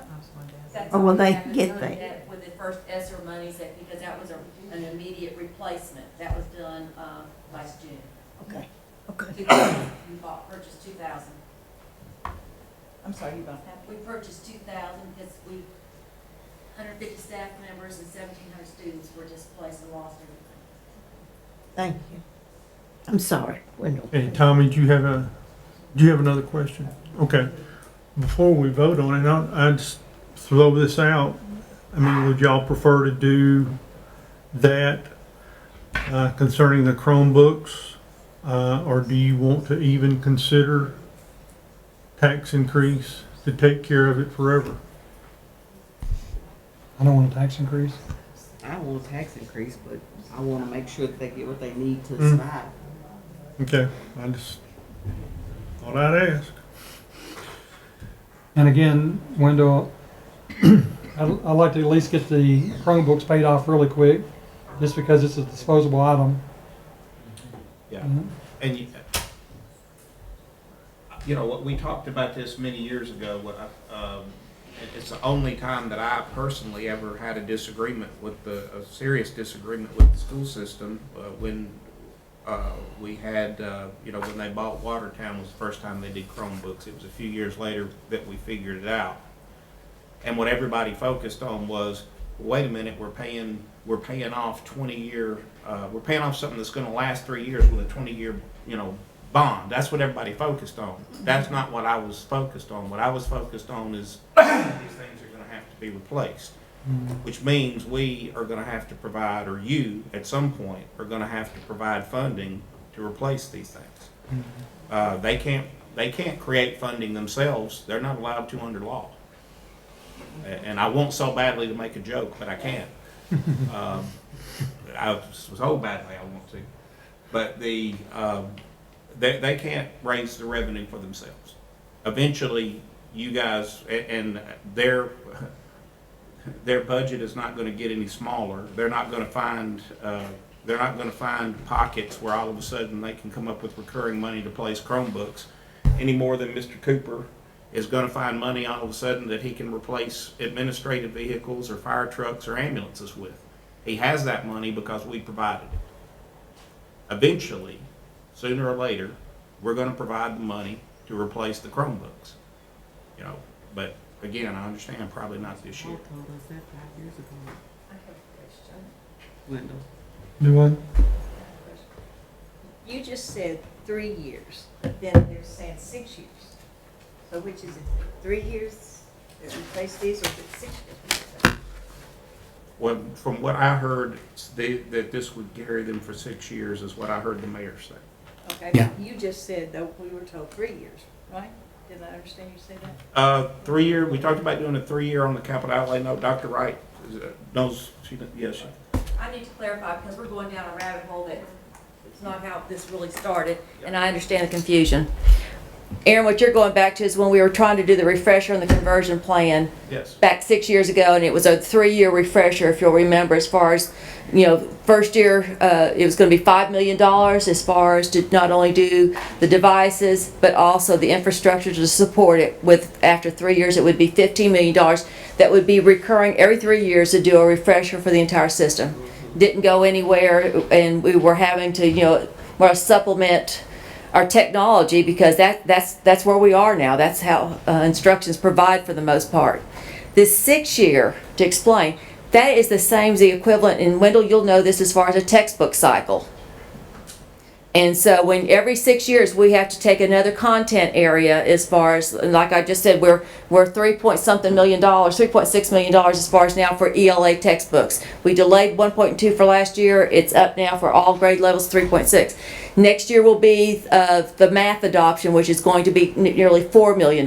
Or will they get that? With the first ESSER monies, because that was an immediate replacement. That was done last June. Okay, okay. 2000, we purchased 2,000. I'm sorry, you about that? We purchased 2,000 because 150 staff members and 1,700 students were displaced and lost everything. Thank you. I'm sorry, Wendell. Hey, Tommy, do you have another question? Okay. Before we vote on it, I'd just throw this out. I mean, would y'all prefer to do that concerning the Chromebooks? Or do you want to even consider tax increase to take care of it forever? I don't want a tax increase. I don't want a tax increase, but I want to make sure that they get what they need to Mm. survive. Okay, I just thought I'd ask. And again, Wendell, I'd like to at least get the Chromebooks paid off really quick, just because it's a disposable item. Yeah, and you know, what we talked about this many years ago, it's the only time that I personally ever had a disagreement with a serious disagreement with the school system, when we had, when they bought Watertown was the first time they did Chromebooks. It was a few years later that we figured it out. And what everybody focused on was, wait a minute, we're paying off 20-year, we're paying off something that's going to last 3 years with a 20-year, bond. That's what everybody focused on. That's not what I was focused on. What I was focused on is these things are going to have to be replaced, which means we are going to have to provide, or you at some point are going to have to provide funding to replace these things. They can't create funding themselves. They're not allowed to under law. And I want so badly to make a joke, but I can't. I so badly I want to, but they can't raise the revenue for themselves. Eventually, you guys, and their budget is not going to get any smaller. They're not going to find pockets where all of a sudden they can come up with recurring money to place Chromebooks any more than Mr. Cooper is going to find money all of a sudden that he can replace administrative vehicles or fire trucks or ambulances with. He has that money because we provided it. Eventually, sooner or later, we're going to provide the money to replace the Chromebooks. But again, I understand probably not this year. Told us that 5 years ago. I have a question. Wendell. Do what? You just said 3 years, but then they're saying 6 years. So which is it, 3 years that replace these, or is it 6 years? Well, from what I heard, that this would carry them for 6 years is what I heard the mayor say. Okay, Yeah. but you just said, though, we were told 3 years, right? Did I understand you say that? 3 year, we talked about doing a 3 year on the capital outlay note. Dr. Wright knows, yes. I need to clarify, because we're going down a rabbit hole that it's not how this really started, and I understand the confusion. Aaron, what you're going back to is when we were trying to do the refresher on the conversion plan. Yes. Back 6 years ago, and it was a 3-year refresher, if you'll remember, as far as, first year, it was going to be $5 million as far as to not only do the devices, but also the infrastructure to support it. After 3 years, it would be $15 million that would be recurring every 3 years to do a refresher for the entire system. Didn't go anywhere, and we were having to, supplement our technology, because that's where we are now. That's how instructions provide for the most part. This 6 year, to explain, that is the same as the equivalent, and Wendell, you'll know this as far as a textbook cycle. And so when every 6 years we have to take another content area, as far as, like I just said, we're $3.6 million as far as now for ELA textbooks. We delayed 1.2 for last year. It's up now for all grade levels, 3.6. Next year will be the math adoption, which is going to be nearly $4 million.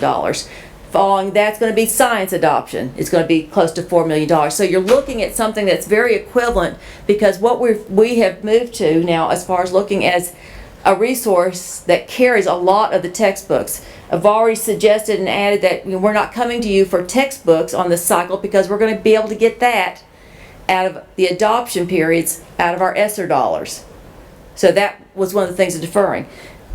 Following that's going to be science adoption. It's going to be close to $4 million. So you're looking at something that's very equivalent, because what we have moved to now, as far as looking as a resource that carries a lot of the textbooks. I've already suggested and added that we're not coming to you for textbooks on this cycle, because we're going to be able to get that out of the adoption periods out of our ESSER dollars. So that was one of the things of deferring.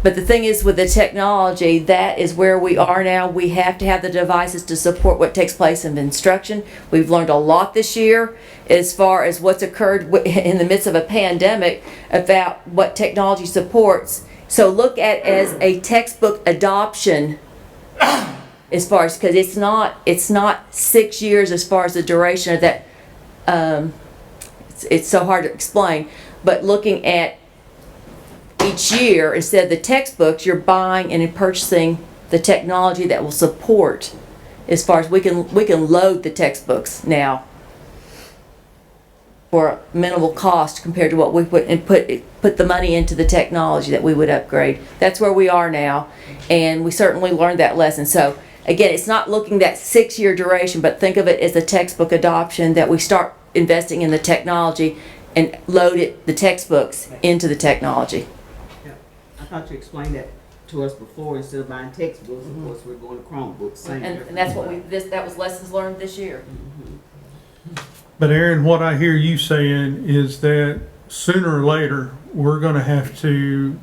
But the thing is with the technology, that is where we are now. We have to have the devices to support what takes place in instruction. We've learned a lot this year as far as what's occurred in the midst of a pandemic about what technology supports. So look at it as a textbook adoption as far as, because it's not 6 years as far as the duration of that. It's so hard to explain, but looking at each year, instead of the textbooks, you're buying and purchasing the technology that will support, as far as we can load the textbooks now for minimal cost compared to what we put the money into the technology that we would upgrade. That's where we are now, and we certainly learned that lesson. So again, it's not looking that 6-year duration, but think of it as a textbook adoption, that we start investing in the technology and load the textbooks into the technology. I thought you explained that to us before. Instead of buying textbooks, of course, we're going to Chromebooks. Same And that's what that was lessons learned this year. But Aaron, what I hear you saying is that sooner or later, we're gonna have to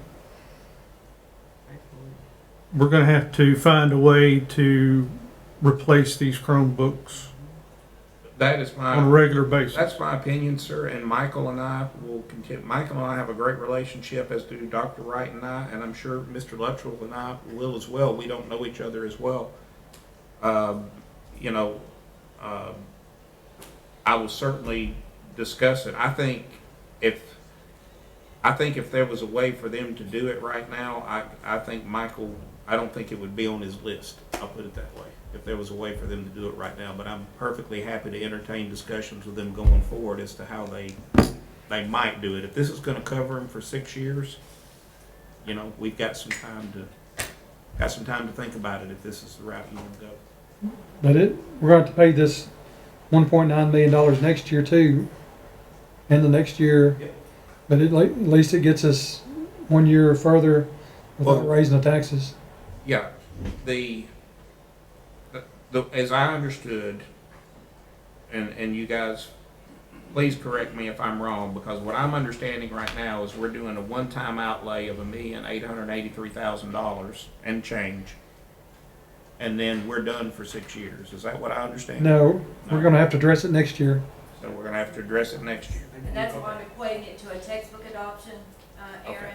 find a way to replace these Chromebooks That is my. on a regular basis. That's my opinion, sir, and Michael and I will continue. Michael and I have a great relationship, as do Dr. Wright and I, and I'm sure Mr. Luttrell and I will as well. We don't know each other as well. I will certainly discuss it. I think if there was a way for them to do it right now, I think Michael, I don't think it would be on his list. I'll put it that way. If there was a way for them to do it right now, but I'm perfectly happy to entertain discussions with them going forward as to how they might do it. If this is going to cover them for 6 years, we've got some time to think about it if this is the route you want to go. But we're going to have to pay this $1.9 million next year too, and the next year. Yep. But at least it gets us 1 year further without Well, raising the taxes. Yeah, as I understood, and you guys, please correct me if I'm wrong, because what I'm understanding right now is we're doing a one-time outlay of $1,883,000 and change, and then we're done for 6 years. Is that what I understand? No, we're going to have to address it next year. So we're going to have to address it next year. And that's why I'm equating it to a textbook adoption, Aaron. Okay.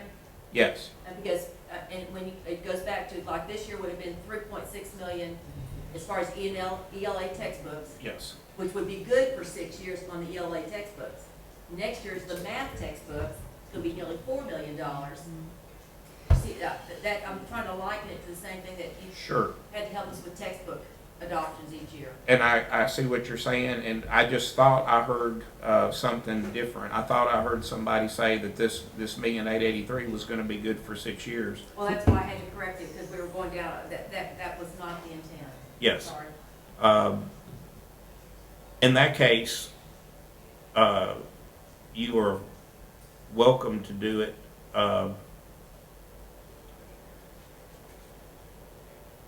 Yes. Because, and it goes back to, like, this year would have been 3.6 million as far as ELA textbooks. Yes. Which would be good for 6 years on the ELA textbooks. Next year's the math textbooks, it's gonna be nearly $4 million. See, that I'm trying to liken it to the same thing that you Sure. had to help us with textbook adoptions each year. And I see what you're saying, and I just thought I heard something different. I thought I heard somebody say that this $1,883,000 was going to be good for 6 years. Well, that's why I had to correct it, because we were going down, that was not the intent. Yes. Sorry. In that case, you are welcome to do it.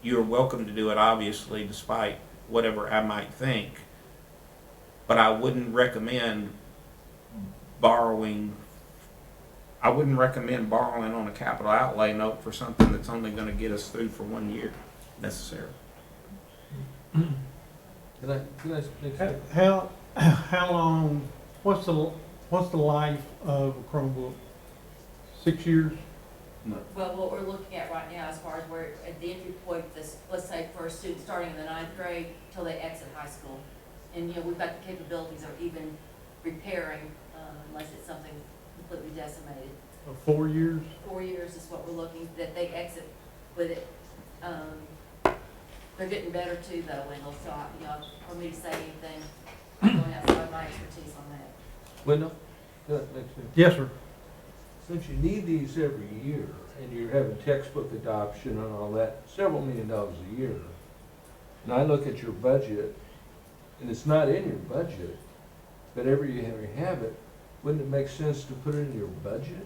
You're welcome to do it, obviously, despite whatever I might think. But I wouldn't recommend borrowing on a capital outlay note for something that's only going to get us through for 1 year necessarily. Can I make a How long, what's the life of a Chromebook? 6 years? Well, what we're looking at right now, as far as where at the entry point, let's say for a student starting in the 9th grade till they exit high school, and we've got the capabilities of even repairing, unless it's something completely decimated. 4 years? 4 years is what we're looking, that they exit with it. They're getting better too, though, Wendell. So, for me to say anything, I'm going outside my expertise on that. Wendell? Can I make a- Yes, sir. Since you need these every year, and you're having textbook adoption and all that, several $1 million a year, and I look at your budget, and it's not in your budget, but every year you have it, wouldn't it make sense to put it in your budget?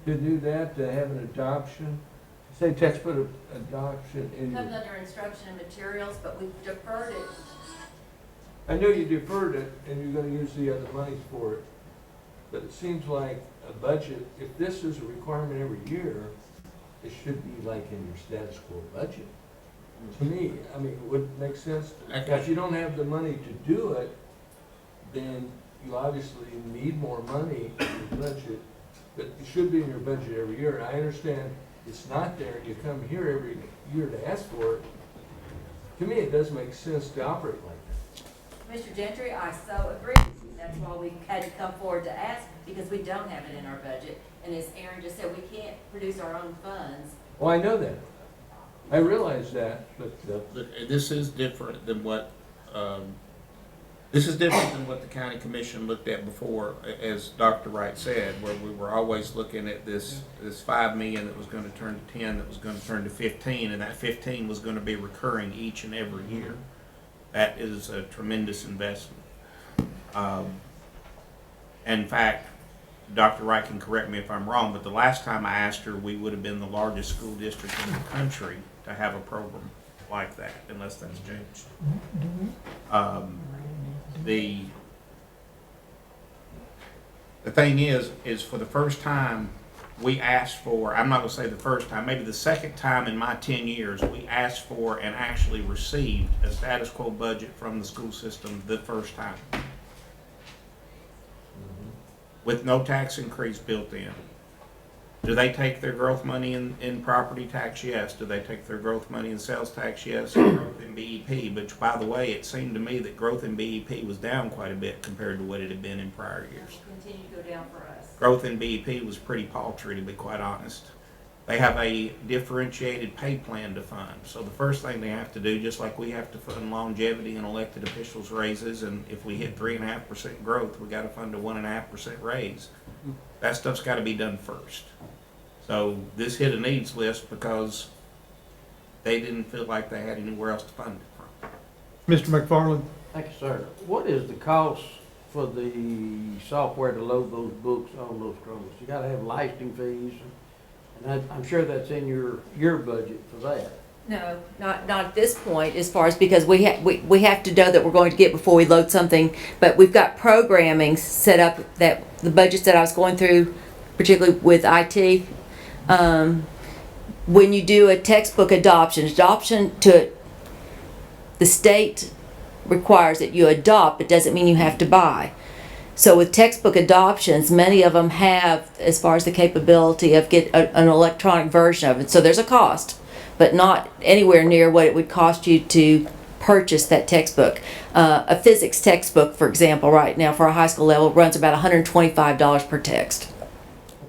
To do that, to have an adoption, say textbook adoption in It comes your... under instruction and materials, but we've deferred it. I know you deferred it, and you're gonna use the other monies for it, but it seems like a budget, if this is a requirement every year, it should be like in your status quo budget. To me, I mean, would it make sense? If you don't have the money to do it, then you obviously need more money in your budget, but it should be in your budget every year. And I understand it's not there, and you come here every year to ask for it. To me, it does make sense to operate like that. Mr. Gentry, I so agree. That's why we had to come forward to ask, because we don't have it in our budget. And as Aaron just said, we can't produce our own funds. Well, I know that. I realize that, but This is different than what, the county commission looked at before, as Dr. Wright said, where we were always looking at this 5 million that was gonna turn to 10, that was gonna turn to 15, and that 15 was gonna be recurring each and every year. That is a tremendous investment. In fact, Dr. Wright can correct me if I'm wrong, but the last time I asked her, we would have been the largest school district in the country to have a program like that, unless that's changed. The thing is for the first time, we asked for, I'm not gonna say the first time, maybe the second time in my 10 years, we asked for and actually received a status quo budget from the school system the first time, with no tax increase built in. Do they take their growth money in property tax? Yes. Do they take their growth money in sales tax? Yes. And growth in BEP, which, by the way, it seemed to me that growth in BEP was down quite a bit compared to what it had been in prior years. Continue to go down for us. Growth in BEP was pretty paltry, to be quite honest. They have a differentiated pay plan to fund. So the first thing they have to do, just like we have to fund longevity and elected officials raises, and if we hit 3.5% growth, we got to fund a 1.5% raise. That stuff's got to be done first. So this hit a needs list because they didn't feel like they had anywhere else to fund it from. Mr. McFarland? Thank you, sir. What is the cost for the software to load those books on those Chromebooks? You gotta have licensing fees, and I'm sure that's in your budget for that. No, not at this point, as far as, because we have to know that we're going to get before we load something, but we've got programming set up, that the budgets that I was going through, particularly with IT, when you do a textbook adoption to the state requires that you adopt, but doesn't mean you have to buy. So with textbook adoptions, many of them have, as far as the capability of get an electronic version of it. So there's a cost, but not anywhere near what it would cost you to purchase that textbook. A physics textbook, for example, right now for a high school level runs about $125 per text.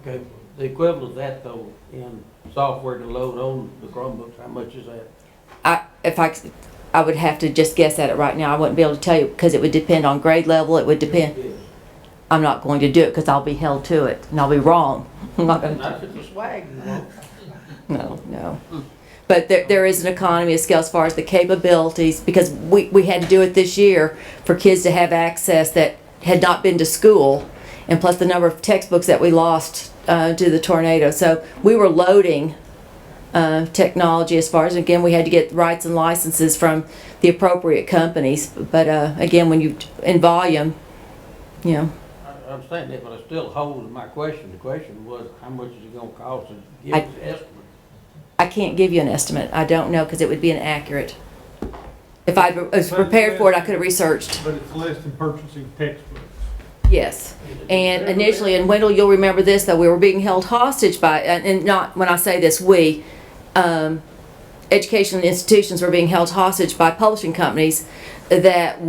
Okay, the equivalent of that though, in software to load on the Chromebooks, how much is that? I would have to just guess at it right now. I wouldn't be able to tell you, because it would depend on grade level. It would depend. I'm not going to do it because I'll be held to it and I'll be wrong. I'm not going Not if it's swag, No. But there is an economy of scale as far as the capabilities, because we had to do it this year for kids to have access that had not been to school, and plus the number of textbooks that we lost due to the tornado. So we were loading technology as far as, again, we had to get rights and licenses from the appropriate companies. But again, when you, in volume, you know. I understand that, but it still holds my question. The question was, how much is it gonna cost to give us an estimate? I can't give you an estimate. I don't know, because it would be inaccurate. If I was prepared for it, I could have researched. But it's less than purchasing textbooks. Yes. And initially, and Wendell, you'll remember this, though, we were being held hostage by, and not when I say this, we, educational institutions were being held hostage by publishing companies that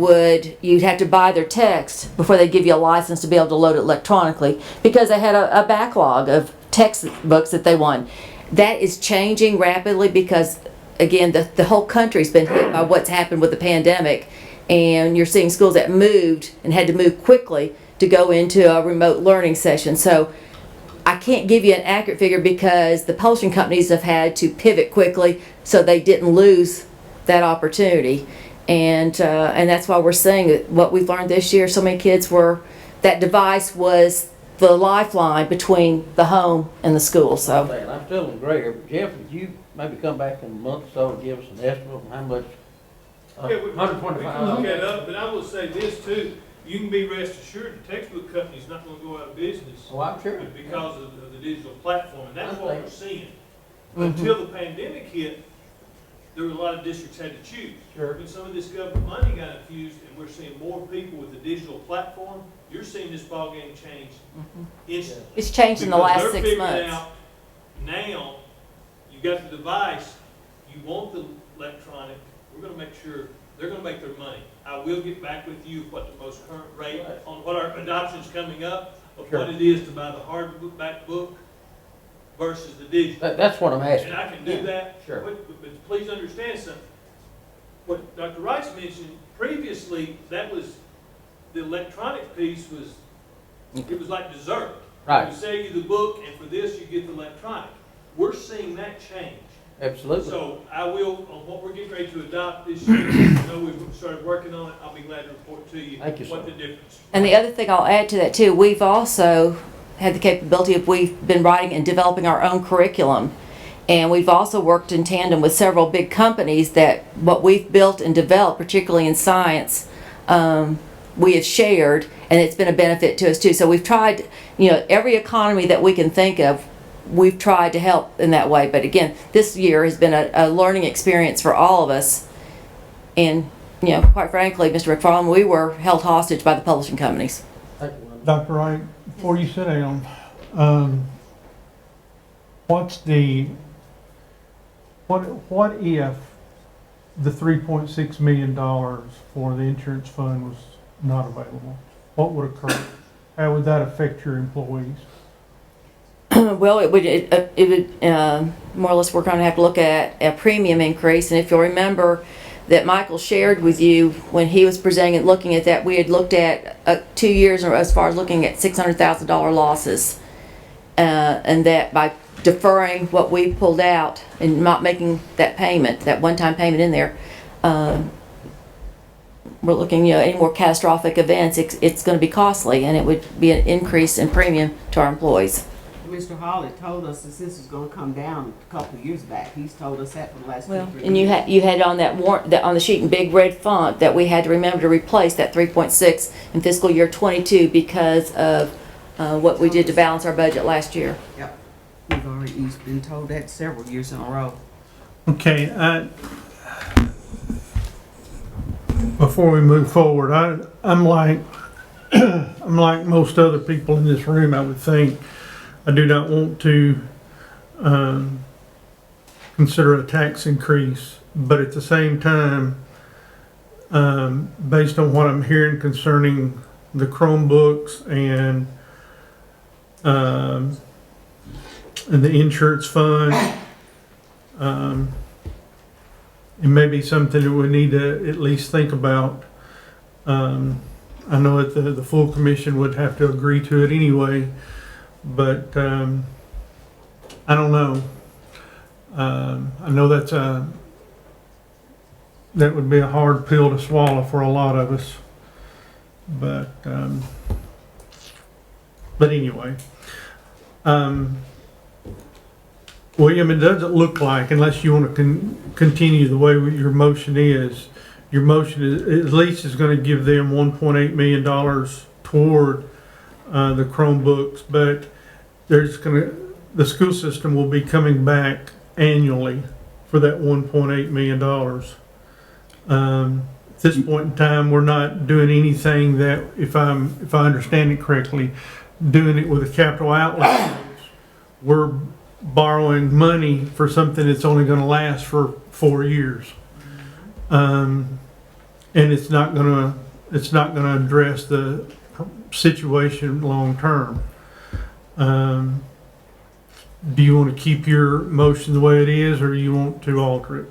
you'd have to buy their text before they give you a license to be able to load it electronically, because they had a backlog of textbooks that they wanted. That is changing rapidly because, again, the whole country's been hit by what's happened with the pandemic, and you're seeing schools that moved and had to move quickly to go into a remote learning session. So I can't give you an accurate figure because the publishing companies have had to pivot quickly so they didn't lose that opportunity. And that's why we're saying that what we've learned this year, so many kids that device was the lifeline between the home and the school. So I'm still in gray area. Jeff, would you maybe come back in a month or so and give us an estimate on how much? We can look 125. that up, but I will say this too, you can be rest assured the textbook company's not gonna go out of business. Oh, I'm sure. Because of the digital platform, and that's what we're seeing. Until the pandemic hit, there were a lot of districts had to choose. Sure. When some of this government money got infused and we're seeing more people with the digital platform, you're seeing this ballgame change instantly. It's changed in the Because last they're 6 figuring months. out now, you got the device, you want the electronic, we're gonna make sure, they're gonna make their money. I will get back with you what the most current rate on what our adoption's coming up, of what it is to buy the hardback book versus the digital. That's what I'm asking. And I can do that. Sure. But please understand something. What Dr. Rice mentioned previously, that was, the electronic piece was, it was like dessert. Right. We sell you the book, and for this, you get the electronic. We're seeing that change. Absolutely. So I will, on what we're getting ready to adopt this year, I know we've started working on it, I'll be glad to report to you Thank you, what sir. the difference. And the other thing I'll add to that too, we've also had the capability of, we've been writing and developing our own curriculum. And we've also worked in tandem with several big companies that what we've built and developed, particularly in science, we have shared, and it's been a benefit to us too. So we've tried, every economy that we can think of, we've tried to help in that way. But again, this year has been a learning experience for all of us. And, quite frankly, Mr. McFarland, we were held hostage by the publishing companies. Dr. Wright, before you sit down, what if the $3.6 million for the insurance fund was not available? What would occur? How would that affect your employees? Well, it would more or less, we're going to have to look at a premium increase. And if you'll remember that Michael shared with you when he was presenting and looking at that, we had looked at 2 years or as far as looking at $600,000 losses. And that by deferring what we pulled out and not making that payment, that one-time payment in there, we're looking, any more catastrophic events, it's going to be costly, and it would be an increase in premium to our employees. Mr. Hawley told us that this was gonna come down a couple of years back. He's told us that for the last 2 or 3 years. And you had on that on the sheet in big red font that we had to remember to replace that 3.6 in fiscal year 22 because of what we did to balance our budget last year. Yep. We've already been told that several years in a row. Okay, before we move forward, I'm like most other people in this room, I would think. I do not want to consider a tax increase, but at the same time, based on what I'm hearing concerning the Chromebooks and the insurance fund, it may be something that we need to at least think about. I know that the full commission would have to agree to it anyway, but I don't know. I know that would be a hard pill to swallow for a lot of us, but anyway. William, it doesn't look like, unless you want to continue the way your motion is, at least is going to give them $1.8 million toward the Chromebooks, but the school system will be coming back annually for that $1.8 million. At this point in time, we're not doing anything that, if I understand it correctly, doing it with a capital outlay. We're borrowing money for something that's only going to last for 4 years, and it's not going to address the situation long term. Do you want to keep your motion the way it is, or do you want to alter it?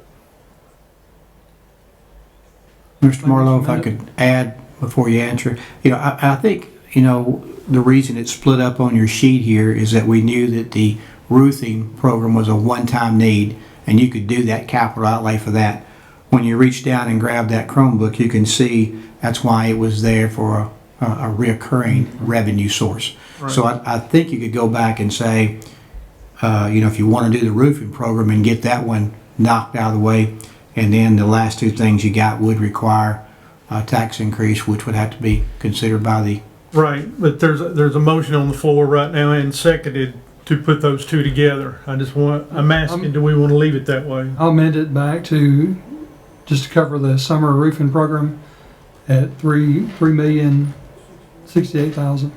Mr. Marlowe, if I could add before you answer, I think, the reason it's split up on your sheet here is that we knew that the roofing program was a one-time need, and you could do that capital outlay for that. When you reach down and grab that Chromebook, you can see that's why it was there for a reoccurring revenue source. Right. So I think you could go back and say, if you want to do the roofing program and get that one knocked out of the way, and then the last two things you got would require a tax increase, which would have to be considered by the... Right, but there's a motion on the floor right now and seconded to put those two together. I'm asking, do we want to leave it that way? I'll amend it back to, just to cover the summer roofing program at $3,068,000.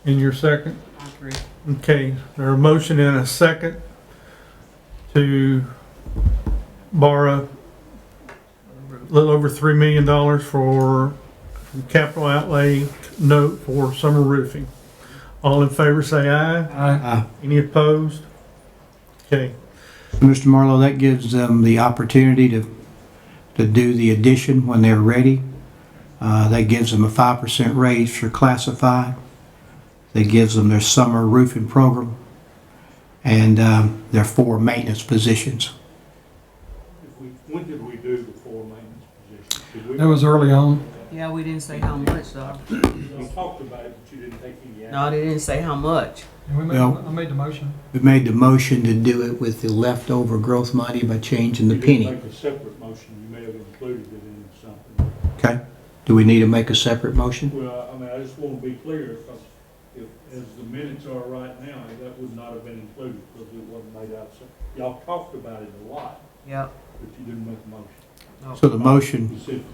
In your second? I agree. Okay, there's a motion and a second to borrow a little over $3 million for capital outlay note for summer roofing. All in favor say aye. Aye. Any opposed? Okay, Mr. Marlowe, that gives them the opportunity to do the addition when they're ready. That gives them a 5% raise for classified. That gives them their summer roofing program and their 4 maintenance positions. When did we do the 4 maintenance positions? Did we- That was early on. Yeah, we didn't say how much, though. You talked about it, but you didn't take any action. No, they didn't say how much. And Well- I made the motion. We made the motion to do it with the leftover growth money by changing the You didn't penny. make a separate motion, you may have included it in something. Okay? Do we need to make a separate motion? Well, I mean, I just want to be clear, because as the minutes are right now, that would not have been included, because it wasn't made out. So y'all talked about it a lot, Yep. but you didn't make a motion. So the motion, Specifically,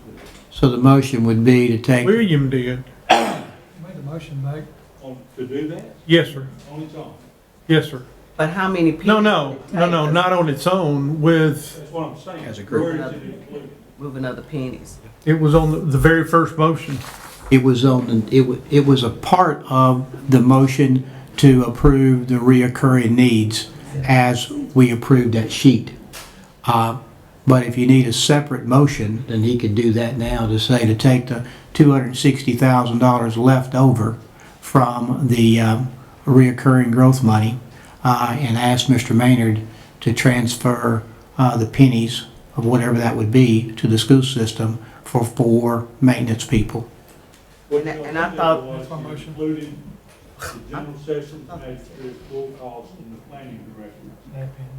so the motion would be to take, William did. Made the motion back. to do that, Yes, sir. on its own. Yes, sir. But how many people? No, not on its own with, That's what I'm saying. As a group. Where is it included? Moving other pennies. it was on the very first motion. it was on, it was a part of the motion to approve the reoccurring needs as we approved that sheet. But if you need a separate motion, then he could do that now to say to take the $260,000 left over from the reoccurring growth money and ask Mr. Maynard to transfer the pennies of whatever that would be to the school system for 4 maintenance people. What And- y'all and I did thought- was That's my you motion. included the general sessions magistrate, full costs, and the planning director,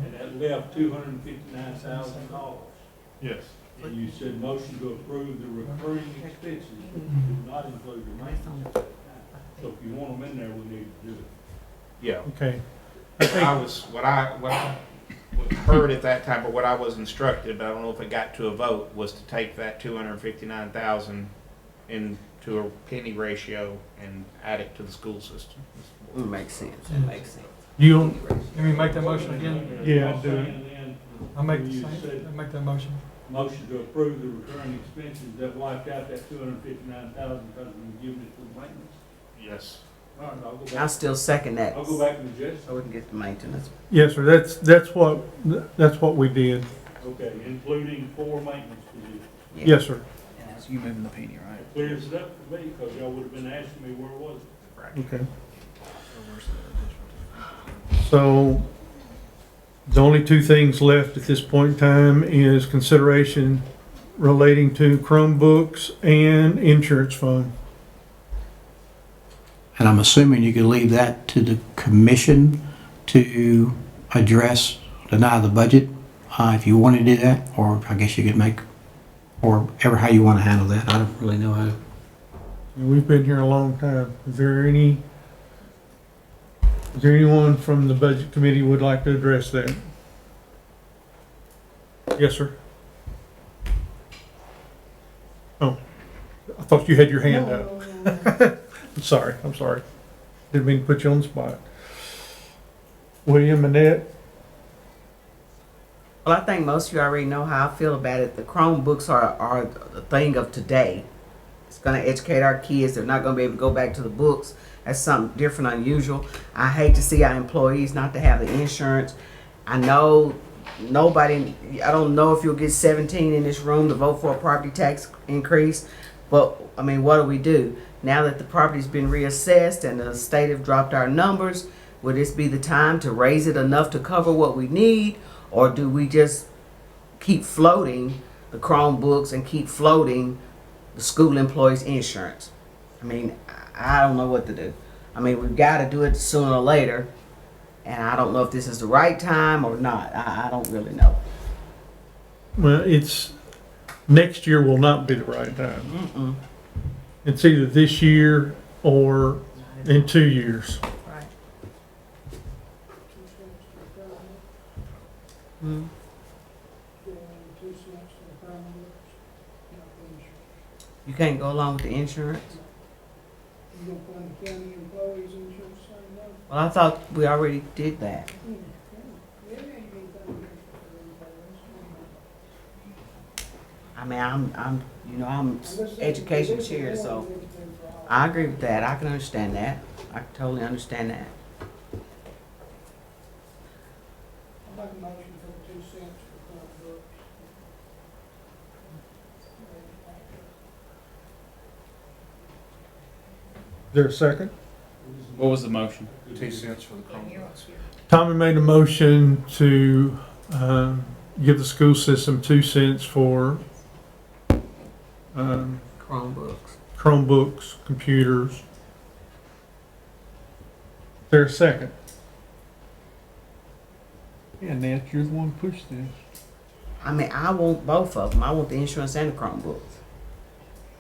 and that left $259,000. Yes. And you said motion to approve the recurring expenses, but you did not include the maintenance. So if you want them in there, we need to do it. Yeah. Okay. What I heard at that time, but what I was instructed, but I don't know if it got to a vote, was to take that 259,000 into a penny ratio and add it to the school system. It makes sense, it makes sense. You, Can we make that motion again? Yeah, I'm do it. saying then, I'll make the you same, said I'll make that motion. motion to approve the recurring expenses that wiped out that 259,000 because we given it to the maintenance. Yes. All right, I'll go I back. still second that. I'll go back to the judge. So we can get the maintenance. yes, sir, that's what we did. Okay, including 4 maintenance positions. Yes, sir. And that's you moving the penny, right? Clears it up for me, because y'all would have been asking me where was it. Okay. So, the only 2 things left at this point in time is consideration relating to Chromebooks and insurance fund. And I'm assuming you could leave that to the commission to address, deny the budget, if you want to do that, or I guess you could make, or ever how you want to handle that. I don't really know how to. We've been here a long time. Is there anyone from the budget committee would like to address that? Yes, sir. Oh, I thought you had your hand up. I'm sorry. Didn't mean to put you on the spot. William, Annette? Well, I think most of you already know how I feel about it. The Chromebooks are the thing of today. It's going to educate our kids. They're not going to be able to go back to the books. That's something different, unusual. I hate to see our employees not to have the insurance. I know I don't know if you'll get 17 in this room to vote for a property tax increase, but I mean, what do? Now that the property's been reassessed and the state have dropped our numbers, would this be the time to raise it enough to cover what we need? Or do we just keep floating the Chromebooks and keep floating the school employees' insurance? I mean, I don't know what to do. I mean, we've got to do it sooner or later. And I don't know if this is the right time or not. I don't really know. Well, next year will not be the right time. It's either this year or in 2 years. Right. Mhm. 2 cents for the Chromebooks, not the insurance. You can't go along with the insurance? You gonna fund the county employees insurance, same way? Well, I thought we already did that. Yeah, you ain't funding I mean, I'm education chair, so I agree with that. I can understand that. I can totally understand that. I'll make a motion for the 2 cents for Chromebooks. Is there a second? What was the motion? 2 cents for the Chromebooks. Tommy made a motion to give the school system 2 cents for Chromebooks. Chromebooks, computers. Is there a second? Yeah, Nat, you're the one who pushed this. I mean, I want both of them. I want the insurance and the Chromebooks.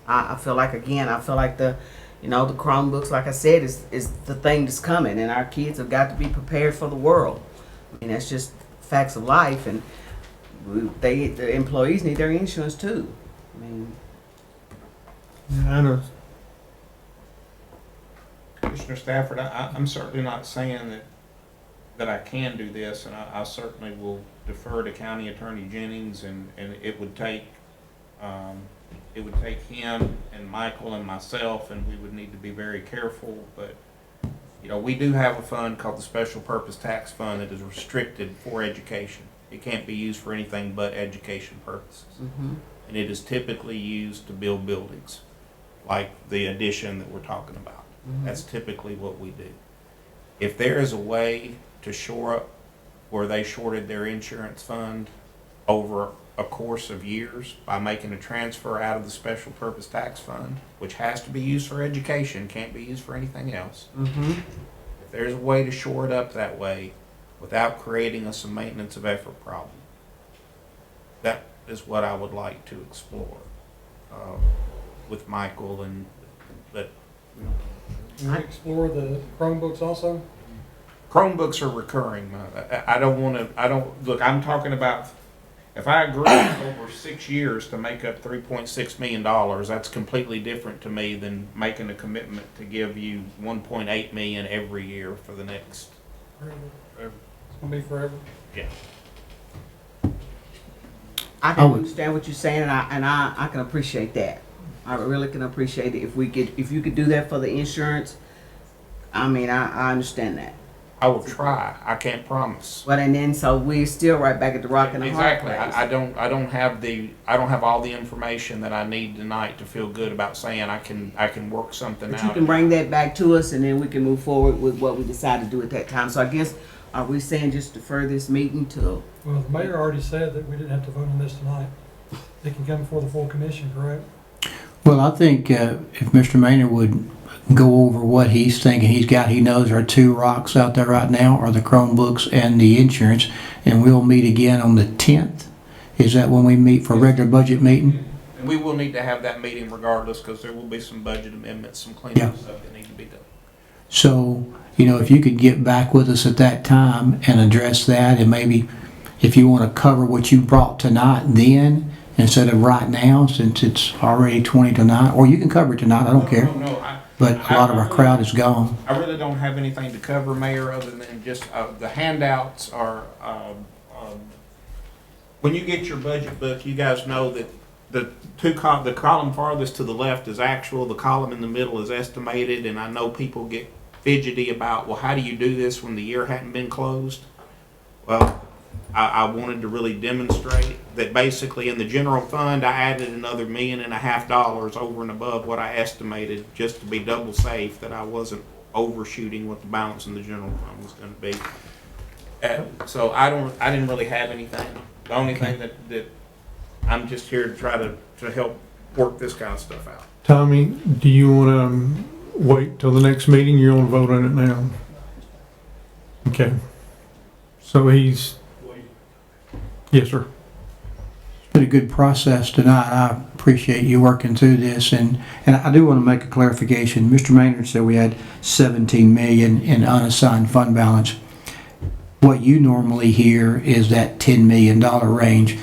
I feel like, again, the Chromebooks, like I said, is the thing that's coming, and our kids have got to be prepared for the world. I mean, that's just facts of life, and the employees need their insurance too. I mean, Yeah, I know. Commissioner Stafford, I'm certainly not saying that I can do this, and I certainly will defer to County Attorney Jennings, and it would take him and Michael and myself, and we would need to be very careful, but, we do have a fund called the Special Purpose Tax Fund that is restricted for education. It can't be used for anything but education purposes. mhm. And it is typically used to build buildings, like the addition that we're talking about. Mhm. That's typically what we do. If there is a way to shore up where they shorted their insurance fund over a course of years by making a transfer out of the Special Purpose Tax Fund, which has to be used for education, can't be used for anything else. Mhm. If there's a way to shore it up that way without creating us a maintenance of effort problem, that is what I would like to explore with Michael but Can we explore the Chromebooks also? Chromebooks are recurring. Look, I'm talking about, if I agree over 6 years to make up $3.6 million, that's completely different to me than making a commitment to give you $1.8 million every year for the next. Forever. It's gonna be forever. Yeah. I can understand what you're saying, and I can appreciate that. I really can appreciate it. If you could do that for the insurance, I mean, I understand that. I will try. I can't promise. But and then so we're still right back at the rock and the hard Exactly. place. I don't have all the information that I need tonight to feel good about saying I can work something But out. you can bring that back to us, and then we can move forward with what we decide to do at that time. So I guess, are we saying just defer this meeting till? Well, the mayor already said that we didn't have to vote on this tonight. They can come before the full commission, correct? Well, I think if Mr. Maynard would go over what he's thinking he's got, he knows there are 2 rocks out there right now, are the Chromebooks and the insurance, and we'll meet again on the 10th. Is that when we meet for a regular budget meeting? And we will need to have that meeting regardless, because there will be some budget amendments, some cleanup stuff that need to be done. So, if you could get back with us at that time and address that, and maybe if you want to cover what you brought tonight then, instead of right now, since it's already 20 to 9, or you can cover it tonight, I don't care. No, But a lot of our crowd is gone. I really don't have anything to cover, Mayor, other than just the handouts are, when you get your budget book, you guys know that the column farthest to the left is actual, the column in the middle is estimated, and I know people get fidgety about, well, how do you do this when the year hadn't been closed? Well, I wanted to really demonstrate that basically in the general fund, I added another $1.5 million over and above what I estimated, just to be double safe that I wasn't overshooting what the balance in the general fund was going to be. So I didn't really have anything. The only thing that I'm just here to try to help work this kind of stuff out. Tommy, do you want to wait till the next meeting? You want to vote on it now? Okay. So he's... Yes, sir. It's been a good process tonight. I appreciate you working through this, and I do want to make a clarification. Mr. Maynard said we had $17 million in unassigned fund balance. what you normally hear is that $10 million range.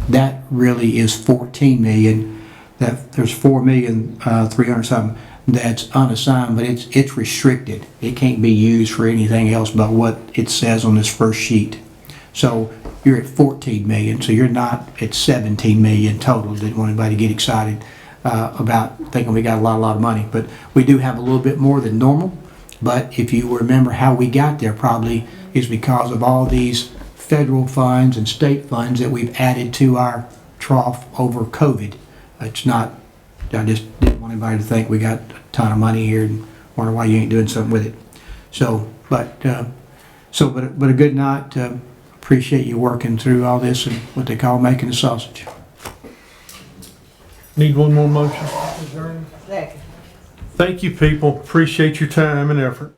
That really is 14 million. That there's 4,300,000 something that's unassigned, but it's restricted. It can't be used for anything else but what it says on this first sheet. So you're at 14 million, so you're not at 17 million total. Didn't want anybody to get excited about thinking we got a lot of money, but we do have a little bit more than normal. But if you remember how we got there, probably is because of all these federal funds and state funds that we've added to our trough over COVID. It's not, I just didn't want anybody to think we got a ton of money here and wonder why you ain't doing something with it. So, but a good night. Appreciate you working through all this and what they call making the sausage. Need one more motion? Second. Thank you, people. Appreciate your time and effort.